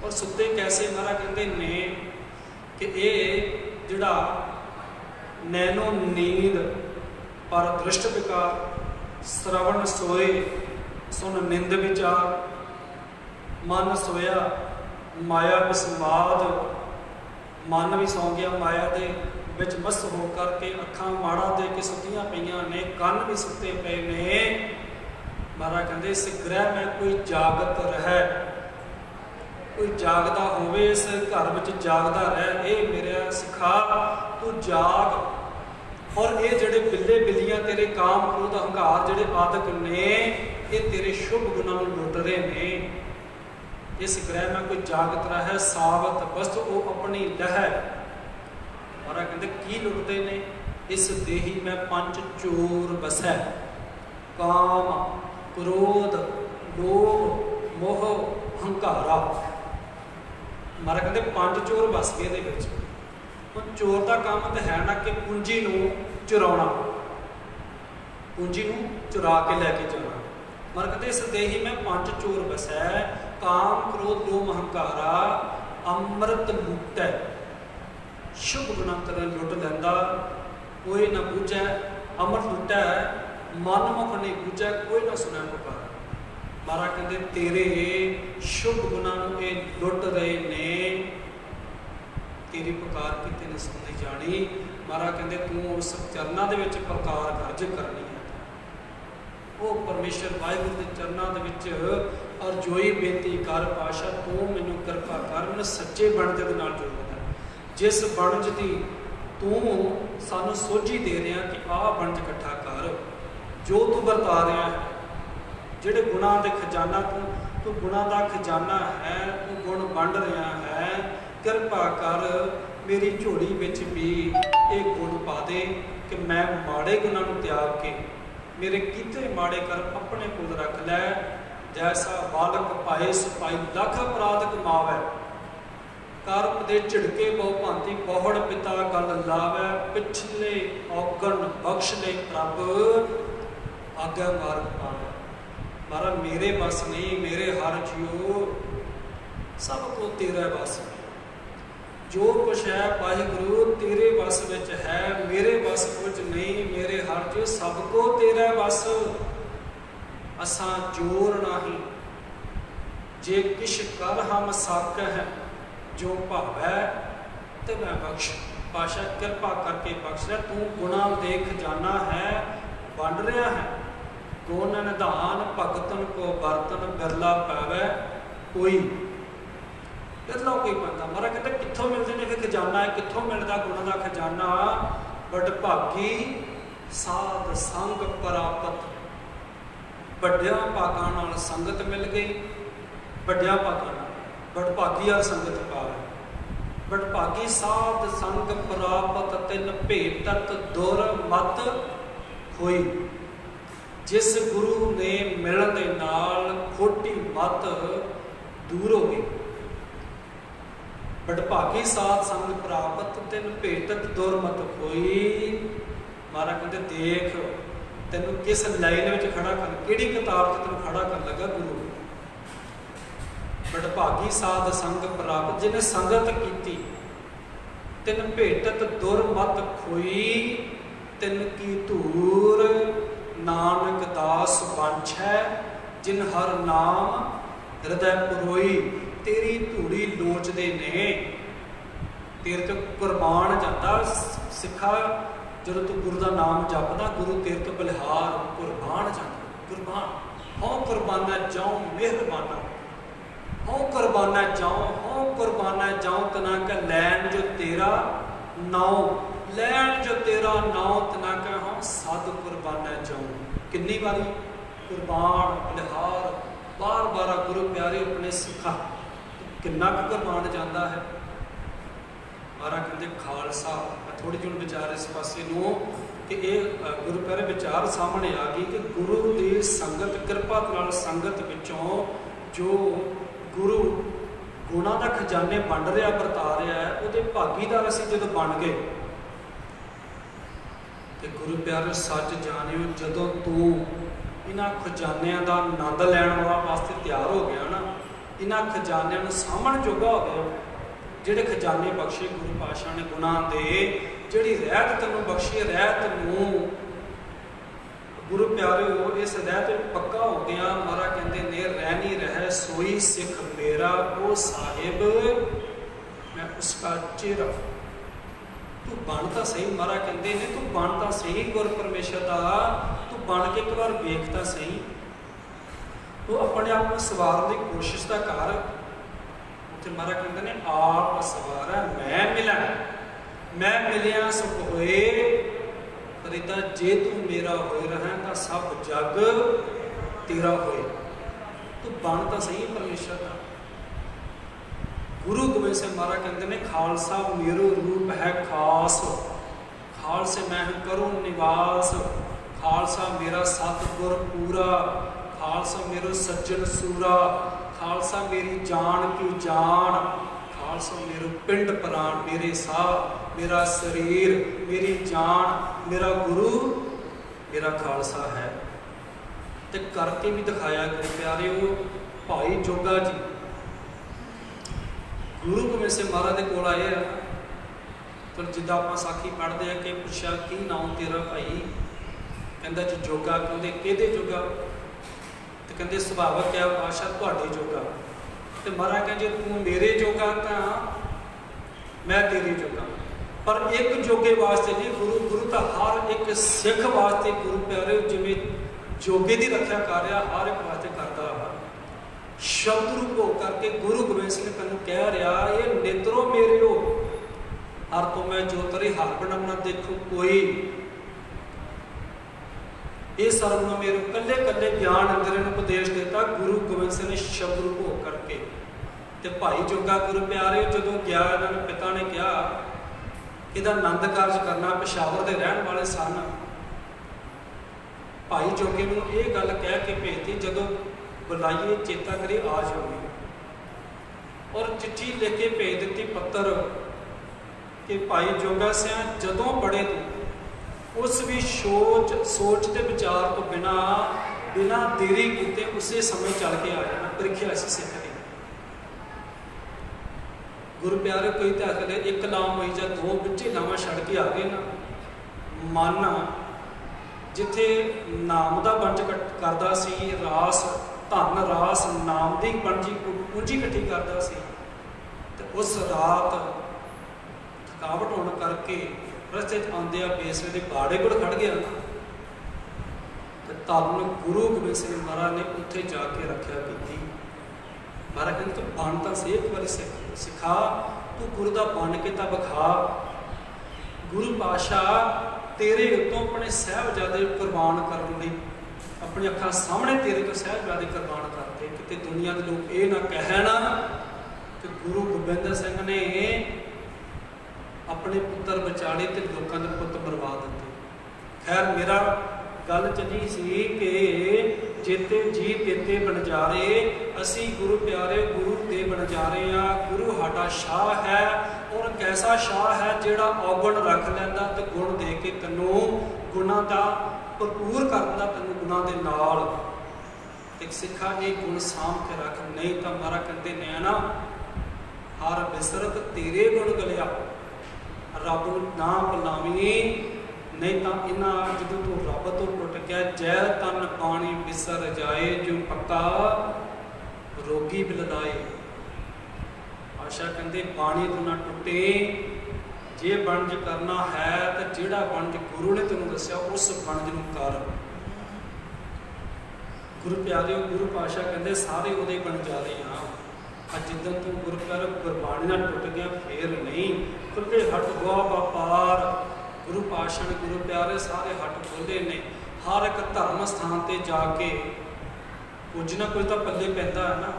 और सुते कैसे महाराज कहते ने कि ये जिहड़ा नैनो नींद पर दृष्ट विकार श्रवण सोए सुन निंद विचार मन सोया माया विस्माद मन भी सौ गया माया दे विच मस्त हो करके अखां माड़ा दे के सुतियां पईयां ने कन भी सुते पे ने। महाराज कहते इस ग्रह में कोई जागत रहे कोई जागदा होवे इस घर विच जागदा रह ए मेरा सिखा तू जाग। और ये जोड़े बिल्ले बिल्लियां तेरे काम क्रोध अहंकार जोड़े आदक ने ये तेरे शुभ गुणों लुट रहे ने। इस ग्रह में कोई जागत रहा है सावत बस वो अपनी लह और कहते की लुटते ने इस देही में पंच चोर बसै काम क्रोध लोभ मोह हंकारा। महाराज कहते पंज चोर बस गए दे चोर का काम तो है ना कि पूंजी चुराना पूंजी चुरा के लैके जाना। मर कहते इस देही में पंज चोर बसै काम क्रोध लोभ अहंकारा अमृत लुटै शुभ गुणा तरह लुट लैंदा कोई ना बूझै अमृत लुटै मन मुख नहीं बूझै कोई ना सुनै पुकार। महाराज कहते तेरे शुभ गुणा लुट रहे ने तेरी पुकार किते ने सुनी जानी। महाराज कहते तू उस चरणों के प्रकार गर्ज करनी है वो परमेश्वर वाहिगुरू के चरणों के अरजोई बेनती कर पातशाह तू मैनू कृपा कर मैं सच्चे बनज के नाल जोड़ है जिस बनज की तू सानू सोझी दे रहा कि आह बनज इकट्ठा कर जो तू बरता रहा है जिहड़े गुणों के खजाना तू गुणों का खजाना है तू गुण वंड रहा है कृपा कर मेरी झोली विच भी एक गुण पा दे कि मैं माड़े गुणों त्याग के मेरे कीते माड़े कर अपने कोल रख लै। जैसा बालक पाए सिपाही लख अपराध कमावै कर दे झिड़के बहु भांति बहुड़ पिता गल लावै पिछले औगण बख्श ले प्रभ आज्ञा मार्ग पावै। महाराज मेरे बस नहीं मेरे हर जियो सब को तेरा बस जो कुछ है वाहिगुरु तेरे बस विच है मेरे बस कुछ नहीं मेरे हर जो सबको तेरा बस असा जोर नहीं जे किश कर हम सक है जो भावै ते मैं बख्श। पातशाह कृपा करके बख्श ले तू गुणा दे खजाना है वंड रहा है गुण निधान भगतन को बर्तन बिरला पावै कोई बिरला कोई पाता। महाराज कहते कितों मिलते हैं फिर खजाना है कितों मिलता गुणों का खजाना वडभागी साध संग प्राप्त वड्डिया भागां नाल संगत मिल गई वड्डिया भागां वडभागी हर संगत पावे वडभागी साध संग प्राप्त तिन भेटत दुर मत होई। जिस गुरु ने मिलन दे नाल खोटी मत दूर हो गई वडभागी साध संग प्राप्त तिन भेटत दुरमत होई। महाराज कहते देख तेन किस लाइन में खड़ा कर किहड़ी किताब से तेन खड़ा कर लगा गुरु वडभागी साध संग प्राप्त जिन्हें संगत की तिन भेटत दुरमत खोई तिन की धूर नानक दास वंश है जिन हर नाम हृदय पुरोई। तेरी धूड़ी लोचदे ने तेरे तो कुरबान जाता सिखा जो तू गुरु का नाम जपदा गुरु तेरे तो बलिहार कुरबान जाता कुर्बान हो कुर्बाना जाऊं मेहरबाना, हो कुर्बाना जाऊं, हो कुर्बाना जाऊं तना का लैन जो तेरा नाव, लैन जो तेरा नाव तना का हो साध कुर्बाना जाऊं। किन्नी बारी कुर्बान बलिहार बार बार गुरु प्यारे अपने सिखा किन्ना कुछ कुर्बान जाता है। मारा कहते खालसा, मैं थोड़ी ਜਿਹੀ विचार इस पासे ਨੂੰ कि ये गुरु प्यारे विचार सामने आ गई कि गुरु की संगत कृपा नाल संगत विचों जो गुरु गुणा का खजाने वंड रहा वरता रहा है वो भागीदार असीं जदों बन गए तो गुरु प्यारे सच जानियो जदों तू इन्हां खजानियां का आनंद लैण वास्ते तैयार हो गया ना, इन्हां खजानियां नूं सामण जोगा हो गया, ਜਿਹੜੇ खजाने बख्शे गुरु पातशाह ने गुनाह दे, ਜਿਹੜੀ ਰਹਿਤ ਤੈਨੂੰ ਬਖਸ਼ੀ ਰਹਿਤ ਨੂੰ गुरु प्यारे इस रहत पक्का हो गया। महाराज कहते ने रहनी रह सोई सिख मेरा ओ साहिब मैं उसका चेहरा। तू बनता सही, महाराज कहते ने तू बनता सही गुर परमेश्वर का, तू बन के एक बार वेखता सही, तू अपने आप को सवारने की कोशिश तो कर। उत्थे महाराज कहते ने आप सवारा मैं मिला, मैं मिलिया सुख होए करिता जे तू मेरा होए रहा तो सब जग तेरा होए। तू बनता सही परमेश्वर का। गुरु गोबिंद सिंह महाराज कहते ने खालसा मेरो रूप है खास, खालसे मैं करूँ निवास, खालसा मेरा सतगुर पूरा, खालसा मेरो सज्जन सूरा, खालसा मेरी जान की जान, खालसा मेरो पिंड प्राण, मेरे साह मेरा शरीर मेरी जान, मेरा गुरु मेरा खालसा है। तो करके भी दिखाया गुरु प्यारे भाई जोगा जी गुरु गोबिंद सिंह महाराज के कोल आए। तो जिदा आप साखी पढ़ते हैं कि पूछा की नाम तेरा भाई, कहता जी जोगा। कहते किहदे जोगा? तो कहते सुभावक है पातशाह तुहाडे जोगा। तो महाराज कहते तू मेरे जोगा तो मैं तेरे जोगा, पर एक जोगे वास्ते नहीं, गुरु तो हर एक सिख वास्ते गुरु प्यारे जिमें जोगे की रक्षा कर रहा हर एक वास्ते करता है। शब्द रूप हो करके गुरु गोबिंद सिंह तेन कह रहा ये नेत्रो मेरे हो हर तो मैं जो तरी हर बनम न देखो कोई, ये सर्व मेरे कल्ले कल्ले ज्ञान अंदर उपदेश देता गुरु गोबिंद सिंह ने शब्द रूप हो करके। तो भाई जोगा गुरु प्यारे जो गया इन्होंने पिता ने कहा ਇਹਦਾ ਆਨੰਦ ਕਾਰਜ ਕਰਨਾ, ਪਿਸ਼ਾਵਰ ਦੇ ਰਹਿਣ ਵਾਲੇ ਸਨ। ਭਾਈ ਜੋਗੇ ਨੂੰ ਇਹ ਗੱਲ ਕਹਿ ਕੇ ਭੇਜਤੀ ਜਦੋਂ ਬੁਲਾਈਏ ਚੇਤਾ ਕਰੇ ਆ ਜਾਓਗੇ, ਔਰ ਚਿੱਠੀ ਲਿਖ ਕੇ ਭੇਜ ਦਿੱਤੀ ਪੱਤਰ ਕਿ ਭਾਈ ਜੋਗਾ ਸਿਆ ਜਦੋਂ ਬੜੇ ਤੂੰ ਉਸ ਵੀ ਸੋਚ ਤੇ ਵਿਚਾਰ ਤੋਂ ਬਿਨਾ ਦੇਰੀ ਕੀਤੇ ਉਸੇ ਸਮੇਂ ਚੱਲ ਕੇ ਆ ਜਾਣਾ। ਪ੍ਰੀਖਿਆ ਅਸੀਂ ਸਿੱਖ ਲਈ। गुरु प्यारे कोई तो आखिर एक लाम होई जा दो बिच्चे लावां छड़ के आ गए ना, मन जिथे नाम का बंज करता सी, रास धन रास नाम की पूंजी इकट्ठी करता सी, तो उस रात थकावट होने करके रस्ते आंदे बेसवे के बाड़े कोल खड़ गया ना, तो तन गुरु गोबिंद सिंह महाराज ने उत्थे जाके रक्षा की। महाराज कहते तू बन तो सही एक बार सिखा, तू गुरु का बन के तो विखा। गुरु पातशाह तेरे उत्तों अपने साहबजादे कुर्बान करने लई अपनी अखां सामने तेरे तो साहबजादे कुर्बान करते, किते दुनिया के लोग ये ना कहन कि गुरु गोबिंद सिंह ने अपने पुत्र बचाड़े तो लोगों के पुत मरवा दिते। खैर मेरा गल चली सी कि जेते जी तेते बनजारे, असी गुरु प्यारे गुरु दे बनजारे हाँ। गुरु साडा शाह है, और कैसा शाह है जिहड़ा औगुण रख लैंदा ते गुण दे के तैनूं गुणां दा भरपूर कर दिंदा, तैनूं गुणां दे नाल। ते सिखा ये गुण साम के रख, नहीं तो महाराज कहते ने ना हर बिसरत तेरे गुण गलिया, रब नूं ना भुलावी, नहीं तो इन्हां जदों तू रब तो टुट गया जै तन पानी बिसर जाए, जो पक्का रोगी बिलदाए। आशा कहते पानी तो ना टुटे, जे बनज करना है तो जिहड़ा बनज गुरु ने तेनों दस्सिया उस बनज नूं कर। ਗੁਰੂ ਪਿਆਰਿਓ, ਗੁਰੂ ਪਾਤਸ਼ਾਹ ਕਹਿੰਦੇ ਸਾਰੇ ਉਹਦੇ ਬਣ ਜਾ ਰਹੇ ਹਾਂ। ਅੱਜ ਜਿੱਦਣ ਤੂੰ ਗੁਰੂ ਪਿਆਰੇ ਗੁਰਬਾਣੀ ਨਾਲ ਟੁੱਟ ਗਿਆ ਫੇਰ ਨਹੀਂ, ਖੁੱਲੇ ਹੱਟ ਹੋਆ ਵਪਾਰ। ਗੁਰੂ ਪਾਤਸ਼ਾਹ ਨੇ ਗੁਰੂ ਪਿਆਰੇ ਸਾਰੇ ਹੱਟ ਖੋਲ੍ਹੇ ਨੇ। ਹਰ ਇੱਕ ਧਰਮ ਸਥਾਨ ਤੇ ਜਾ ਕੇ ਕੁਝ ਨਾ ਕੁਝ ਤਾਂ ਪੱਲੇ ਪੈਂਦਾ ਹੈ ਨਾ।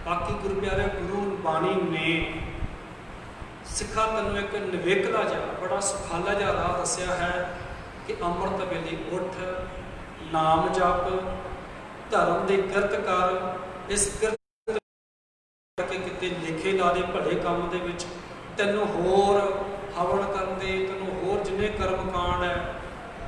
ਬਾਕੀ ਗੁਰੂ ਪਿਆਰੇ ਗੁਰੂ ਬਾਣੀ ਨੇ ਸਿੱਖਾਂ ਤੈਨੂੰ ਇੱਕ ਨਿਵੇਕਲਾ ਜਿਹਾ ਬੜਾ ਸੁਖਾਲਾ ਜਿਹਾ ਰਾਹ ਦੱਸਿਆ ਹੈ ਕਿ ਅੰਮ੍ਰਿਤ ਵੇਲੇ ਉੱਠ, ਨਾਮ ਜਪ, ਧਰਮ ਦੀ ਕਿਰਤ ਕਰ। ਇਸ ਕਿਰਤ ਕਰਕੇ ਕਿਤੇ ਲਿਖੇ ਲਾ ਦੇ ਭਲੇ ਕੰਮ ਦੇ ਵਿੱਚ ਤੈਨੂੰ ਹੋਰ ਹਵਨ ਕਰਨ ਦੇ, ਤੈਨੂੰ ਹੋਰ ਜਿੰਨੇ ਕਰਮ ਕਾਂਡ ਹੈ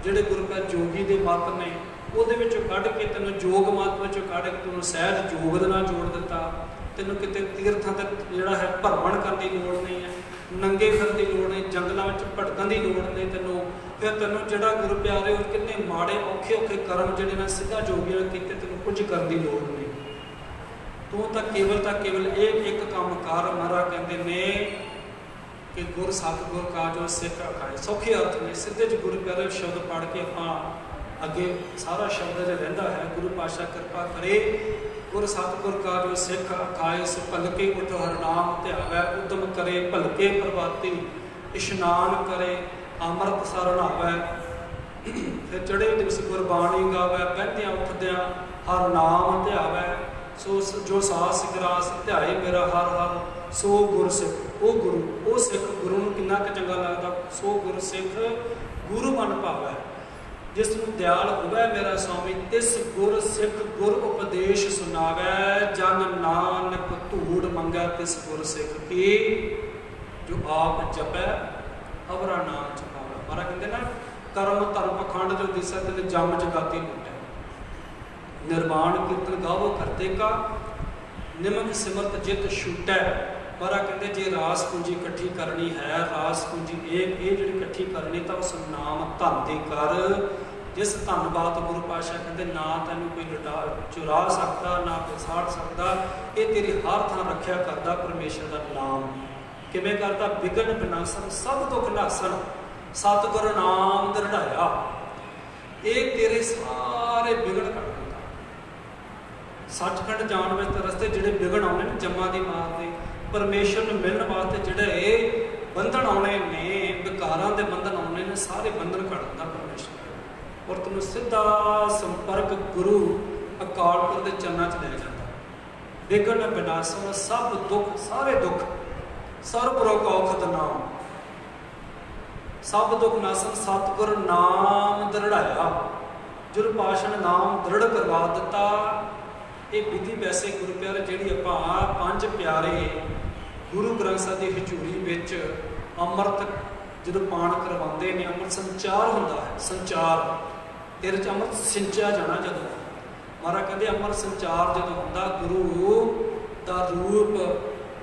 ਜਿਹੜੇ ਗੁਰੂ ਪਿਆਰੇ ਜੋਗੀ ਦੇ ਮਤ ਨੇ ਉਹਦੇ ਵਿੱਚੋਂ ਕੱਢ ਕੇ ਤੈਨੂੰ ਯੋਗ ਮਤ ਵਿੱਚੋਂ ਕੱਢ ਕੇ ਤੈਨੂੰ ਸਹਿਜ ਯੋਗ ਦੇ ਨਾਲ ਜੋੜ ਦਿੱਤਾ। ਤੈਨੂੰ ਕਿਤੇ ਤੀਰਥਾਂ ਤੇ ਜਿਹੜਾ ਹੈ ਭਰਮਣ ਕਰਨ ਦੀ ਲੋੜ ਨਹੀਂ ਹੈ, ਨੰਗੇ ਫਿਰਨ ਦੀ ਲੋੜ ਨਹੀਂ, ਜੰਗਲਾਂ ਵਿੱਚ ਭਟਕਣ ਦੀ ਲੋੜ ਨਹੀਂ ਤੈਨੂੰ। ਫਿਰ ਤੈਨੂੰ ਜਿਹੜਾ ਗੁਰੂ ਪਿਆਰੇ ਉਹ ਕਿੰਨੇ ਮਾੜੇ ਔਖੇ ਕਰਮ ਜਿਹੜੇ ਨੇ ਸਿੱਧਾ ਜੋਗੀਆਂ ਨੇ ਕੀਤੇ, ਤੈਨੂੰ ਕੁਝ ਕਰਨ ਦੀ ਲੋੜ ਨਹੀਂ। ਤੂੰ ਤਾਂ ਕੇਵਲ ਇਹ ਇੱਕ ਕੰਮ ਕਰ। ਮਹਾਰਾਜ ਕਹਿੰਦੇ ਨੇ ਕਿ ਗੁਰ ਸਤਿਗੁਰ ਕਾ ਜੋ ਸਿੱਖ ਅਖਾਏ। ਸੌਖੇ ਅਰਥ ਨੇ, ਸਿੱਧੇ 'ਚ ਗੁਰੂ ਪਿਆਰੇ ਸ਼ਬਦ ਪੜ੍ਹ ਕੇ ਆਪਾਂ ਅੱਗੇ ਸਾਰਾ ਸ਼ਬਦ ਜਿਹਾ ਰਹਿੰਦਾ ਹੈ। ਗੁਰੂ ਪਾਤਸ਼ਾਹ ਕਿਰਪਾ ਕਰੇ। ਗੁਰ ਸਤਿਗੁਰ ਕਾ ਜੋ ਸਿੱਖ ਅਖਾਏ, ਸੋ ਭਲਕੇ ਉਠ ਹਰਿ ਨਾਮ ਧਿਆਵੈ। ਉਦਮ ਕਰੇ ਭਲਕੇ ਪ੍ਰਭਾਤੀ, ਇਸ਼ਨਾਨ ਕਰੇ ਅੰਮ੍ਰਿਤ ਸਰ ਨਹਾਵੈ। ਫਿਰ ਚੜ੍ਹੇ ਦਿਵਸ ਗੁਰਬਾਣੀ ਗਾਵੈ, ਬਹਿੰਦਿਆਂ ਉੱਠਦਿਆਂ ਹਰਿ ਨਾਮ ਧਿਆਵੈ। ਸੋ ਜੋ ਸਾਸ ਗਰਾਸ ਧਿਆਏ ਮੇਰਾ ਹਰ ਹਰ, ਸੋ ਗੁਰ ਸਿੱਖ। ਉਹ ਗੁਰੂ, ਉਹ ਸਿੱਖ ਗੁਰੂ ਨੂੰ ਕਿੰਨਾ ਕੁ ਚੰਗਾ ਲੱਗਦਾ। ਸੋ ਗੁਰ ਸਿੱਖ ਗੁਰੂ ਮਨ ਭਾਵੈ, ਜਿਸ ਨੂੰ ਦਿਆਲ ਹੋਵੈ ਮੇਰਾ ਸੁਆਮੀ। ਤਿਸ ਗੁਰ ਸਿੱਖ ਗੁਰ ਉਪਦੇਸ਼ ਸੁਣਾਵੈ, ਜਨ ਨਾਨਕ ਧੂੜ ਮੰਗੈ ਤਿਸ ਗੁਰ ਸਿੱਖ ਕੀ। ਜੋ ਆਪ ਜਪੈ ਅਵਰਾ ਨਾਮ ਜਪਾਵੈ। ਮਹਾਰਾਜ ਕਹਿੰਦੇ ਨਾ, ਕਰਮ ਧਰਮ ਪਖੰਡ ਜੋ ਦਿਸੈ ਤਿਨ ਜਮ ਜਗਾਤੀ ਲੁਟੈ। ਨਿਰਵਾਣ ਕੀਰਤਨ ਗਾਵੋ ਕਰਤੇ ਕਾ, ਨਿਮਕ ਸਿਮਰਤ ਜਿਤ ਛੂਟੈ। ਮਹਾਰਾਜ ਕਹਿੰਦੇ ਜੇ ਰਾਸ ਪੂੰਜੀ ਇਕੱਠੀ ਕਰਨੀ ਹੈ, ਰਾਸ ਪੂੰਜੀ ਇਹ ਜਿਹੜੀ ਇਕੱਠੀ ਕਰਨੀ ਤਾਂ ਉਸ ਨਾਮ ਧਨ ਦੀ ਕਰ। ਜਿਸ ਧੰਨਵਾਦ ਗੁਰੂ ਪਾਤਸ਼ਾਹ ਕਹਿੰਦੇ ਨਾ ਤੈਨੂੰ ਕੋਈ ਚੁਰਾ ਸਕਦਾ, ਨਾ ਕੋਈ ਸਾੜ ਸਕਦਾ। ਇਹ ਤੇਰੀ ਹਰ ਥਾਂ ਰੱਖਿਆ ਕਰਦਾ ਪਰਮੇਸ਼ਰ ਦਾ ਨਾਮ। ਕਿਵੇਂ ਕਰਦਾ? ਵਿਗਨ ਵਿਨਾਸਨ ਸਭ ਦੁੱਖ ਨਾਸਨ, ਸਤਿਗੁਰ ਨਾਮ ਦ੍ਰਿੜਾਇਆ। ਇਹ ਤੇਰੇ ਸਾਰੇ ਵਿਗਨ ਕੱਢ ਦਿੰਦਾ। ਸੱਚਖੰਡ ਜਾਣ ਵਿੱਚ ਰਸਤੇ ਜਿਹੜੇ ਵਿਗਨ ਆਉਣੇ ਨੇ ਜੰਮਾਂ ਦੀ ਮਾਰ ਦੇ, ਪਰਮੇਸ਼ਰ ਨੂੰ ਮਿਲਣ ਵਾਸਤੇ ਜਿਹੜੇ ਬੰਧਨ ਆਉਣੇ ਨੇ, ਵਿਕਾਰਾਂ ਦੇ ਬੰਧਨ ਆਉਣੇ ਨੇ, ਸਾਰੇ ਬੰਧਨ ਕੱਢ ਦਿੰਦਾ ਪਰਮੇਸ਼ਰ। ਔਰ ਤੈਨੂੰ ਸਿੱਧਾ ਸੰਪਰਕ ਗੁਰੂ ਅਕਾਲ ਪੁਰਖ ਦੇ ਚਰਨਾਂ 'ਚ ਲੈ ਜਾਂਦਾ। ਵਿਗਨ ਵਿਨਾਸਨ ਸਭ ਦੁੱਖ, ਸਾਰੇ ਦੁੱਖ ਸਰਬ ਰੋਗ ਔਖਦ ਨਾਮ, ਸਭ ਦੁੱਖ ਨਾਸਨ ਸਤਿਗੁਰ ਨਾਮ ਦ੍ਰਿੜਾਇਆ। ਗੁਰੂ ਪਾਤਸ਼ਾਹ ਨੇ ਨਾਮ ਦ੍ਰਿੜ ਕਰਵਾ ਦਿੱਤਾ। ਇਹ ਵਿਧੀ ਵੈਸੇ ਗੁਰੂ ਪਿਆਰੇ ਜਿਹੜੀ ਆਪਾਂ ਪੰਜ ਪਿਆਰੇ ਗੁਰੂ ਗ੍ਰੰਥ ਸਾਹਿਬ ਦੀ ਹਜ਼ੂਰੀ ਵਿੱਚ ਅੰਮ੍ਰਿਤ ਜਦੋਂ ਪਾਣ ਕਰਵਾਉਂਦੇ ਨੇ, ਅੰਮ੍ਰਿਤ ਸੰਚਾਰ ਹੁੰਦਾ ਹੈ। ਸੰਚਾਰ ਇਹਦੇ 'ਚ ਅੰਮ੍ਰਿਤ ਸਿੰਚਿਆ ਜਾਣਾ। ਜਦੋਂ ਮਹਾਰਾਜ ਕਹਿੰਦੇ ਅੰਮ੍ਰਿਤ ਸੰਚਾਰ ਜਦੋਂ ਹੁੰਦਾ, ਗੁਰੂ ਦਾ ਰੂਪ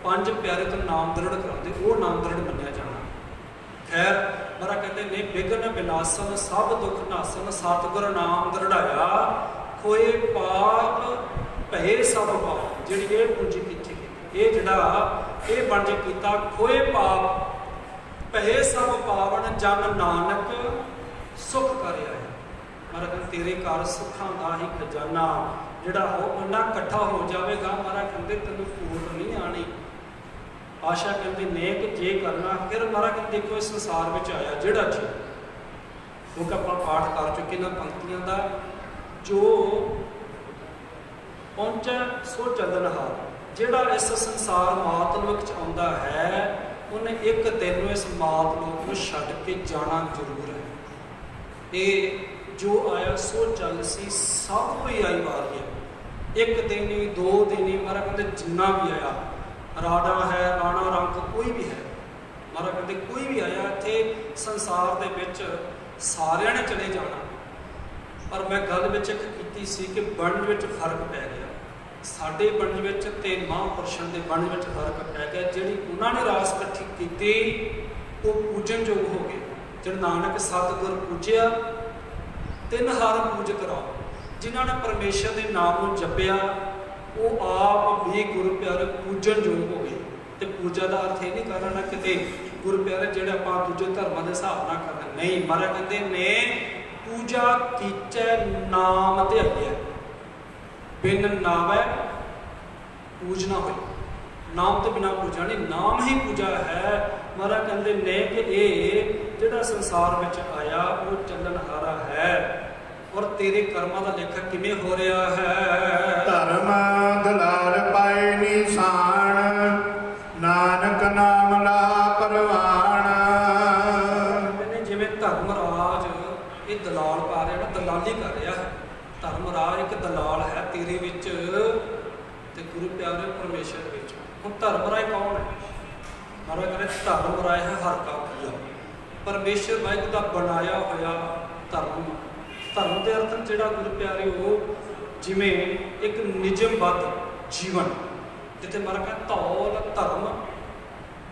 ਪੰਜ ਪਿਆਰੇ ਤੋਂ ਨਾਮ ਦ੍ਰਿੜ ਕਰਾਉਂਦੇ, ਉਹ ਨਾਮ ਦ੍ਰਿੜ ਮੰਨਿਆ ਜਾਣਾ। ਖੈਰ ਮਹਾਰਾਜ ਕਹਿੰਦੇ ਨੇ ਵਿਗਨ ਵਿਨਾਸਨ ਸਭ ਦੁੱਖ ਨਾਸਨ, ਸਤਿਗੁਰ ਨਾਮ ਦ੍ਰਿੜਾਇਆ। ਖੋਏ ਪਾਪ ਭਏ ਸਭ ਪਾਪ। ਜਿਹੜੀ ਇਹ ਪੂੰਜੀ ਕੀਤੀ, ਇਹ ਜਿਹੜਾ ਇਹ ਵਣਜ ਕੀਤਾ, ਖੋਏ ਪਾਪ ਭਏ ਸਭ ਪਾਵਨ, ਜਨ ਨਾਨਕ ਸੁਖ ਕਰਿਆ। ਮਹਾਰਾਜ ਕਹਿੰਦੇ ਤੇਰੇ ਘਰ ਸੁੱਖਾਂ ਦਾ ਹੀ ਖਜ਼ਾਨਾ ਜਿਹੜਾ ਉਹ ਇੰਨਾ ਇਕੱਠਾ ਹੋ ਜਾਵੇਗਾ। ਮਹਾਰਾਜ ਕਹਿੰਦੇ ਤੈਨੂੰ ਫੂਟ ਨਹੀਂ ਆਣੀ। ਆਸ਼ਾ ਕਹਿੰਦੇ ਨੇ ਕਿ ਜੇ ਕਰਨਾ। ਫਿਰ ਮਹਾਰਾਜ ਕਹਿੰਦੇ ਦੇਖੋ ਇਸ ਸੰਸਾਰ ਵਿੱਚ ਆਇਆ ਜਿਹੜਾ ਜੀ, ਕਿਉਂਕਿ ਆਪਾਂ ਪਾਠ ਕਰ ਚੁੱਕੇ ਨਾ ਪੰਕਤੀਆਂ ਦਾ, ਜੋ ਪਹੁੰਚੈ ਸੋ ਚੱਲਣਹਾਰ। ਜਿਹੜਾ ਇਸ ਸੰਸਾਰ ਮਾਤ ਲੋਕ 'ਚ ਆਉਂਦਾ ਹੈ, ਉਹਨੇ ਇੱਕ ਦਿਨ ਨੂੰ ਇਸ ਮਾਤ ਲੋਕ ਨੂੰ ਛੱਡ ਕੇ ਜਾਣਾ ਜ਼ਰੂਰ ਹੈ। ਇਹ ਜੋ ਆਇਆ ਸੋ ਚੱਲ ਸੀ, ਸਭ ਕੋਈ ਆਈ ਵਾਰੀ ਹੈ। ਇੱਕ ਦਿਨ ਹੀ, ਦੋ ਦਿਨ ਹੀ। ਮਹਾਰਾਜ ਕਹਿੰਦੇ ਜਿੰਨਾ ਵੀ ਆਇਆ, ਰਾਣਾ ਹੈ, ਰਾਣਾ ਰੰਗ ਕੋਈ ਵੀ ਹੈ, ਮਹਾਰਾਜ ਕਹਿੰਦੇ ਕੋਈ ਵੀ ਆਇਆ ਇੱਥੇ ਸੰਸਾਰ ਦੇ ਵਿੱਚ ਸਾਰਿਆਂ ਨੇ ਚਲੇ ਜਾਣਾ। ਪਰ ਮੈਂ ਗੱਲ ਵਿੱਚ ਇੱਕ ਕੀਤੀ ਸੀ ਕਿ ਵੰਡ ਵਿੱਚ ਫਰਕ ਪੈ ਗਿਆ। ਸਾਡੇ ਵੰਡ ਵਿੱਚ ਤੇ ਮਹਾਂਪੁਰਸ਼ਾਂ ਦੇ ਵੰਡ ਵਿੱਚ ਫਰਕ ਪੈ ਗਿਆ। ਜਿਹੜੀ ਉਹਨਾਂ ਨੇ ਰਾਸ ਇਕੱਠੀ ਕੀਤੀ ਉਹ ਪੂਜਨਯੋਗ ਹੋ ਗਏ। ਜਿਹੜਾ ਨਾਨਕ ਸਤਿਗੁਰ ਪੂਜਿਆ ਤਿੰਨ ਹਰ ਪੂਜ ਕਰਾਓ। ਜਿਨ੍ਹਾਂ ਨੇ ਪਰਮੇਸ਼ਰ ਦੇ ਨਾਮ ਨੂੰ ਜਪਿਆ ਉਹ ਆਪ ਵੀ ਗੁਰੂ ਪਿਆਰੇ ਪੂਜਨਯੋਗ ਹੋ ਗਏ। ਤੇ ਪੂਜਾ ਦਾ ਅਰਥ ਇਹ ਨਹੀਂ ਕਰਨਾ ਕਿਤੇ ਗੁਰੂ ਪਿਆਰੇ ਜਿਹੜੇ ਆਪਾਂ ਦੂਜੇ ਧਰਮਾਂ ਦੇ ਹਿਸਾਬ ਨਾਲ ਕਰਦੇ, ਨਹੀਂ। ਮਹਾਰਾਜ ਕਹਿੰਦੇ ਨੇ ਪੂਜਾ ਕੀਚੈ ਨਾਮ ਧਿਆਈਐ। ਬਿਨ ਨਾਵੈ ਪੂਜ ਨਾ ਹੋਈ। ਨਾਮ ਤੋਂ ਬਿਨਾਂ ਪੂਜਾ ਨਹੀਂ, ਨਾਮ ਹੀ ਪੂਜਾ ਹੈ। ਮਹਾਰਾਜ ਕਹਿੰਦੇ ਨੇ ਕਿ ਇਹ ਜਿਹੜਾ ਸੰਸਾਰ ਵਿੱਚ ਆਇਆ ਉਹ ਚੱਲਣਹਾਰਾ ਹੈ। ਔਰ ਤੇਰੇ ਕਰਮਾਂ ਦਾ ਲੇਖਾ ਕਿਵੇਂ ਹੋ ਰਿਹਾ ਹੈ? ਧਰਮ ਦੁਲਾਰ ਪਾਏ ਨਿਸ਼ਾਨ, ਨਾਨਕ ਨਾਮ ਲਾ ਪਰਵਾਨ। ਕਹਿੰਦੇ ਜਿਵੇਂ ਧਰਮਰਾਜ ਇਹ ਦਲਾਲ ਪਾ ਰਿਹਾ ਨਾ, ਦਲਾਲੀ ਕਰ ਰਿਹਾ ਹੈ। ਧਰਮਰਾਜ ਇੱਕ ਦਲਾਲ ਹੈ ਤੇਰੇ ਵਿੱਚ ਤੇ ਗੁਰੂ ਪਿਆਰੇ ਪਰਮੇਸ਼ਰ ਵਿੱਚ। ਹੁਣ ਧਰਮਰਾਜ ਕੌਣ ਹੈ? ਮਹਾਰਾਜ ਕਹਿੰਦੇ ਧਰਮਰਾਜ ਹੈ ਹਰ ਕਾ ਕੀਆ, ਪਰਮੇਸ਼ਰ ਵਾਹਿਗੁਰੂ ਦਾ ਬਣਾਇਆ ਹੋਇਆ ਧਰਮ। ਧਰਮ ਦੇ ਅਰਥ ਜਿਹੜਾ ਗੁਰੂ ਪਿਆਰੇ ਉਹ ਜਿਵੇਂ ਇੱਕ ਨਿਯਮਬੱਧ ਜੀਵਨ, ਜਿੱਥੇ ਮਹਾਰਾਜ ਕਹਿੰਦੇ ਧੌਲ ਧਰਮ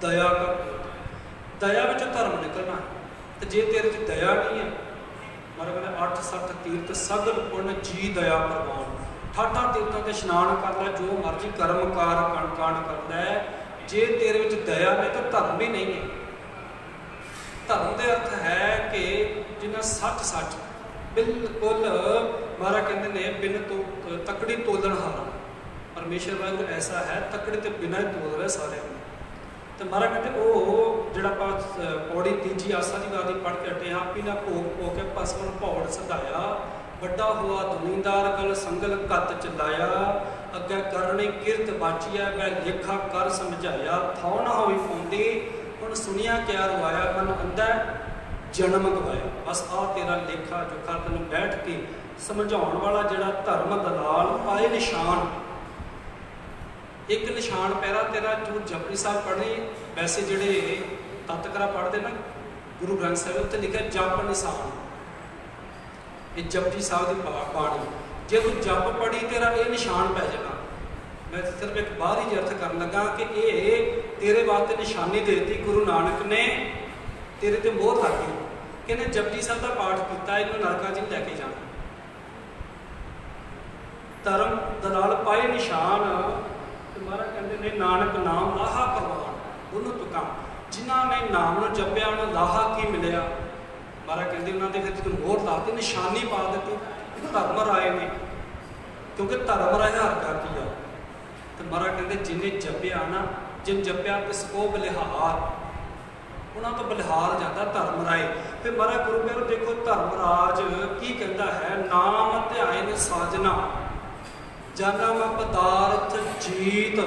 ਦਇਆ ਕਰ, ਦਇਆ ਵਿੱਚੋਂ ਧਰਮ ਨਿਕਲਣਾ ਹੈ। ਤੇ ਜੇ ਤੇਰੇ 'ਚ ਦਇਆ ਨਹੀਂ ਹੈ, ਮਹਾਰਾਜ ਕਹਿੰਦੇ 860 ਤੀਰਥ ਸਗਲ ਪੁੰਨ ਜੀ ਦਇਆ ਪ੍ਰਵਾਨ। 88 ਤੀਰਥਾਂ ਤੇ ਇਸ਼ਨਾਨ ਕਰ ਲੈ, ਜੋ ਮਰਜ਼ੀ ਕਰਮਕਾਰ ਕਣ ਕਰਦਾ ਹੈ, ਜੇ ਤੇਰੇ ਵਿੱਚ ਦਇਆ ਨਹੀਂ ਤਾਂ ਧਰਮ ਵੀ ਨਹੀਂ ਹੈ। ਧਰਮ ਦੇ ਅਰਥ ਹੈ ਕਿ ਜਿਹਨਾਂ ਸੱਚ ਬਿਲਕੁਲ ਮਹਾਰਾਜ ਕਹਿੰਦੇ ਨੇ ਬਿਨ ਤੋਂ ਤਕੜੀ ਤੋਲਣ ਹਾਰਾ। ਪਰਮੇਸ਼ਰ ਵਾਹਿਗੁਰੂ ਐਸਾ ਹੈ ਤਕੜੇ ਤੇ ਬਿਨਾਂ ਹੀ ਤੋਲ ਰਿਹਾ ਸਾਰਿਆਂ ਨੂੰ। ਤੇ ਮਹਾਰਾਜ ਕਹਿੰਦੇ ਉਹ ਜਿਹੜਾ ਆਪਾਂ ਪੌੜੀ ਤੀਜੀ ਆਸਾ ਦੀ ਗਾਦੀ ਪੜ੍ਹ ਕੇ ਹਟੇ ਹਾਂ, ਪੀਲਾ ਭੋਗ ਕੇ ਭਸਮਨ ਭੌੜ ਸਧਾਇਆ, ਵੱਡਾ ਹੋਆ ਦੁਨੀਦਾਰ ਗਲ ਸੰਗਲ ਕੱਤ ਚਲਾਇਆ, ਅੱਗੇ ਕਰਨੀ ਕਿਰਤ ਬਾਚੀਆ ਮੈਂ ਲੇਖਾ ਕਰ ਸਮਝਾਇਆ, ਥਾਉ ਨਾ ਹੋਈ ਫੁੰਦੀ ਹੁਣ ਸੁਣਿਆ ਕਿਆ ਰਵਾਇਆ, ਮਨ ਅੰਦਾ ਜਨਮ ਗਵਾਇਆ। ਬਸ ਆ ਤੇਰਾ ਲੇਖਾ ਜੋਖਾ ਤੈਨੂੰ ਬੈਠ ਕੇ ਸਮਝਾਉਣ ਵਾਲਾ ਜਿਹੜਾ ਧਰਮ ਦਲਾਲ ਪਾਏ ਨਿਸ਼ਾਨ। ਇੱਕ ਨਿਸ਼ਾਨ ਪੈਰਾ ਤੇਰਾ ਜੋ ਜਪਜੀ ਸਾਹਿਬ ਪੜ੍ਹਨੀ, ਵੈਸੇ ਜਿਹੜੇ ਤਤਕਰਾ ਪੜ੍ਹਦੇ ਨਾ ਗੁਰੂ ਗ੍ਰੰਥ ਸਾਹਿਬ ਉੱਤੇ ਲਿਖਿਆ ਜਪ ਨਿਸ਼ਾਨ, ਇਹ ਜਪਜੀ ਸਾਹਿਬ ਦੀ ਬਾਣੀ। ਜੇ ਤੂੰ ਜਪ ਪੜ੍ਹੀ ਤੇਰਾ ਇਹ ਨਿਸ਼ਾਨ ਪੈ ਜਾਣਾ। ਮੈਂ ਸਿਰਫ ਇੱਕ ਬਾਹਰੀ ਜਿਹੀ ਅਰਥ ਕਰਨ ਲੱਗਾ ਕਿ ਇਹ ਤੇਰੇ ਵਾਸਤੇ ਨਿਸ਼ਾਨੀ ਦੇ ਦਿੱਤੀ ਗੁਰੂ ਨਾਨਕ ਨੇ, ਤੇਰੇ ਤੇ ਮੋਹਰ ਲੱਗ ਗਈ। ਕਹਿੰਦੇ ਜਪਜੀ ਸਾਹਿਬ ਦਾ ਪਾਠ ਕੀਤਾ, ਇਹਨੂੰ ਨਰਕਾਂ 'ਚ ਲੈ ਕੇ ਜਾਣਾ। ਧਰਮ ਦਲਾਲ ਪਾਏ ਨਿਸ਼ਾਨ, ਤੇ ਮਹਾਰਾਜ ਕਹਿੰਦੇ ਨੇ ਨਾਨਕ ਨਾਮ ਲਾਹਾ ਪ੍ਰਵਾਨ। ਦੋਨੋਂ ਤੁਕਾਂ ਜਿਨ੍ਹਾਂ ਨੇ ਨਾਮ ਨੂੰ ਜਪਿਆ ਉਹਨੂੰ ਲਾਹਾ ਕੀ ਮਿਲਿਆ? ਮਹਾਰਾਜ ਕਹਿੰਦੇ ਉਹਨਾਂ ਦੇ ਫਿਰ ਜਦੋਂ ਮੋਹਰ ਲਾਤੀ, ਨਿਸ਼ਾਨੀ ਪਾ ਦਿੱਤੀ ਧਰਮ ਰਾਏ ਨੇ, ਕਿਉਂਕਿ ਧਰਮ ਰਾਏ ਹਰ ਕਾ ਕੀਆ। ਤੇ ਮਹਾਰਾਜ ਕਹਿੰਦੇ ਜਿਹਨੇ ਜਪਿਆ ਨਾ, ਜਿਨ ਜਪਿਆ ਤਿਸ ਕੋ ਬਲਿਹਾਰ, ਉਹਨਾਂ ਤੋਂ ਬਲਿਹਾਰ ਜਾਂਦਾ ਧਰਮ ਰਾਏ। ਫਿਰ ਮਹਾਰਾਜ ਗੁਰੂ ਪਿਆਰੋ ਦੇਖੋ ਧਰਮਰਾਜ ਕੀ ਕਹਿੰਦਾ ਹੈ, ਨਾਮ ਧਿਆਇਨ ਸਾਜਨਾ ਜਨਮ ਪਦਾਰਥ ਜੀਤ।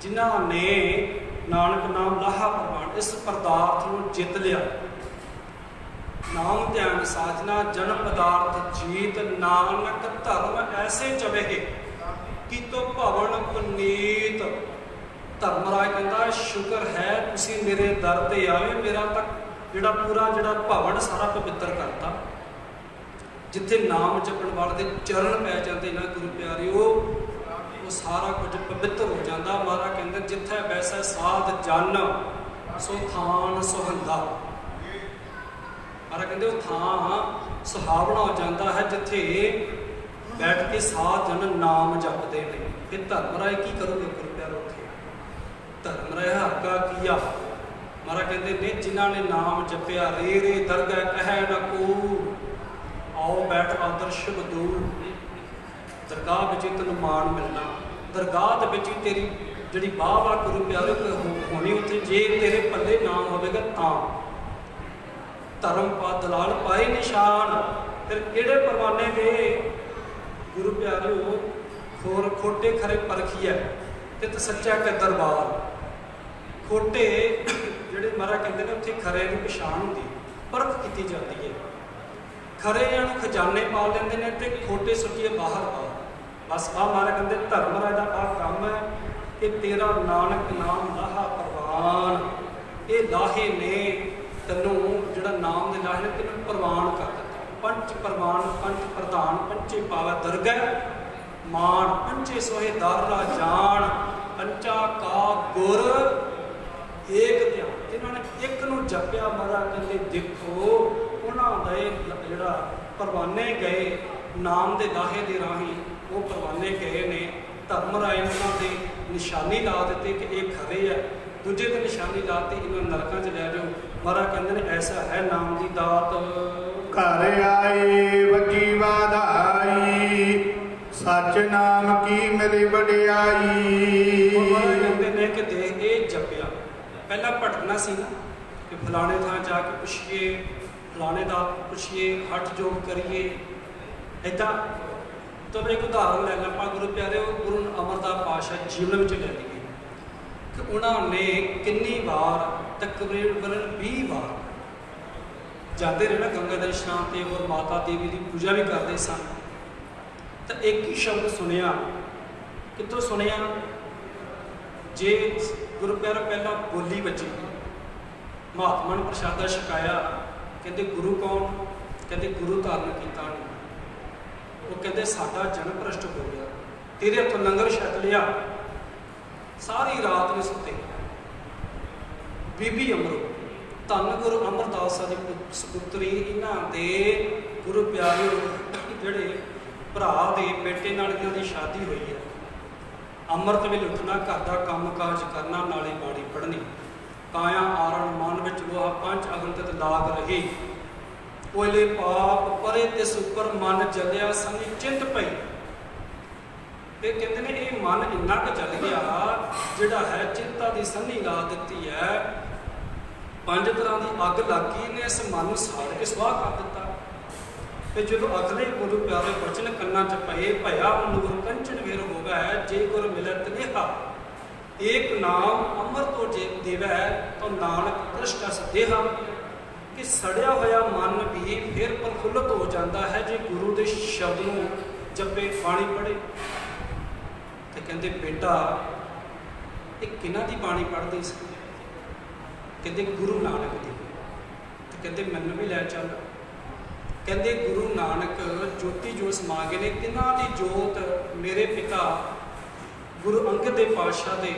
ਜਿਨ੍ਹਾਂ ਨੇ ਨਾਨਕ ਨਾਮ ਲਾਹਾ ਪ੍ਰਵਾਨ, ਇਸ ਪਦਾਰਥ ਨੂੰ ਜਿੱਤ ਲਿਆ। ਨਾਮ ਧਿਆਨ ਸਾਜਨਾ ਜਨਮ ਪਦਾਰਥ ਜੀਤ, ਨਾਨਕ ਧਰਮ ਐਸੇ ਚਵੇਗੇ ਕੀਤੋ ਭਵਨ ਪੁਨੀਤ। ਧਰਮਰਾਜ ਕਹਿੰਦਾ ਸ਼ੁਕਰ ਹੈ ਤੁਸੀਂ ਮੇਰੇ ਦਰ ਤੇ ਆਏ, ਮੇਰਾ ਤਾਂ ਜਿਹੜਾ ਪੂਰਾ ਜਿਹੜਾ ਭਵਨ ਸਾਰਾ ਪਵਿੱਤਰ ਕਰਤਾ। ਜਿੱਥੇ ਨਾਮ ਜਪਣ ਵਾਲੇ ਦੇ ਚਰਨ ਪੈ ਜਾਂਦੇ ਨਾ ਗੁਰੂ ਪਿਆਰਿਓ, ਉਹ ਸਾਰਾ ਕੁਝ ਪਵਿੱਤਰ ਹੋ ਜਾਂਦਾ। ਮਹਾਰਾਜ ਕਹਿੰਦੇ ਜਿੱਥੇ ਵੈਸਾ ਸਾਧ ਜਨ ਸੋ ਥਾਨ ਸੁਹੰਦਾ। ਮਹਾਰਾਜ ਕਹਿੰਦੇ ਉਹ ਥਾਂ ਸੁਹਾਵਣਾ ਹੋ ਜਾਂਦਾ ਹੈ ਜਿੱਥੇ ਬੈਠ ਕੇ ਸਾਧ ਜਨ ਨਾਮ ਜਪਦੇ ਨੇ। ਫਿਰ ਧਰਮਰਾਏ ਕੀ ਕਰੋਗੇ ਗੁਰੂ ਪਿਆਰੋ? ਉੱਥੇ ਧਰਮਰਾਏ ਹਰ ਕਾ ਕੀਆ। ਮਹਾਰਾਜ ਕਹਿੰਦੇ ਨੇ ਜਿਨ੍ਹਾਂ ਨੇ ਨਾਮ ਜਪਿਆ, ਰੇ ਰੇ ਦਰਗਹਿ ਕਹਿ ਨ ਕੋ, ਆਓ ਬੈਠ ਆਦਰ ਸ਼ੁਭ ਦੂਰ। ਦਰਗਾਹ ਵਿੱਚ ਤੈਨੂੰ ਮਾਣ ਮਿਲਣਾ, ਦਰਗਾਹ ਦੇ ਵਿੱਚ ਤੇਰੀ ਜਿਹੜੀ ਬਾਹ ਗੁਰੂ ਪਿਆਰੇ ਹੋਣੀ ਉੱਥੇ, ਜੇ ਤੇਰੇ ਪੱਲੇ ਨਾਮ ਹੋਵੇਗਾ ਤਾਂ। ਧਰਮ ਪਾ ਦਲਾਲ ਪਾਏ ਨਿਸ਼ਾਨ। ਫਿਰ ਕਿਹੜੇ ਪਰਵਾਨੇ ਦੇ ਗੁਰੂ ਪਿਆਰਿਓ? ਖੋਰ ਖੋਟੇ ਖਰੇ ਪਰਖੀਐ ਤੇ ਸੱਚਾ ਕੇ ਦਰਬਾਰ। ਖੋਟੇ ਜਿਹੜੇ ਮਹਾਰਾਜ ਕਹਿੰਦੇ ਨੇ ਉੱਥੇ ਖਰੇ ਦੀ ਪਛਾਣ ਹੁੰਦੀ, ਪਰਖ ਕੀਤੀ ਜਾਂਦੀ ਹੈ। ਖਰੇ ਨੂੰ ਖਜ਼ਾਨੇ ਪਾ ਲੈਂਦੇ ਨੇ ਤੇ ਖੋਟੇ ਸੁੱਟੀਏ ਬਾਹਰ ਬਾਹਰ। ਬਸ ਆ ਮਹਾਰਾਜ ਕਹਿੰਦੇ ਧਰਮਰਾਜ ਦਾ ਆਹ ਕੰਮ ਹੈ ਕਿ ਤੇਰਾ ਨਾਨਕ ਨਾਮ ਲਾਹਾ ਪ੍ਰਵਾਨ। ਇਹ ਲਾਹੇ ਨੇ ਤੈਨੂੰ ਜਿਹੜਾ ਨਾਮ ਦੇ ਲਾਹੇ ਨੇ ਤੈਨੂੰ ਪ੍ਰਵਾਨ ਕਰ ਦਿੱਤਾ। ਪੰਚ ਪ੍ਰਵਾਨ ਪੰਚ ਪ੍ਰਧਾਨ, ਪੰਚੇ ਪਾਵੈ ਦਰਗਹਿ ਮਾਣ, ਪੰਚੇ ਸੋਹੇ ਦਰ ਜਾਣ, ਪੰਚਾ ਕਾ ਗੁਰ ਏਕ ਧਿਆਨ। ਜਿਨ੍ਹਾਂ ਨੇ ਇੱਕ ਨੂੰ ਜਪਿਆ ਮਹਾਰਾਜ ਕਹਿੰਦੇ ਦੇਖੋ ਉਹਨਾਂ ਦੇ ਜਿਹੜਾ ਪਰਵਾਨੇ ਗਏ ਨਾਮ ਦੇ ਲਾਹੇ ਦੇ ਰਾਹੀਂ, ਉਹ ਪਰਵਾਨੇ ਗਏ ਨੇ। ਧਰਮਰਾਏ ਉਹਨਾਂ ਦੇ ਨਿਸ਼ਾਨੀ ਲਾ ਦਿੱਤੇ ਕਿ ਇਹ ਖਰੇ ਹੈ, ਦੂਜੇ ਤੇ ਨਿਸ਼ਾਨੀ ਲਾਤੀ ਇਹਨਾਂ ਨਰਕਾਂ 'ਚ ਲੈ ਜਾਓ। ਮਹਾਰਾਜ ਕਹਿੰਦੇ ਨੇ ਐਸਾ ਹੈ ਨਾਮ ਦੀ ਦਾਤ। ਘਰ ਆਏ ਵਜੀ ਵਾਧਾਈ, ਸਚ ਨਾਮ ਕੀ ਮਿਲੀ ਵਡਿਆਈ। ਮਹਾਰਾਜ ਕਹਿੰਦੇ ਨੇ ਕਿ ਦੇਖ ਇਹ ਜਪਿਆ, ਪਹਿਲਾਂ ਭਟਕਣਾ ਸੀ ਨਾ ਕਿ ਫਲਾਣੇ ਥਾਂ ਜਾ ਕੇ ਪੁੱਛੀਏ, ਫਲਾਣੇ ਦਾ ਪੁੱਛੀਏ, ਹੱਠ ਜੋਗ ਕਰੀਏ ਇੱਦਾਂ। ਤਾਂ ਇੱਕ ਉਦਾਹਰਨ ਲੈ ਲਾਂ ਆਪਾਂ, ਗੁਰੂ ਪਿਆਰਿਓ ਗੁਰੂ ਅਮਰਦਾਸ ਪਾਤਸ਼ਾਹ ਜੀਵਨ ਵਿੱਚ ਲੈ ਲਈਏ ਕਿ ਉਹਨਾਂ ਨੇ ਕਿੰਨੀ ਵਾਰ, ਤਕਰੀਬਨ 20 ਵਾਰ ਜਾਂਦੇ ਰਹੇ ਨਾ ਗੰਗਾ ਦੇ ਇਸ਼ਨਾਨ ਤੇ, ਹੋਰ ਮਾਤਾ ਦੇਵੀ ਦੀ ਪੂਜਾ ਵੀ ਕਰਦੇ ਸਨ। ਤਾਂ ਇੱਕ ਹੀ ਸ਼ਬਦ ਸੁਣਿਆ, ਕਿੱਥੋਂ ਸੁਣਿਆ? ਜੇ ਗੁਰੂ ਪਿਆਰਾ ਪਹਿਲਾਂ ਬੋਲੀ ਵੱਜੀ, ਮਹਾਤਮਾ ਨੇ ਪ੍ਰਸ਼ਾਦਾ ਛਕਾਇਆ, ਕਹਿੰਦੇ ਗੁਰੂ ਕੌਣ? ਕਹਿੰਦੇ ਗੁਰੂ ਧਾਰਨ ਕੀਤਾ ਨਹੀਂ। ਉਹ ਕਹਿੰਦੇ ਸਾਡਾ ਜਨਮ ਭ੍ਰਸ਼ਟ ਹੋ ਗਿਆ, ਤੇਰੇ ਹੱਥੋਂ ਲੰਗਰ ਛਕ ਲਿਆ। ਸਾਰੀ ਰਾਤ ਨਹੀਂ ਸੁੱਤੇ। ਬੀਬੀ ਅਮਰੋ, ਧੰਨ ਗੁਰੂ ਅਮਰਦਾਸ ਦੀ ਸਪੁੱਤਰੀ, ਇਹਨਾਂ ਦੇ ਗੁਰੂ ਪਿਆਰਿਓ ਜਿਹੜੇ ਭਰਾ ਦੇ ਬੇਟੇ ਨਾਲ ਇਹਨਾਂ ਦੀ ਸ਼ਾਦੀ ਹੋਈ ਹੈ। ਅੰਮ੍ਰਿਤ ਵੇਲੇ ਉੱਠਣਾ, ਘਰ ਦਾ ਕੰਮ ਕਾਜ ਕਰਨਾ, ਨਾਲੇ ਬਾਣੀ ਪੜ੍ਹਨੀ, ਕਾਇਆ ਆਰਣ ਮਨ ਵਿੱਚ ਲੋਹਾ, ਪੰਜ ਅਗਨ ਤਤ ਲਾਗ ਰਹੇ, ਕੋਇਲੇ ਪਾਪ ਪਰੇ ਤਿਸ ਉੱਪਰ ਮਨ ਜਲਿਆ, ਸੰਗੀ ਚਿੰਤ ਪਈ। ਤੇ ਕਹਿੰਦੇ ਨੇ ਇਹ ਮਨ ਇੰਨਾ ਕੁ ਜਲ ਗਿਆ ਜਿਹੜਾ ਹੈ ਚਿੰਤਾ ਦੀ ਸੰਨੀ ਲਾ ਦਿੱਤੀ ਹੈ। 5 ਤਰ੍ਹਾਂ ਦੀ ਅੱਗ ਲੱਗੀ ਨੇ ਇਸ ਮਨ ਨੂੰ ਸਾੜ ਕੇ ਸਵਾਹ ਕਰ ਦਿੱਤਾ। ਤੇ ਜਦੋਂ ਅਗਲੇ ਗੁਰੂ ਪਿਆਰੇ ਬਚਨ ਕੰਨਾਂ 'ਚ ਪਏ, ਭਇਆ ਨੂਰ ਕੰਚਨ ਵੇਰ ਹੋਵੈ, ਜੇ ਗੁਰ ਮਿਲਤ ਨੇਹਾ, ਏਕ ਨਾਮ ਅੰਮ੍ਰਿਤੋ ਜੇ ਦੇਵੈ, ਤਾਂ ਨਾਨਕ ਕ੍ਰਿਸ਼ਟ ਦੇਹਾ। ਕਿ ਸੜਿਆ ਹੋਇਆ ਮਨ ਵੀ ਫਿਰ ਪ੍ਰਫੁੱਲਤ ਹੋ ਜਾਂਦਾ ਹੈ ਜੇ ਗੁਰੂ ਦੇ ਸ਼ਬਦ ਨੂੰ ਜਪੇ, ਬਾਣੀ ਪੜ੍ਹੇ। ਤੇ ਕਹਿੰਦੇ ਬੇਟਾ ਇਹ ਕਿਹਨਾਂ ਦੀ ਬਾਣੀ ਪੜ੍ਹਦੇ ਸੀ? ਕਹਿੰਦੇ ਗੁਰੂ ਨਾਨਕ ਦੀ। ਤੇ ਕਹਿੰਦੇ ਮੈਨੂੰ ਵੀ ਲੈ ਚੱਲ। ਕਹਿੰਦੇ ਗੁਰੂ ਨਾਨਕ ਜੋਤੀ ਜੋਤ ਸਮਾ ਗਏ ਨੇ, ਤਿੰਨਾਂ ਦੀ ਜੋਤ ਮੇਰੇ ਪਿਤਾ ਗੁਰੂ ਅੰਗਦ ਦੇਵ ਪਾਤਸ਼ਾਹ ਦੇ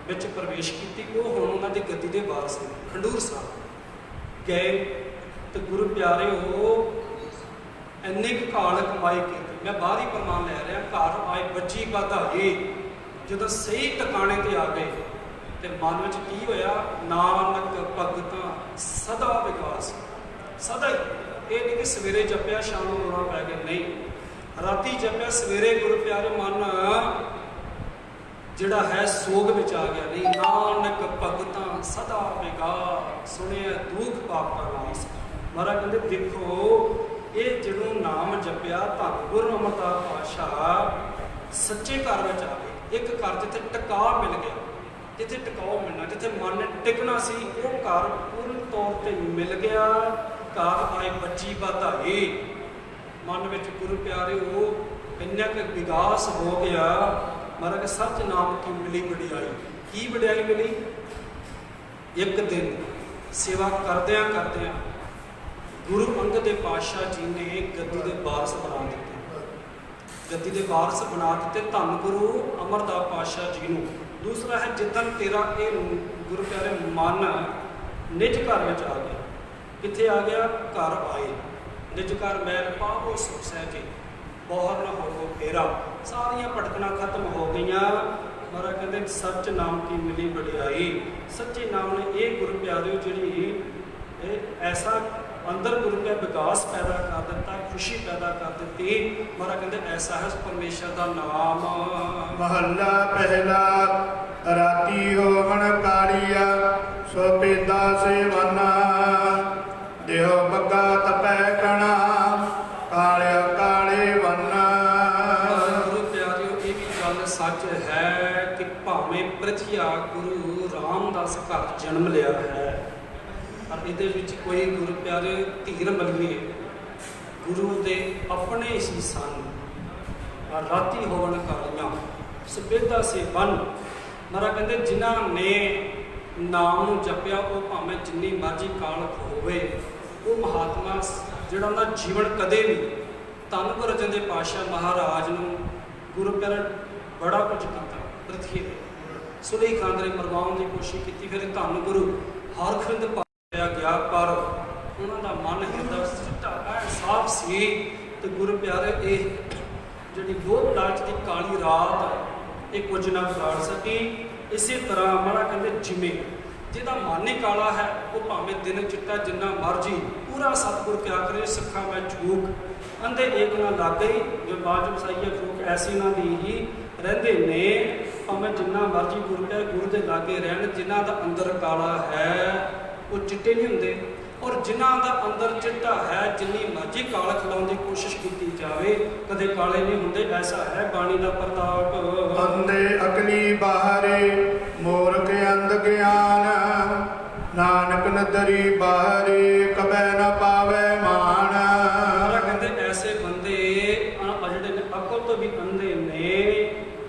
ਵਿੱਚ ਪ੍ਰਵੇਸ਼ ਕੀਤੀ। ਉਹ ਹੁਣ ਉਹਨਾਂ ਦੀ ਗੱਦੀ ਦੇ ਵਾਰਸ ਨੇ। ਖੰਡੂਰ ਸਾਹਿਬ ਗਏ ਤੇ ਗੁਰੂ ਪਿਆਰੇ ਉਹ ਇੰਨੀ ਕੁ ਕਾਲ ਕਮਾਈ ਕੀਤੀ। ਮੈਂ ਬਾਹਰ ਹੀ ਪ੍ਰਮਾਣ ਲੈ ਰਿਹਾ, ਘਰ ਆਏ ਬੱਚੀ ਵਧਾਈ। ਜਦੋਂ ਸਹੀ ਟਿਕਾਣੇ ਤੇ ਆ ਗਏ ਤੇ ਮਨ ਵਿੱਚ ਕੀ ਹੋਇਆ? ਨਾਨਕ ਭਗਤਾਂ ਸਦਾ ਵਿਕਾਸ। ਸਦਾ ਹੀ, ਇਹ ਨਹੀਂ ਕਿ ਸਵੇਰੇ ਜਪਿਆ ਸ਼ਾਮ ਨੂੰ ਰੋਣਾ ਪੈ ਗਿਆ, ਨਹੀਂ। ਰਾਤੀ ਜਪਿਆ, ਸਵੇਰੇ ਗੁਰੂ ਪਿਆਰੇ ਮਨ ਜਿਹੜਾ ਹੈ ਸੋਗ ਵਿੱਚ ਆ ਗਿਆ, ਨਹੀਂ। ਨਾਨਕ ਭਗਤਾਂ ਸਦਾ ਵਿਕਾਸ, ਸੁਣਿਆ ਦੁੱਖ ਪਾਪਾ ਨਾਸ। ਮਹਾਰਾਜ ਕਹਿੰਦੇ ਦੇਖੋ ਇਹ ਜਦੋਂ ਨਾਮ ਜਪਿਆ, ਧੰਨ ਗੁਰੂ ਅਮਰਦਾਸ ਪਾਤਸ਼ਾਹ ਸੱਚੇ ਘਰ ਵਿੱਚ ਆ ਗਏ। ਇੱਕ ਘਰ ਜਿੱਥੇ ਟਿਕਾ ਮਿਲ ਗਿਆ, ਜਿੱਥੇ ਟਿਕਾਓ ਮਿਲਣਾ, ਜਿੱਥੇ ਮਨ ਨੇ ਟਿਕਣਾ ਸੀ, ਉਹ ਘਰ ਪੂਰਨ ਤੌਰ ਤੇ ਮਿਲ ਗਿਆ। ਘਰ ਆਏ ਬੱਚੀ ਵਧਾਈ। ਮਨ ਵਿੱਚ ਗੁਰੂ ਪਿਆਰੇ ਉਹ ਇੰਨਾ ਕੁ ਵਿਕਾਸ ਹੋ ਗਿਆ। ਮਹਾਰਾਜ ਸੱਚ ਨਾਮ ਕੀ ਮਿਲੀ ਵਡਿਆਈ। ਕੀ ਵਡਿਆਈ ਮਿਲੀ? ਇੱਕ ਦਿਨ ਸੇਵਾ ਕਰਦਿਆਂ ਕਰਦਿਆਂ ਗੁਰੂ ਅੰਗਦ ਦੇਵ ਪਾਤਸ਼ਾਹ ਜੀ ਨੇ ਗੱਦੀ ਦੇ ਵਾਰਸ ਬਣਾ ਦਿੱਤੇ। ਗੱਦੀ ਦੇ ਵਾਰਸ ਬਣਾ ਦਿੱਤੇ ਧੰਨ ਗੁਰੂ ਅਮਰਦਾਸ ਪਾਤਸ਼ਾਹ ਜੀ ਨੂੰ। ਦੂਸਰਾ ਹੈ ਜਿੱਦਣ ਤੇਰਾ ਇਹ ਗੁਰੂ ਪਿਆਰੇ ਮਨ ਨਿਜ ਘਰ ਵਿੱਚ ਆ ਗਿਆ। ਕਿੱਥੇ ਆ ਗਿਆ? ਘਰ ਆਏ। ਨਿਜ ਘਰ ਮੈਲ ਪਾਵੋ ਸੁਖ ਸਹਿਜੇ, ਬੋਹਰ ਨਾ ਹੋਵੋ ਫੇਰਾ। ਸਾਰੀਆਂ ਭਟਕਣਾ ਖਤਮ ਹੋ ਗਈਆਂ। ਮਹਾਰਾਜ ਕਹਿੰਦੇ ਸੱਚ ਨਾਮ ਕੀ ਮਿਲੀ ਵਡਿਆਈ। ਸੱਚੇ ਨਾਮ ਨੇ ਇਹ ਗੁਰੂ ਪਿਆਰਿਓ ਜਿਹੜੀ ਇਹ ਐਸਾ ਅੰਦਰ ਗੁਰੂ ਪਿਆਰ ਵਿਕਾਸ ਪੈਦਾ ਕਰ ਦਿੱਤਾ, ਖੁਸ਼ੀ ਪੈਦਾ ਕਰ ਦਿੱਤੀ। ਮਹਾਰਾਜ ਕਹਿੰਦੇ ਐਸਾ ਹੈ ਪਰਮੇਸ਼ਰ ਦਾ ਨਾਮ। ਮਹੱਲਾ ਪਹਿਲਾ। ਰਾਤੀ ਹੋਵਣ ਕਾਲੀਆ, ਸੋ ਪੀਦਾ ਸੇਵਨ, ਦੇਹੋ ਬੱਗਾ ਤਪੈ ਕਣਾ, ਕਾਲਿਆ ਕਾਲੇ ਵਨ। ਗੁਰੂ ਪਿਆਰਿਓ ਇਹ ਵੀ ਗੱਲ ਸੱਚ ਹੈ ਕਿ ਭਾਵੇਂ ਪ੍ਰਥਿਆ ਗੁਰੂ ਰਾਮਦਾਸ ਘਰ ਜਨਮ ਲਿਆ ਹੈ, ਪਰ ਇਹਦੇ ਵਿੱਚ ਕੋਈ ਗੁਰੂ ਪਿਆਰੇ ਧੀਰ ਮਲੀਏ ਗੁਰੂ ਦੇ ਆਪਣੇ ਹੀ ਸਨ। ਰਾਤੀ ਹੋਵਣ ਕਾਲੀਆਂ ਸਬੇਦਾ ਸੇ ਬਨ। ਮਹਾਰਾਜ ਕਹਿੰਦੇ ਜਿਨ੍ਹਾਂ ਨੇ ਨਾਮ ਨੂੰ ਜਪਿਆ ਉਹ ਭਾਵੇਂ ਜਿੰਨੀ ਮਰਜ਼ੀ ਕਾਲਖ ਹੋਵੇ, ਉਹ ਮਹਾਤਮਾ ਜਿਹੜਾ ਉਹਦਾ ਜੀਵਨ ਕਦੇ ਵੀ ਧੰਨ ਗੁਰੂ ਅਰਜਨ ਦੇਵ ਪਾਤਸ਼ਾਹ ਮਹਾਰਾਜ ਨੂੰ ਗੁਰੂ ਪਿਆਰੇ ਬੜਾ ਕੁਝ ਕੀਤਾ। ਪ੍ਰਥੀ ਦੇ ਸੁਲੇਖ ਖਾਨ ਦੇ ਮਰਵਾਉਣ ਦੀ ਕੋਸ਼ਿਸ਼ ਕੀਤੀ, ਫਿਰ ਧੰਨ ਗੁਰੂ ਹਰਖਿੰਦ ਗਿਆ, ਪਰ ਉਹਨਾਂ ਦਾ ਮਨ ਹਿਰਦਾ ਸਿੱਧਾ ਸਾਫ਼ ਸੀ। ਤੇ ਗੁਰੂ ਪਿਆਰੇ ਇਹ ਜਿਹੜੀ ਲੋਭ ਲਾਲਚ ਦੀ ਕਾਲੀ ਰਾਤ ਇਹ ਕੁਝ ਨਾ ਵਿਗਾੜ ਸਕੀ। ਇਸੇ ਤਰ੍ਹਾਂ ਮਹਾਰਾਜ ਕਹਿੰਦੇ ਜਿਵੇਂ ਜਿਹਦਾ ਮਨ ਹੀ ਕਾਲਾ ਹੈ ਉਹ ਭਾਵੇਂ ਦਿਨ ਚਿੱਟਾ ਜਿੰਨਾ ਮਰਜੀ ਪੂਰਾ ਸਤਿਗੁਰ ਕਿਆ ਕਰੇ। ਸਿੱਖਾਂ ਮੈਂ ਝੂਕ ਅੰਧੇ ਏਕ ਨਾ ਲੱਗ ਗਈ, ਜੋ ਬਾਜ ਵਸਾਈਏ ਫੂਕ ਐਸੀ ਉਹਨਾਂ ਦੀ ਹੀ ਰਹਿੰਦੇ ਨੇ। ਭਾਵੇਂ ਜਿੰਨਾ ਮਰਜ਼ੀ ਗੁਰੂ ਦੇ ਲਾਗੇ ਰਹਿਣ, ਜਿਨ੍ਹਾਂ ਦਾ ਅੰਦਰ ਕਾਲਾ ਹੈ ਉਹ ਚਿੱਟੇ ਨਹੀਂ ਹੁੰਦੇ, ਔਰ ਜਿਨ੍ਹਾਂ ਦਾ ਅੰਦਰ ਚਿੱਟਾ ਹੈ ਜਿੰਨੀ ਮਰਜ਼ੀ ਕਾਲਖ ਲਾਉਣ ਦੀ ਕੋਸ਼ਿਸ਼ ਕੀਤੀ ਜਾਵੇ ਕਦੇ ਕਾਲੇ ਨਹੀਂ ਹੁੰਦੇ। ਐਸਾ ਹੈ ਬਾਣੀ ਦਾ ਪ੍ਰਤਾਪ। ਅੰਦੇ ਅਕਲੀ ਬਾਹਰੇ ਮੂਰਖ ਅੰਧ ਗਿਆਨ, ਨਾਨਕ ਨਦਰੀ ਬਾਹਰੇ ਕਬੈ ਨਾ ਪਾਵੇ ਮਾਨ। ਕਹਿੰਦੇ ਐਸੇ ਬੰਦੇ ਜਿਹੜੇ ਨੇ ਅਕਲ ਤੋਂ ਵੀ ਅੰਧੇ ਨੇ,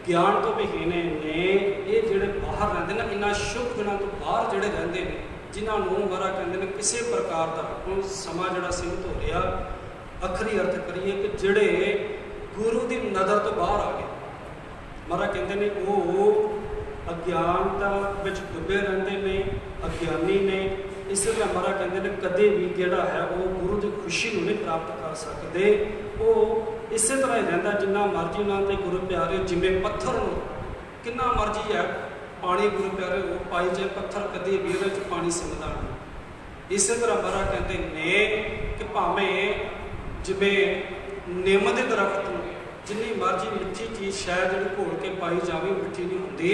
ਗਿਆਨ ਤੋਂ ਵੀ ਹੀਣੇ ਨੇ, ਇਹ ਜਿਹੜੇ ਬਾਹਰ ਰਹਿੰਦੇ ਨੇ, ਇਹਨਾਂ ਸ਼ੁਭ ਗੁਣਾਂ ਤੋਂ ਬਾਹਰ ਜਿਹੜੇ ਰਹਿੰਦੇ ਨੇ, ਜਿਨ੍ਹਾਂ ਨੂੰ ਮਹਾਰਾਜ ਕਹਿੰਦੇ ਨੇ ਕਿਸੇ ਪ੍ਰਕਾਰ ਦਾ ਹੁਣ ਸਮਾਂ ਜਿਹੜਾ ਸੀਮਤ ਹੋ ਰਿਹਾ, ਅੱਖਰੀ ਅਰਥ ਕਰੀਏ ਕਿ ਜਿਹੜੇ ਗੁਰੂ ਦੀ ਨਜ਼ਰ ਤੋਂ ਬਾਹਰ ਆ ਗਏ। ਮਹਾਰਾਜ ਕਹਿੰਦੇ ਨੇ ਉਹ ਅਗਿਆਨਤਾ ਵਿੱਚ ਡੁੱਬੇ ਰਹਿੰਦੇ ਨੇ, ਅਗਿਆਨੀ ਨੇ। ਇਸ ਲਈ ਮਹਾਰਾਜ ਕਹਿੰਦੇ ਨੇ ਕਦੇ ਵੀ ਜਿਹੜਾ ਹੈ ਉਹ ਗੁਰੂ ਦੀ ਖੁਸ਼ੀ ਨੂੰ ਨਹੀਂ ਪ੍ਰਾਪਤ ਕਰ ਸਕਦੇ। ਉਹ ਇਸੇ ਤਰ੍ਹਾਂ ਹੀ ਰਹਿੰਦਾ ਜਿੰਨਾ ਮਰਜ਼ੀ ਨਾਲ ਤੇ ਗੁਰੂ ਪਿਆਰੇ, ਜਿਵੇਂ ਪੱਥਰ ਨੂੰ ਕਿੰਨਾ ਮਰਜ਼ੀ ਹੈ ਪਾਣੀ ਗੁਰੂ ਪਿਆਰੇ ਉਹ ਪਾਈ ਜੇ, ਪੱਥਰ ਕਦੇ ਵੀ ਉਹਦੇ 'ਚ ਪਾਣੀ ਸਿਮਦਾ ਨਹੀਂ। ਇਸੇ ਤਰ੍ਹਾਂ ਮਹਾਰਾਜ ਕਹਿੰਦੇ ਨੇ ਕਿ ਭਾਵੇਂ ਜਿਵੇਂ ਨਿੰਮ ਦੇ ਦਰਖਤ ਨੂੰ ਜਿੰਨੀ ਮਰਜ਼ੀ ਮਿੱਠੀ ਚੀਜ਼ ਸ਼ਾਇਦ ਜਿਹੜੀ ਘੋਲ ਕੇ ਪਾਈ ਜਾਵੇ ਮਿੱਠੀ ਨਹੀਂ ਹੁੰਦੀ।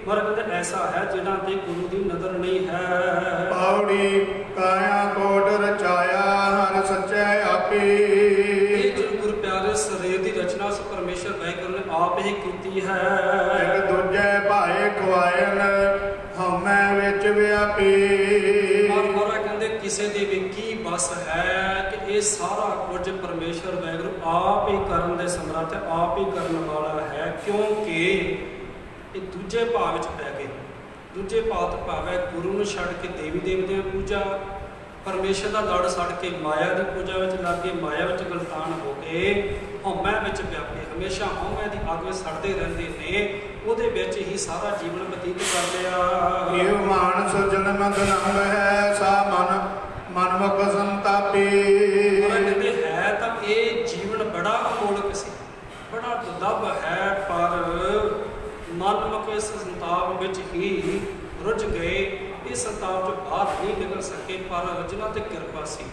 ਮਹਾਰਾਜ ਕਹਿੰਦੇ ਐਸਾ ਹੈ ਜਿਹਨਾਂ ਤੇ ਗੁਰੂ ਦੀ ਨਜ਼ਰ ਨਹੀਂ ਹੈ। ਪੌੜੀ ਕਾਇਆ ਕੋਟ ਰਚਾਇਆ ਹਰ ਸੱਚੈ ਆਪੇ। ਇਹ ਜੋ ਗੁਰੂ ਪਿਆਰੇ ਸਰੀਰ ਦੀ ਰਚਨਾ ਸੋ ਪਰਮੇਸ਼ਰ ਵਾਹਿਗੁਰੂ ਨੇ ਆਪ ਹੀ ਕੀਤੀ ਹੈ। ਇੱਕ ਦੂਜੇ ਭਾਏ ਖਵਾਇਨ ਹਉਮੈ ਵਿੱਚ ਵਿਆਪੀ। ਮਹਾਰਾਜ ਕਹਿੰਦੇ ਕਿਸੇ ਦੇ ਵੀ ਕੀ ਬਸ ਹੈ ਕਿ ਇਹ ਸਾਰਾ ਕੁਝ ਪਰਮੇਸ਼ਰ ਵਾਹਿਗੁਰੂ ਆਪ ਹੀ ਕਰਨ ਦੇ ਸਮਰੱਥ, ਆਪ ਹੀ ਕਰਨ ਵਾਲਾ ਹੈ। ਕਿਉਂਕਿ ਇਹ ਦੂਜੇ ਭਾਵ ਵਿੱਚ ਪੈ ਗਏ। ਦੂਜੇ ਭਾਵ ਭਾਵ ਹੈ ਗੁਰੂ ਨੂੰ ਛੱਡ ਕੇ ਦੇਵੀ ਦੇਵਤਿਆਂ ਦੀ ਪੂਜਾ, ਪਰਮੇਸ਼ਰ ਦਾ ਲੜ ਛੱਡ ਕੇ ਮਾਇਆ ਦੀ ਪੂਜਾ ਵਿੱਚ ਲੱਗ ਕੇ ਮਾਇਆ ਵਿੱਚ ਗਲਤਾਨ ਹੋ ਕੇ ਹਉਮੈ ਵਿੱਚ ਵਿਆਪੇ, ਹਮੇਸ਼ਾ ਹਉਮੈ ਦੀ ਅੱਗ ਵਿੱਚ ਸੜਦੇ ਰਹਿੰਦੇ ਨੇ, ਉਹਦੇ ਵਿੱਚ ਹੀ ਸਾਰਾ ਜੀਵਨ ਬਤੀਤ ਕਰ ਲਿਆ। ਇਹ ਮਾਨਸ ਜਨਮ ਜਨਮ ਹੈ ਸਾ ਮਨਮੁਖ ਸੰਤਾਪੀ। ਕਹਿੰਦੇ ਹੈ ਤਾਂ ਇਹ ਜੀਵਨ ਬੜਾ ਅਮੋਲਕ ਸੀ, ਬੜਾ ਦੁਰਲਭ ਹੈ, ਪਰ ਮਨਮੁਖ ਇਸ ਸੰਤਾਪ ਵਿੱਚ ਹੀ ਰੁੱਝ ਗਏ। ਇਸ ਸੰਤਾਪ ਤੋਂ ਬਾਹਰ ਨਹੀਂ ਨਿਕਲ ਸਕੇ, ਪਰ ਜਿਨ੍ਹਾਂ ਤੇ ਕਿਰਪਾ ਸੀ।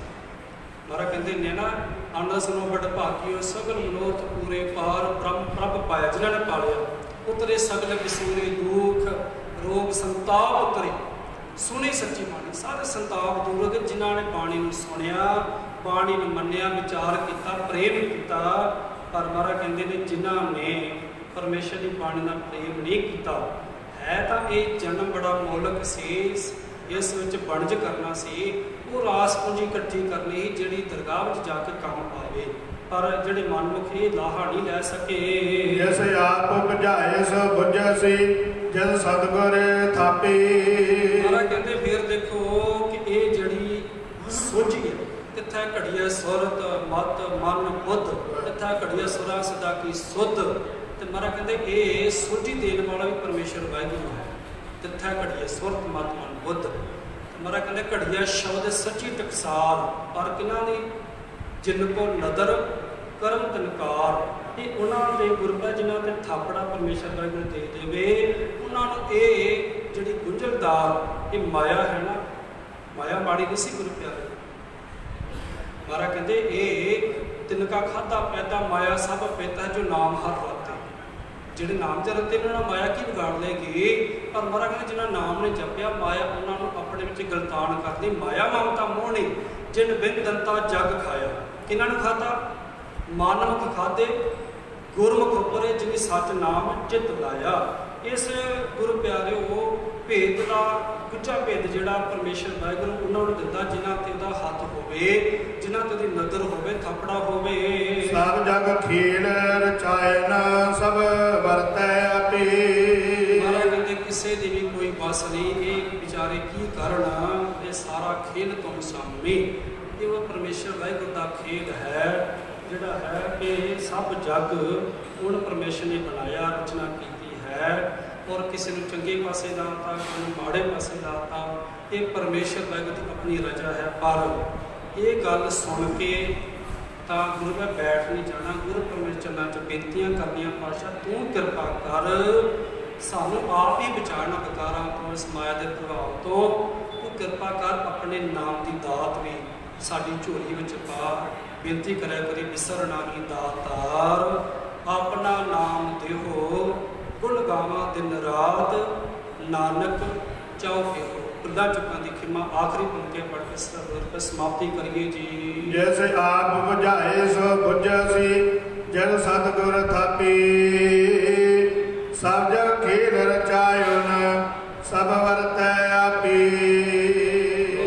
ਮਹਾਰਾਜ ਕਹਿੰਦੇ ਨੇ ਨਾ ਆਨੰਦ ਸੁਨੋ ਬੜ ਭਾਗਿਓ ਸਗਲ ਮਨੋਰਥ ਪੂਰੇ ਪਾਰ ਬ੍ਰਹਮ ਪ੍ਰਭ ਪਾਇਆ। ਜਿਨ੍ਹਾਂ ਨੇ ਪਾਲਿਆ ਉਤਰੇ ਸਗਲ ਵਿਸੂਰੇ ਦੁੱਖ ਰੋਗ ਸੰਤਾਪ ਉਤਰੇ, ਸੁਣੀ ਸੱਚੀ ਬਾਣੀ, ਸਾਰੇ ਸੰਤਾਪ ਦੂਰ ਹੋ ਗਏ। ਜਿਨ੍ਹਾਂ ਨੇ ਬਾਣੀ ਨੂੰ ਸੁਣਿਆ, ਬਾਣੀ ਨੂੰ ਮੰਨਿਆ, ਵਿਚਾਰ ਕੀਤਾ, ਪ੍ਰੇਮ ਕੀਤਾ। ਪਰ ਮਹਾਰਾਜ ਕਹਿੰਦੇ ਨੇ ਜਿਨ੍ਹਾਂ ਨੇ ਪਰਮੇਸ਼ਰ ਦੀ ਬਾਣੀ ਨਾਲ ਪ੍ਰੇਮ ਨਹੀਂ ਕੀਤਾ, ਹੈ ਤਾਂ ਇਹ ਜਨਮ ਬੜਾ ਮੌਲਕ ਸੀ, ਇਸ ਵਿੱਚ ਵਣਜ ਕਰਨਾ ਸੀ, ਉਹ ਰਾਸ ਪੂੰਜੀ ਇਕੱਠੀ ਕਰਨੀ ਜਿਹੜੀ ਦਰਗਾਹ ਵਿੱਚ ਜਾ ਕੇ ਕੰਮ ਆਵੇ। ਪਰ ਜਿਹੜੇ ਮਨਮੁਖ ਇਹ ਲਾਹਾ ਨਹੀਂ ਲੈ ਸਕੇ। ਜਿਸ ਆਪ ਬੁਝਾਏ ਸੋ ਬੁਝਸੀ ਜਦ ਸਤਿਗੁਰ ਥਾਪੀ। ਮਹਾਰਾਜ ਕਹਿੰਦੇ ਫਿਰ ਦੇਖੋ ਕਿ ਇਹ ਜਿਹੜੀ ਸੋਝੀ ਹੈ, ਕਿੱਥੇ ਘੜੀਏ ਸੁਰਤ ਮਤ ਮਨ ਬੁੱਧ, ਕਿੱਥੇ ਘੜੀਏ ਸੁਰਾ ਸਦਾ ਕੀ ਸੁਧ। ਤੇ ਮਹਾਰਾਜ ਕਹਿੰਦੇ ਇਹ ਸੋਝੀ ਦੇਣ ਵਾਲਾ ਵੀ ਪਰਮੇਸ਼ਰ ਵਾਹਿਗੁਰੂ ਹੈ। ਕਿੱਥੇ ਘੜੀਏ ਸੁਰਤ ਮਤ ਮਨ ਬੁੱਧ। ਮਹਾਰਾਜ ਕਹਿੰਦੇ ਘੜੀਆ ਸ਼ਬਦ ਸੱਚੀ ਟਕਸਾਲ, ਪਰ ਕਿਨਾਂ ਦੀ ਜਿਨ ਕੋ ਨਦਰ ਕਰਮ ਤਨਕਾਰ। ਇਹ ਉਹਨਾਂ ਦੇ ਗੁਰਬਾ ਜਿਨ੍ਹਾਂ ਤੇ ਥਾਪੜਾ ਪਰਮੇਸ਼ਰ ਵਾਹਿਗੁਰੂ ਦੇ ਦੇਵੇ, ਉਹਨਾਂ ਨੂੰ ਇਹ ਜਿਹੜੀ ਗੁੰਝਲਦਾਰ ਇਹ ਮਾਇਆ ਹੈ ਨਾ, ਮਾਇਆ ਮਾੜੀ ਨਹੀਂ ਸੀ ਗੁਰੂ ਪਿਆਰੇ। ਮਹਾਰਾਜ ਕਹਿੰਦੇ ਇਹ ਤਿਨਕਾ ਖਾਧਾ ਪੈਦਾ ਮਾਇਆ ਸਭ ਪੈਦਾ ਜੋ ਨਾਮ ਹਰ ਰਤੇ। ਜਿਹੜੇ ਨਾਮ ਜਪਦੇ ਉਹਨਾਂ ਨਾਲ ਮਾਇਆ ਕੀ ਵਿਗਾੜ ਲੇਗੀ। ਪਰ ਮਹਾਰਾਜ ਕਹਿੰਦੇ ਜਿਹਨਾਂ ਨਾਮ ਨੇ ਜਪਿਆ, ਮਾਇਆ ਉਹਨਾਂ ਨੂੰ ਆਪਣੇ ਵਿੱਚ ਗਲਤਾਨ ਕਰਦੀ। ਮਾਇਆ ਮਮਤਾ ਮੋਹਣੀ ਜਿਨ ਬਿਨ ਦੰਤਾ ਜਗ ਖਾਇਆ। ਕਿਹਨਾਂ ਨੂੰ ਖਾਧਾ? ਮਾਨਵ ਖਾਧੇ, ਗੁਰਮੁਖ ਉਪਰੇ ਜਿਨੀ ਸੱਚ ਨਾਮ ਚਿਤ ਲਾਇਆ। ਇਸ ਗੁਰੂ ਪਿਆਰੇ ਉਹ ਭੇਦ ਦਾ ਗੁੱਝਾ ਭੇਦ ਜਿਹੜਾ ਪਰਮੇਸ਼ਰ ਵਾਹਿਗੁਰੂ ਉਹਨਾਂ ਨੂੰ ਦਿੰਦਾ ਜਿਨ੍ਹਾਂ ਤੇ ਉਹਦਾ ਹੱਥ ਹੋਵੇ, ਜਿਨ੍ਹਾਂ ਤੇ ਉਹਦੀ ਨਜ਼ਰ ਹੋਵੇ, ਥਾਪੜਾ ਹੋਵੇ। ਸਭ ਜਗ ਖੇਲ ਰਚਾਇਨ ਸਭ ਵਰਤੈ ਆਪੇ। ਮਹਾਰਾਜ ਕਹਿੰਦੇ ਕਿਸੇ ਦੀ ਵੀ ਕੋਈ ਬਸ ਨਹੀਂ, ਇਹ ਵਿਚਾਰੇ ਕੀ ਕਰਨ, ਇਹ ਸਾਰਾ ਖੇਲ ਤੁਮ ਸਾਹਮਣੇ। ਇਹ ਉਹ ਪਰਮੇਸ਼ਰ ਵਾਹਿਗੁਰੂ ਦਾ ਖੇਲ ਹੈ ਜਿਹੜਾ ਹੈ ਕਿ ਸਭ ਜਗ ਹੁਣ ਪਰਮੇਸ਼ਰ ਨੇ ਬਣਾਇਆ, ਰਚਨਾ ਕੀਤੀ ਹੈ। ਔਰ ਕਿਸੇ ਨੂੰ ਚੰਗੇ ਪਾਸੇ ਲਾਤਾ, ਕਿਸੇ ਨੂੰ ਮਾੜੇ ਪਾਸੇ ਲਾਤਾ। ਇਹ ਪਰਮੇਸ਼ਰ ਵਾਹਿਗੁਰੂ ਦੀ ਆਪਣੀ ਰਚਾ ਹੈ। ਪਰ ਇਹ ਗੱਲ ਸੁਣ ਕੇ ਤਾਂ ਗੁਰੂ ਘਰ ਬੈਠ ਨਹੀਂ ਜਾਣਾ। ਗੁਰੂ ਪਰਮੇਸ਼ਰ ਚਰਨਾਂ 'ਚ ਬੇਨਤੀਆਂ ਕਰਨੀਆਂ, ਪਾਤਸ਼ਾਹ ਤੂੰ ਕਿਰਪਾ ਕਰ, ਸਾਨੂੰ ਆਪ ਹੀ ਬਚਾਉਣਾ ਵਿਕਾਰਾਂ ਤੋਂ, ਇਸ ਮਾਇਆ ਦੇ ਪ੍ਰਭਾਵ ਤੋਂ। ਤੂੰ ਕਿਰਪਾ ਕਰ, ਆਪਣੇ ਨਾਮ ਦੀ ਦਾਤ ਵੀ ਸਾਡੀ ਝੋਲੀ ਵਿੱਚ ਪਾ। ਬੇਨਤੀ ਕਰਿਆ ਕਰੀ ਵਿਸਰ ਨਾਹੀ ਦਾਤਾਰ, ਆਪਣਾ ਨਾਮ ਦਿਓ, ਗੁਣ ਗਾਵਾਂ ਦਿਨ ਰਾਤ, ਨਾਨਕ ਚਾਉ ਪਿਓ। ਕੁੱਲਾ ਚੁੱਕਾਂ ਦੀ ਖਿਮਾ ਆਖਰੀ ਪੰਕਤੀ ਪੜ੍ਹ ਕੇ ਸਰਵਰ ਸਮਾਪਤੀ ਕਰੀਏ ਜੀ। ਜੈਸੇ ਆਪ ਬੁਝਾਏ ਸੋ ਬੁਝਸੀ, ਜਨ ਸਤਿਗੁਰ ਥਾਪੀ। ਸਭ ਜਗ ਖੇਲ ਰਚਾਇਉਨ, ਸਭ ਵਰਤੈ ਆਪੀ।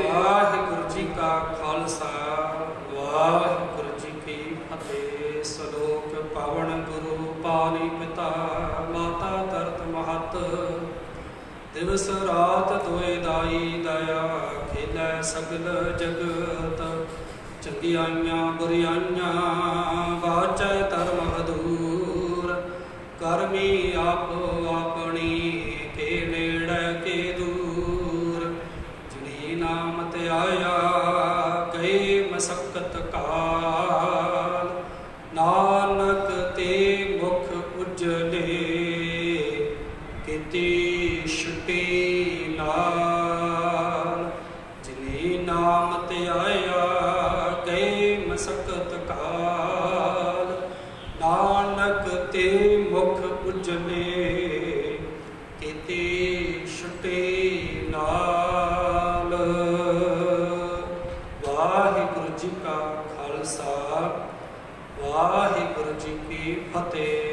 ਵਾਹਿਗੁਰੂ ਜੀ ਕਾ ਖਾਲਸਾ, ਵਾਹਿਗੁਰੂ ਜੀ ਕੀ ਫਤਿਹ। ਸਲੋਕ ਪਾਵਨ ਗੁਰੂ ਪਾਣੀ ਪਿਤਾ, ਮਾਤਾ ਧਰਤ ਮਹਤ। ਦਿਵਸ ਰਾਤ ਦੋਇ ਦਾਈ ਦਇਆ, ਖੇਲੈ ਸਗਲ ਜਗਤ। ਚੰਗਿਆਈਆਂ ਬੁਰਿਆਈਆਂ, ਬਾਚੈ ਧਰਮ ਹਦੂਰ। ਕਰਮੀ ਆਪੋ ਆਪਣੀ, ਕੇ ਨੇੜੇ ਕੇ ਦੂਰ। ਜਿਨੀ ਨਾਮ ਤੇ ਆਇਆ, ਗਏ ਮਸਕਤ ਕਾਲ। ਨਾਨਕ ਤੇ ਮੁਖ ਉਜਲੇ, ਕੀਤੀ ਛੁਟੀ ਨਾਲ। ਜਿਨੀ ਨਾਮ ਤੇ ਆਇਆ, ਗਏ ਮਸਕਤ ਕਾਲ। ਨਾਨਕ ਤੇ ਮੁਖ ਉਜਲੇ, ਕੀਤੀ ਛੁਟੀ ਨਾਲ। ਵਾਹਿਗੁਰੂ ਜੀ ਕਾ ਖਾਲਸਾ, ਵਾਹਿਗੁਰੂ ਜੀ ਕੀ ਫਤਿਹ।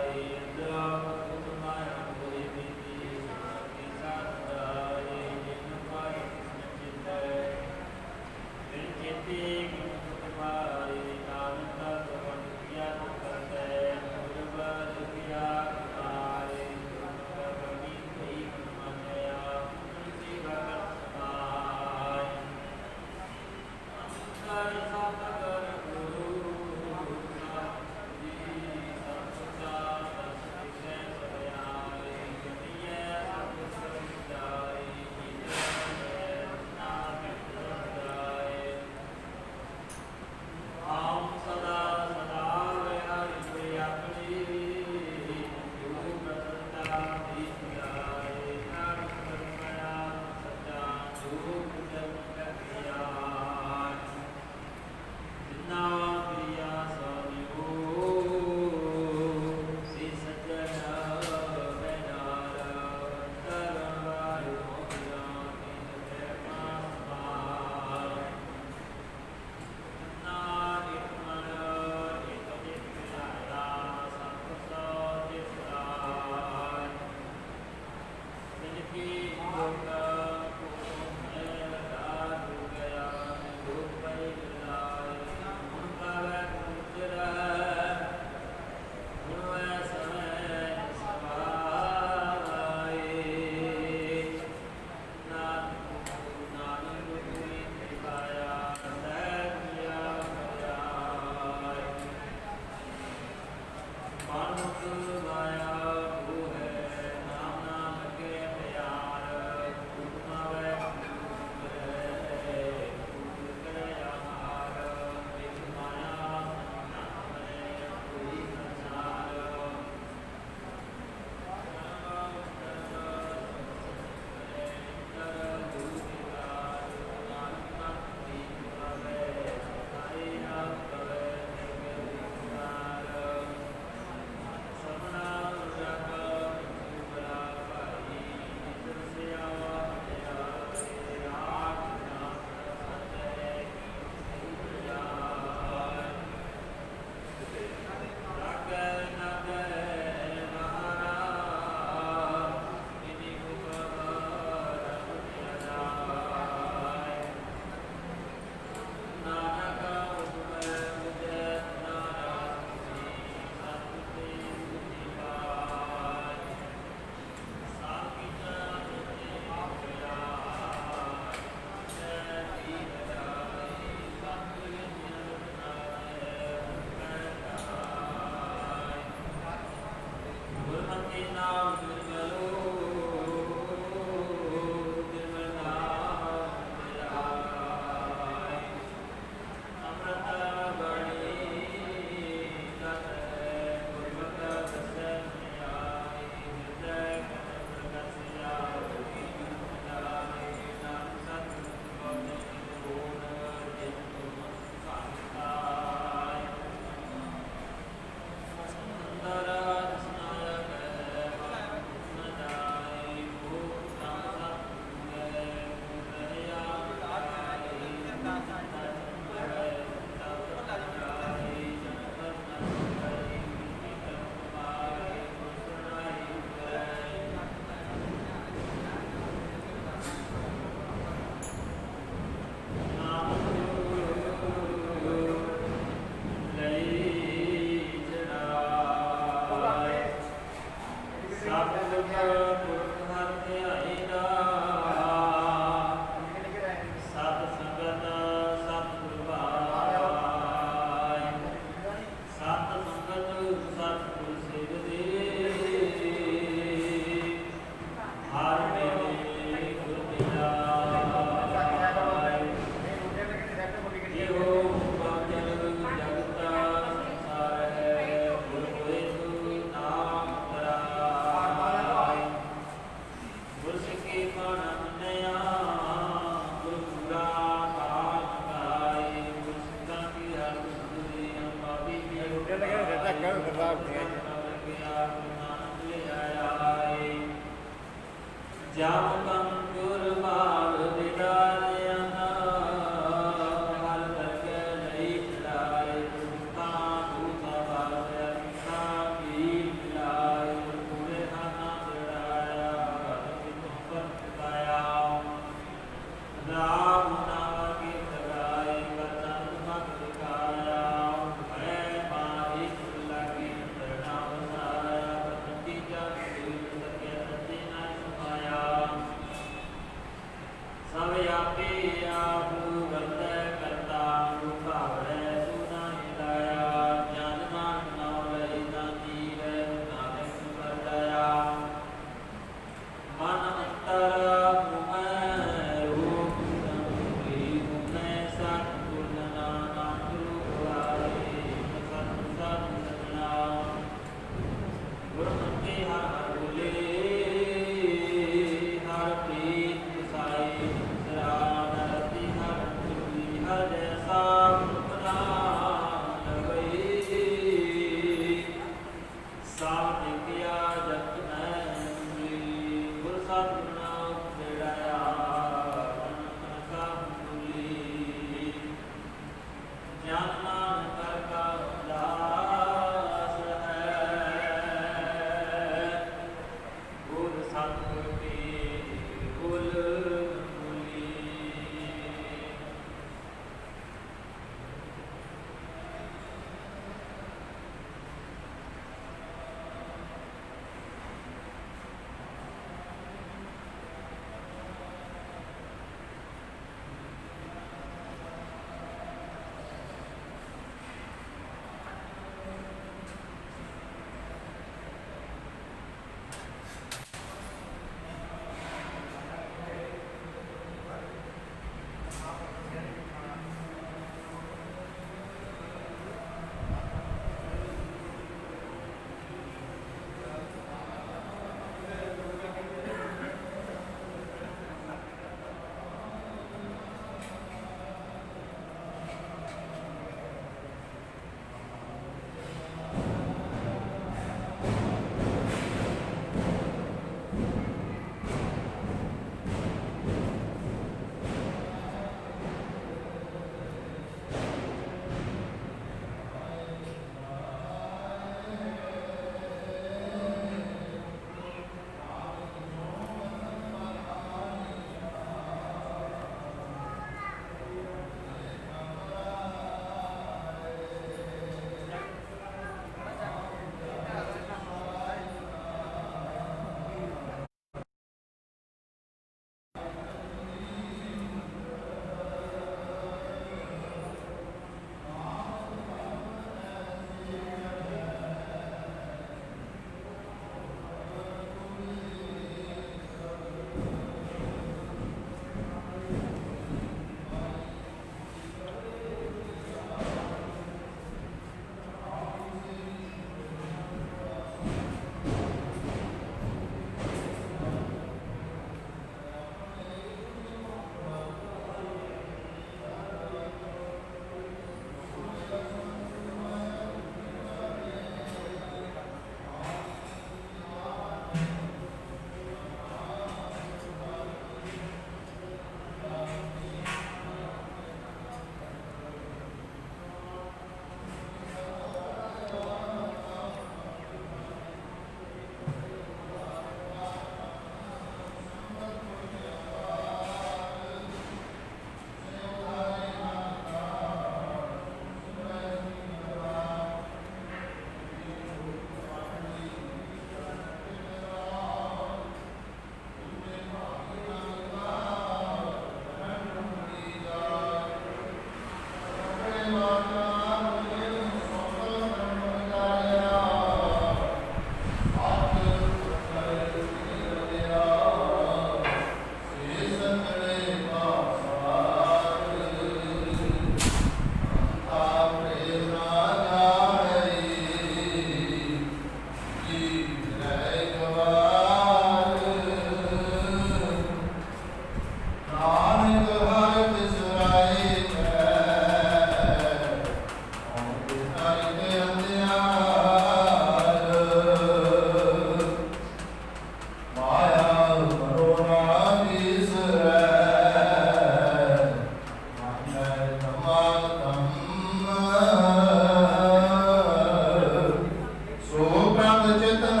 चित न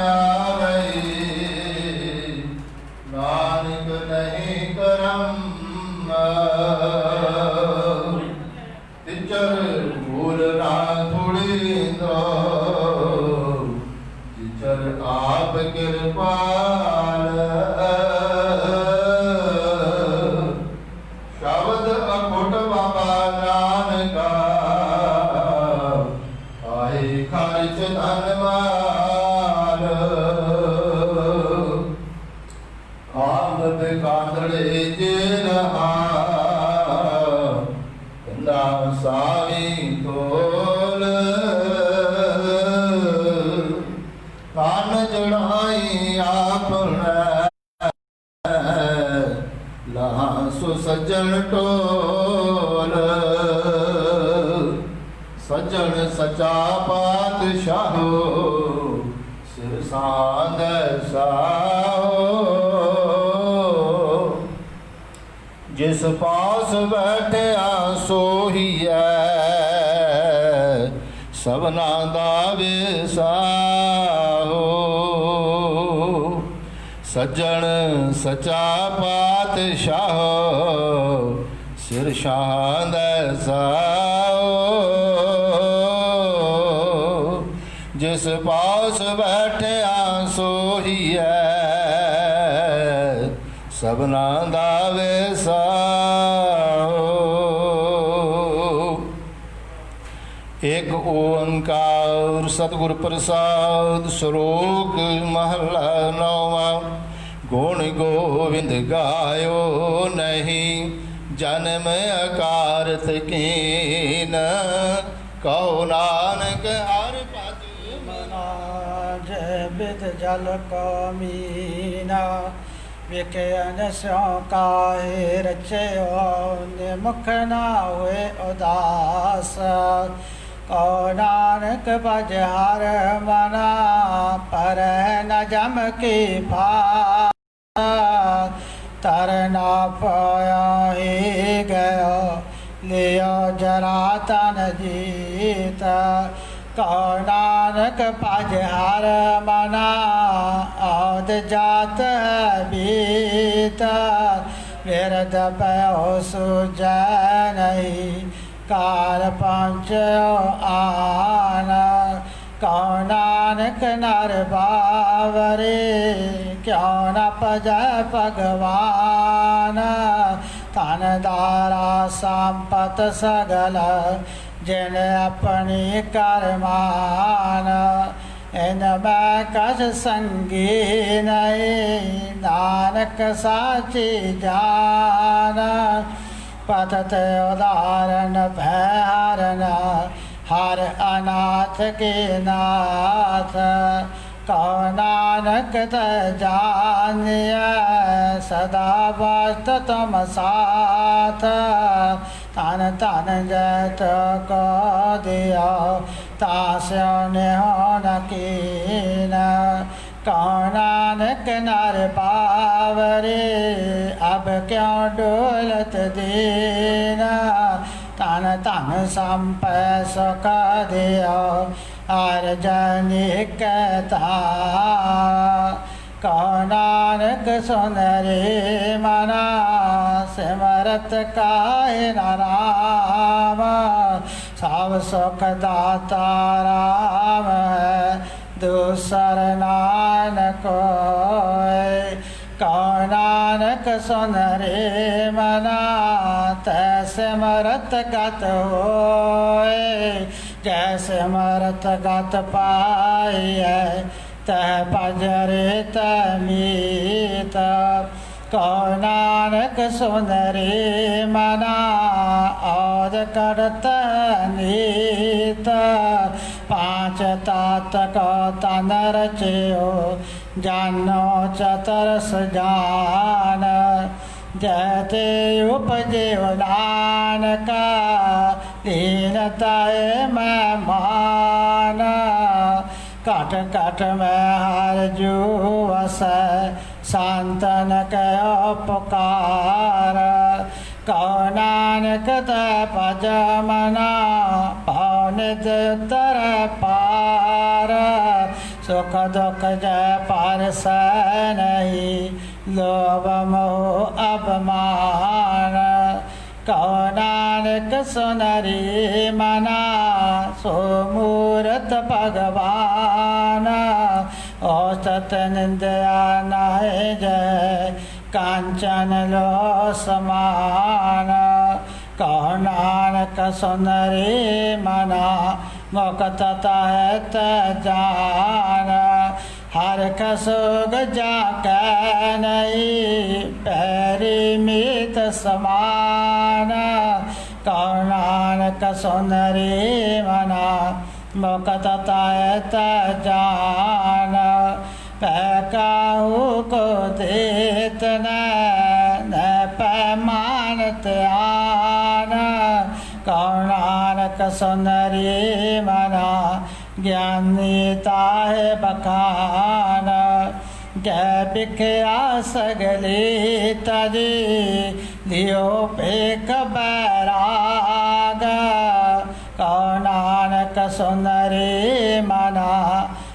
आवै, नानक नहीं करम तिचर भूल ना थोड़ींदो, तिचर आप कृपाल शब्द अखुट बाबा नानका, आए खर्च धनवान आमद कांदड़े जेल ना सावी तोल, कान जड़ाई आपने लासु सज्जन टोल, सज्जन सचा पातशाहो सिर सांद साहो, जिस पास बैठे सोहिए सबना दा विसाहो, सज्जन सचा पातशाहो सिर शांद साहो, जिस पास बैठे सोहिए सबना दा विसाहो। एक ओंकार सतगुर प्रसाद श्लोक महला नौवा। गुण गोविंद गायो नहीं जन्म अकारत कीन, कहो नानक हर पद मना। जय बिद जल को मीना, विकयन स्यो काहे रचयो, निमुख ना हुए उदास। कहो नानक भज हर मना, पर न जम की फास। तरना पाया ही गयो, लियो जरा तन जीता। कहो नानक भज हर मना, औद जात है बीता। विरद पयो सुजै नहीं, काल पहुँचो आन। कहो नानक नर बावरे, क्यों न पजै भगवान। धन दारा संपत सगल, जिन अपनी करमान। इनमें कछ संगी नहीं, नानक साची जान। पतत उदाहरण भैरन, हर अनाथ के नाथ। कहो नानक त जानिय, सदा वस्त तुम साथ। तन तन जय तो को दियो, तास्यो नेहो न कीन। कहो नानक नर बावरे, अब क्यों डोलत दीन। तन तन संपै सुख दियो, अर्जनी कहता। कहो नानक सुन रे मना, सिमरत काहे न राम। सब सुख दाता राम है, दूसर नानक कोय। कहो नानक सुन रे मना, तैसे मरत गत होय। जैसे मरत गत पाइय, तह भजरे तमीत। कहो नानक सुन रे मना, औद करत नीत। पांच तात को तन रचयो, जानो चतुरस जान। जैते उपजे नानका, दीनताए मैं मान। कट कट में हर जुवस, संतन कयो पुकार। कहो नानक ते भज मना, पाव निज उतर पार। सुख दुख जय पारस नहीं लोभ मोह अभिमान कहो नानक सुनरी मना सो मूरत भगवान औसत निंदया नाय जय कांचन लो समान कहो नानक सुनरी मना मुक्त तहत जान हर कसुग जाके नहीं पैरी मीत समान कहो नानक सुनरी मना मुक्त तहत जान पैकाहू को देत न पैमानत आन कहो नानक सुनरी मना ज्ञानीता है बखान जय बिखया सगली तजी लियो पेक बैराग कहो नानक सुनरी मना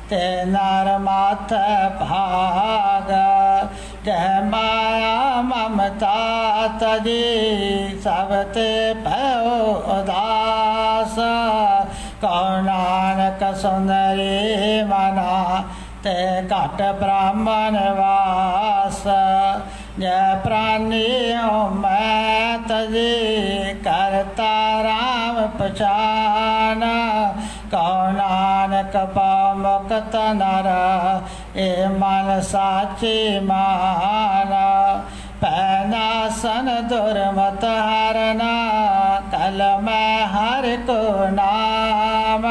ते नर माथ भाग जय माया ममता तजी सब ते भयो उदास कहो नानक सुनरी मना ते घट ब्राह्मण वास जय प्राणियों मैं तजी करता राम पहचान कहो नानक पाव मुक्त नर ए मन साची मान पैनासन दुर्मत हरना कल मैं हर को नाम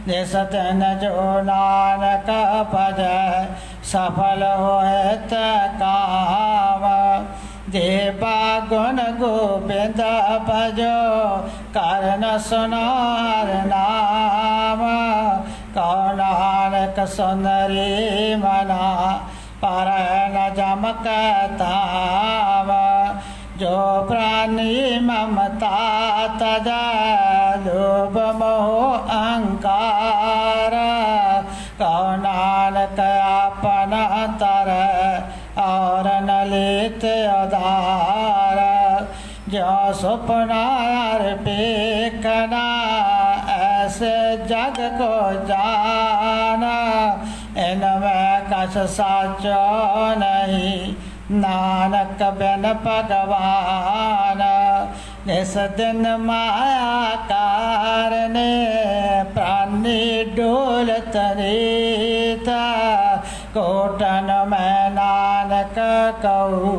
जिस दिन जो नानक भज सफल होए त काम देवा गुण गोविंद भजो कर्ण सुनो हर नाम कहो नानक सुनरी मना पर न जमक ताव जो प्राणी ममता तजा लोभ मोह अहंकार कहो नानक अपन तर और न लेत उधार जो सुपना अर्पिकना ऐसे जग को जाना इनमें कछ साचो नहीं नानक बिन भगवान जिस दिन माया कारणे प्राणी डोलत रीता कोटन में नानक कहू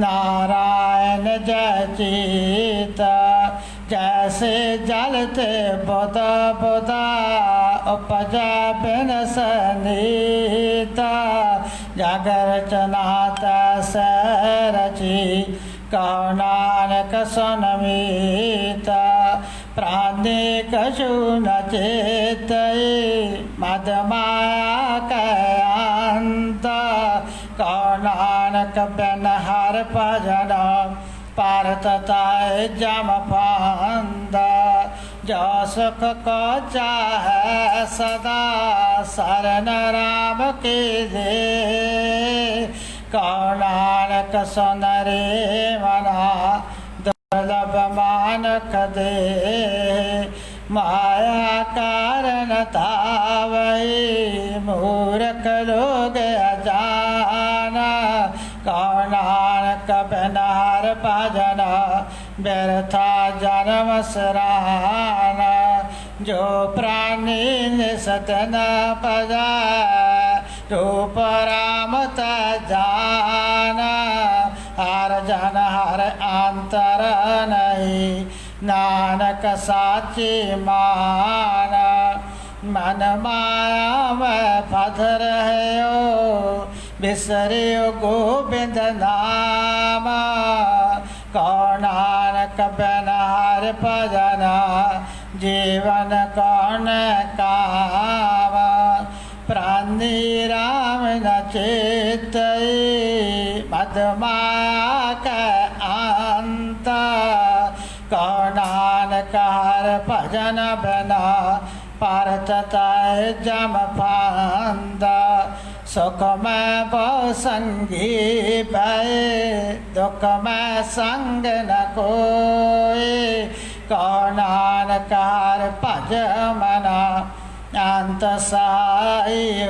नारायण जय चीता जैसे जलते बुदा बुदा उपजा बिन सनीता जागर चनाता से रची कहो नानक सुनमीता प्राणी कछु न चेत मद माया कयांत कहो नानक बिन हर भजन पारतताय जम पांद जो सुख को चाहे सदा शरण राम के दे कहो नानक सुनरी मना दुर्लभ मानक दे माया कारण तावई मूर्ख लोग अजाना कहो नानक बिन हर भजन व्यर्था जन्म सराहन जो प्राणी निसतन पजा रूप राम जान हर जन हर अंतर नहीं नानक साची मान मन माया में फस रहे हो बिसरियो गोविंद नाम कहो नानक बिन हर भजन जीवन कौन काम प्राणी राम न चेत मद माया के अंत कहो नानक हर भजन बिना ਭਾਰਤ ਤੈ ਜਮ ਫਾਂਦਾ ਸੁਖ ਮੈਂ ਬਹੁ ਸੰਗੀ ਪੈ ਦੁਖ ਮੈਂ ਸੰਗ ਨ ਕੋਈ ਕਉ ਨਾਨਕ ਹਰਿ ਭਜ ਮਨਾ ਅੰਤ ਸਾਈ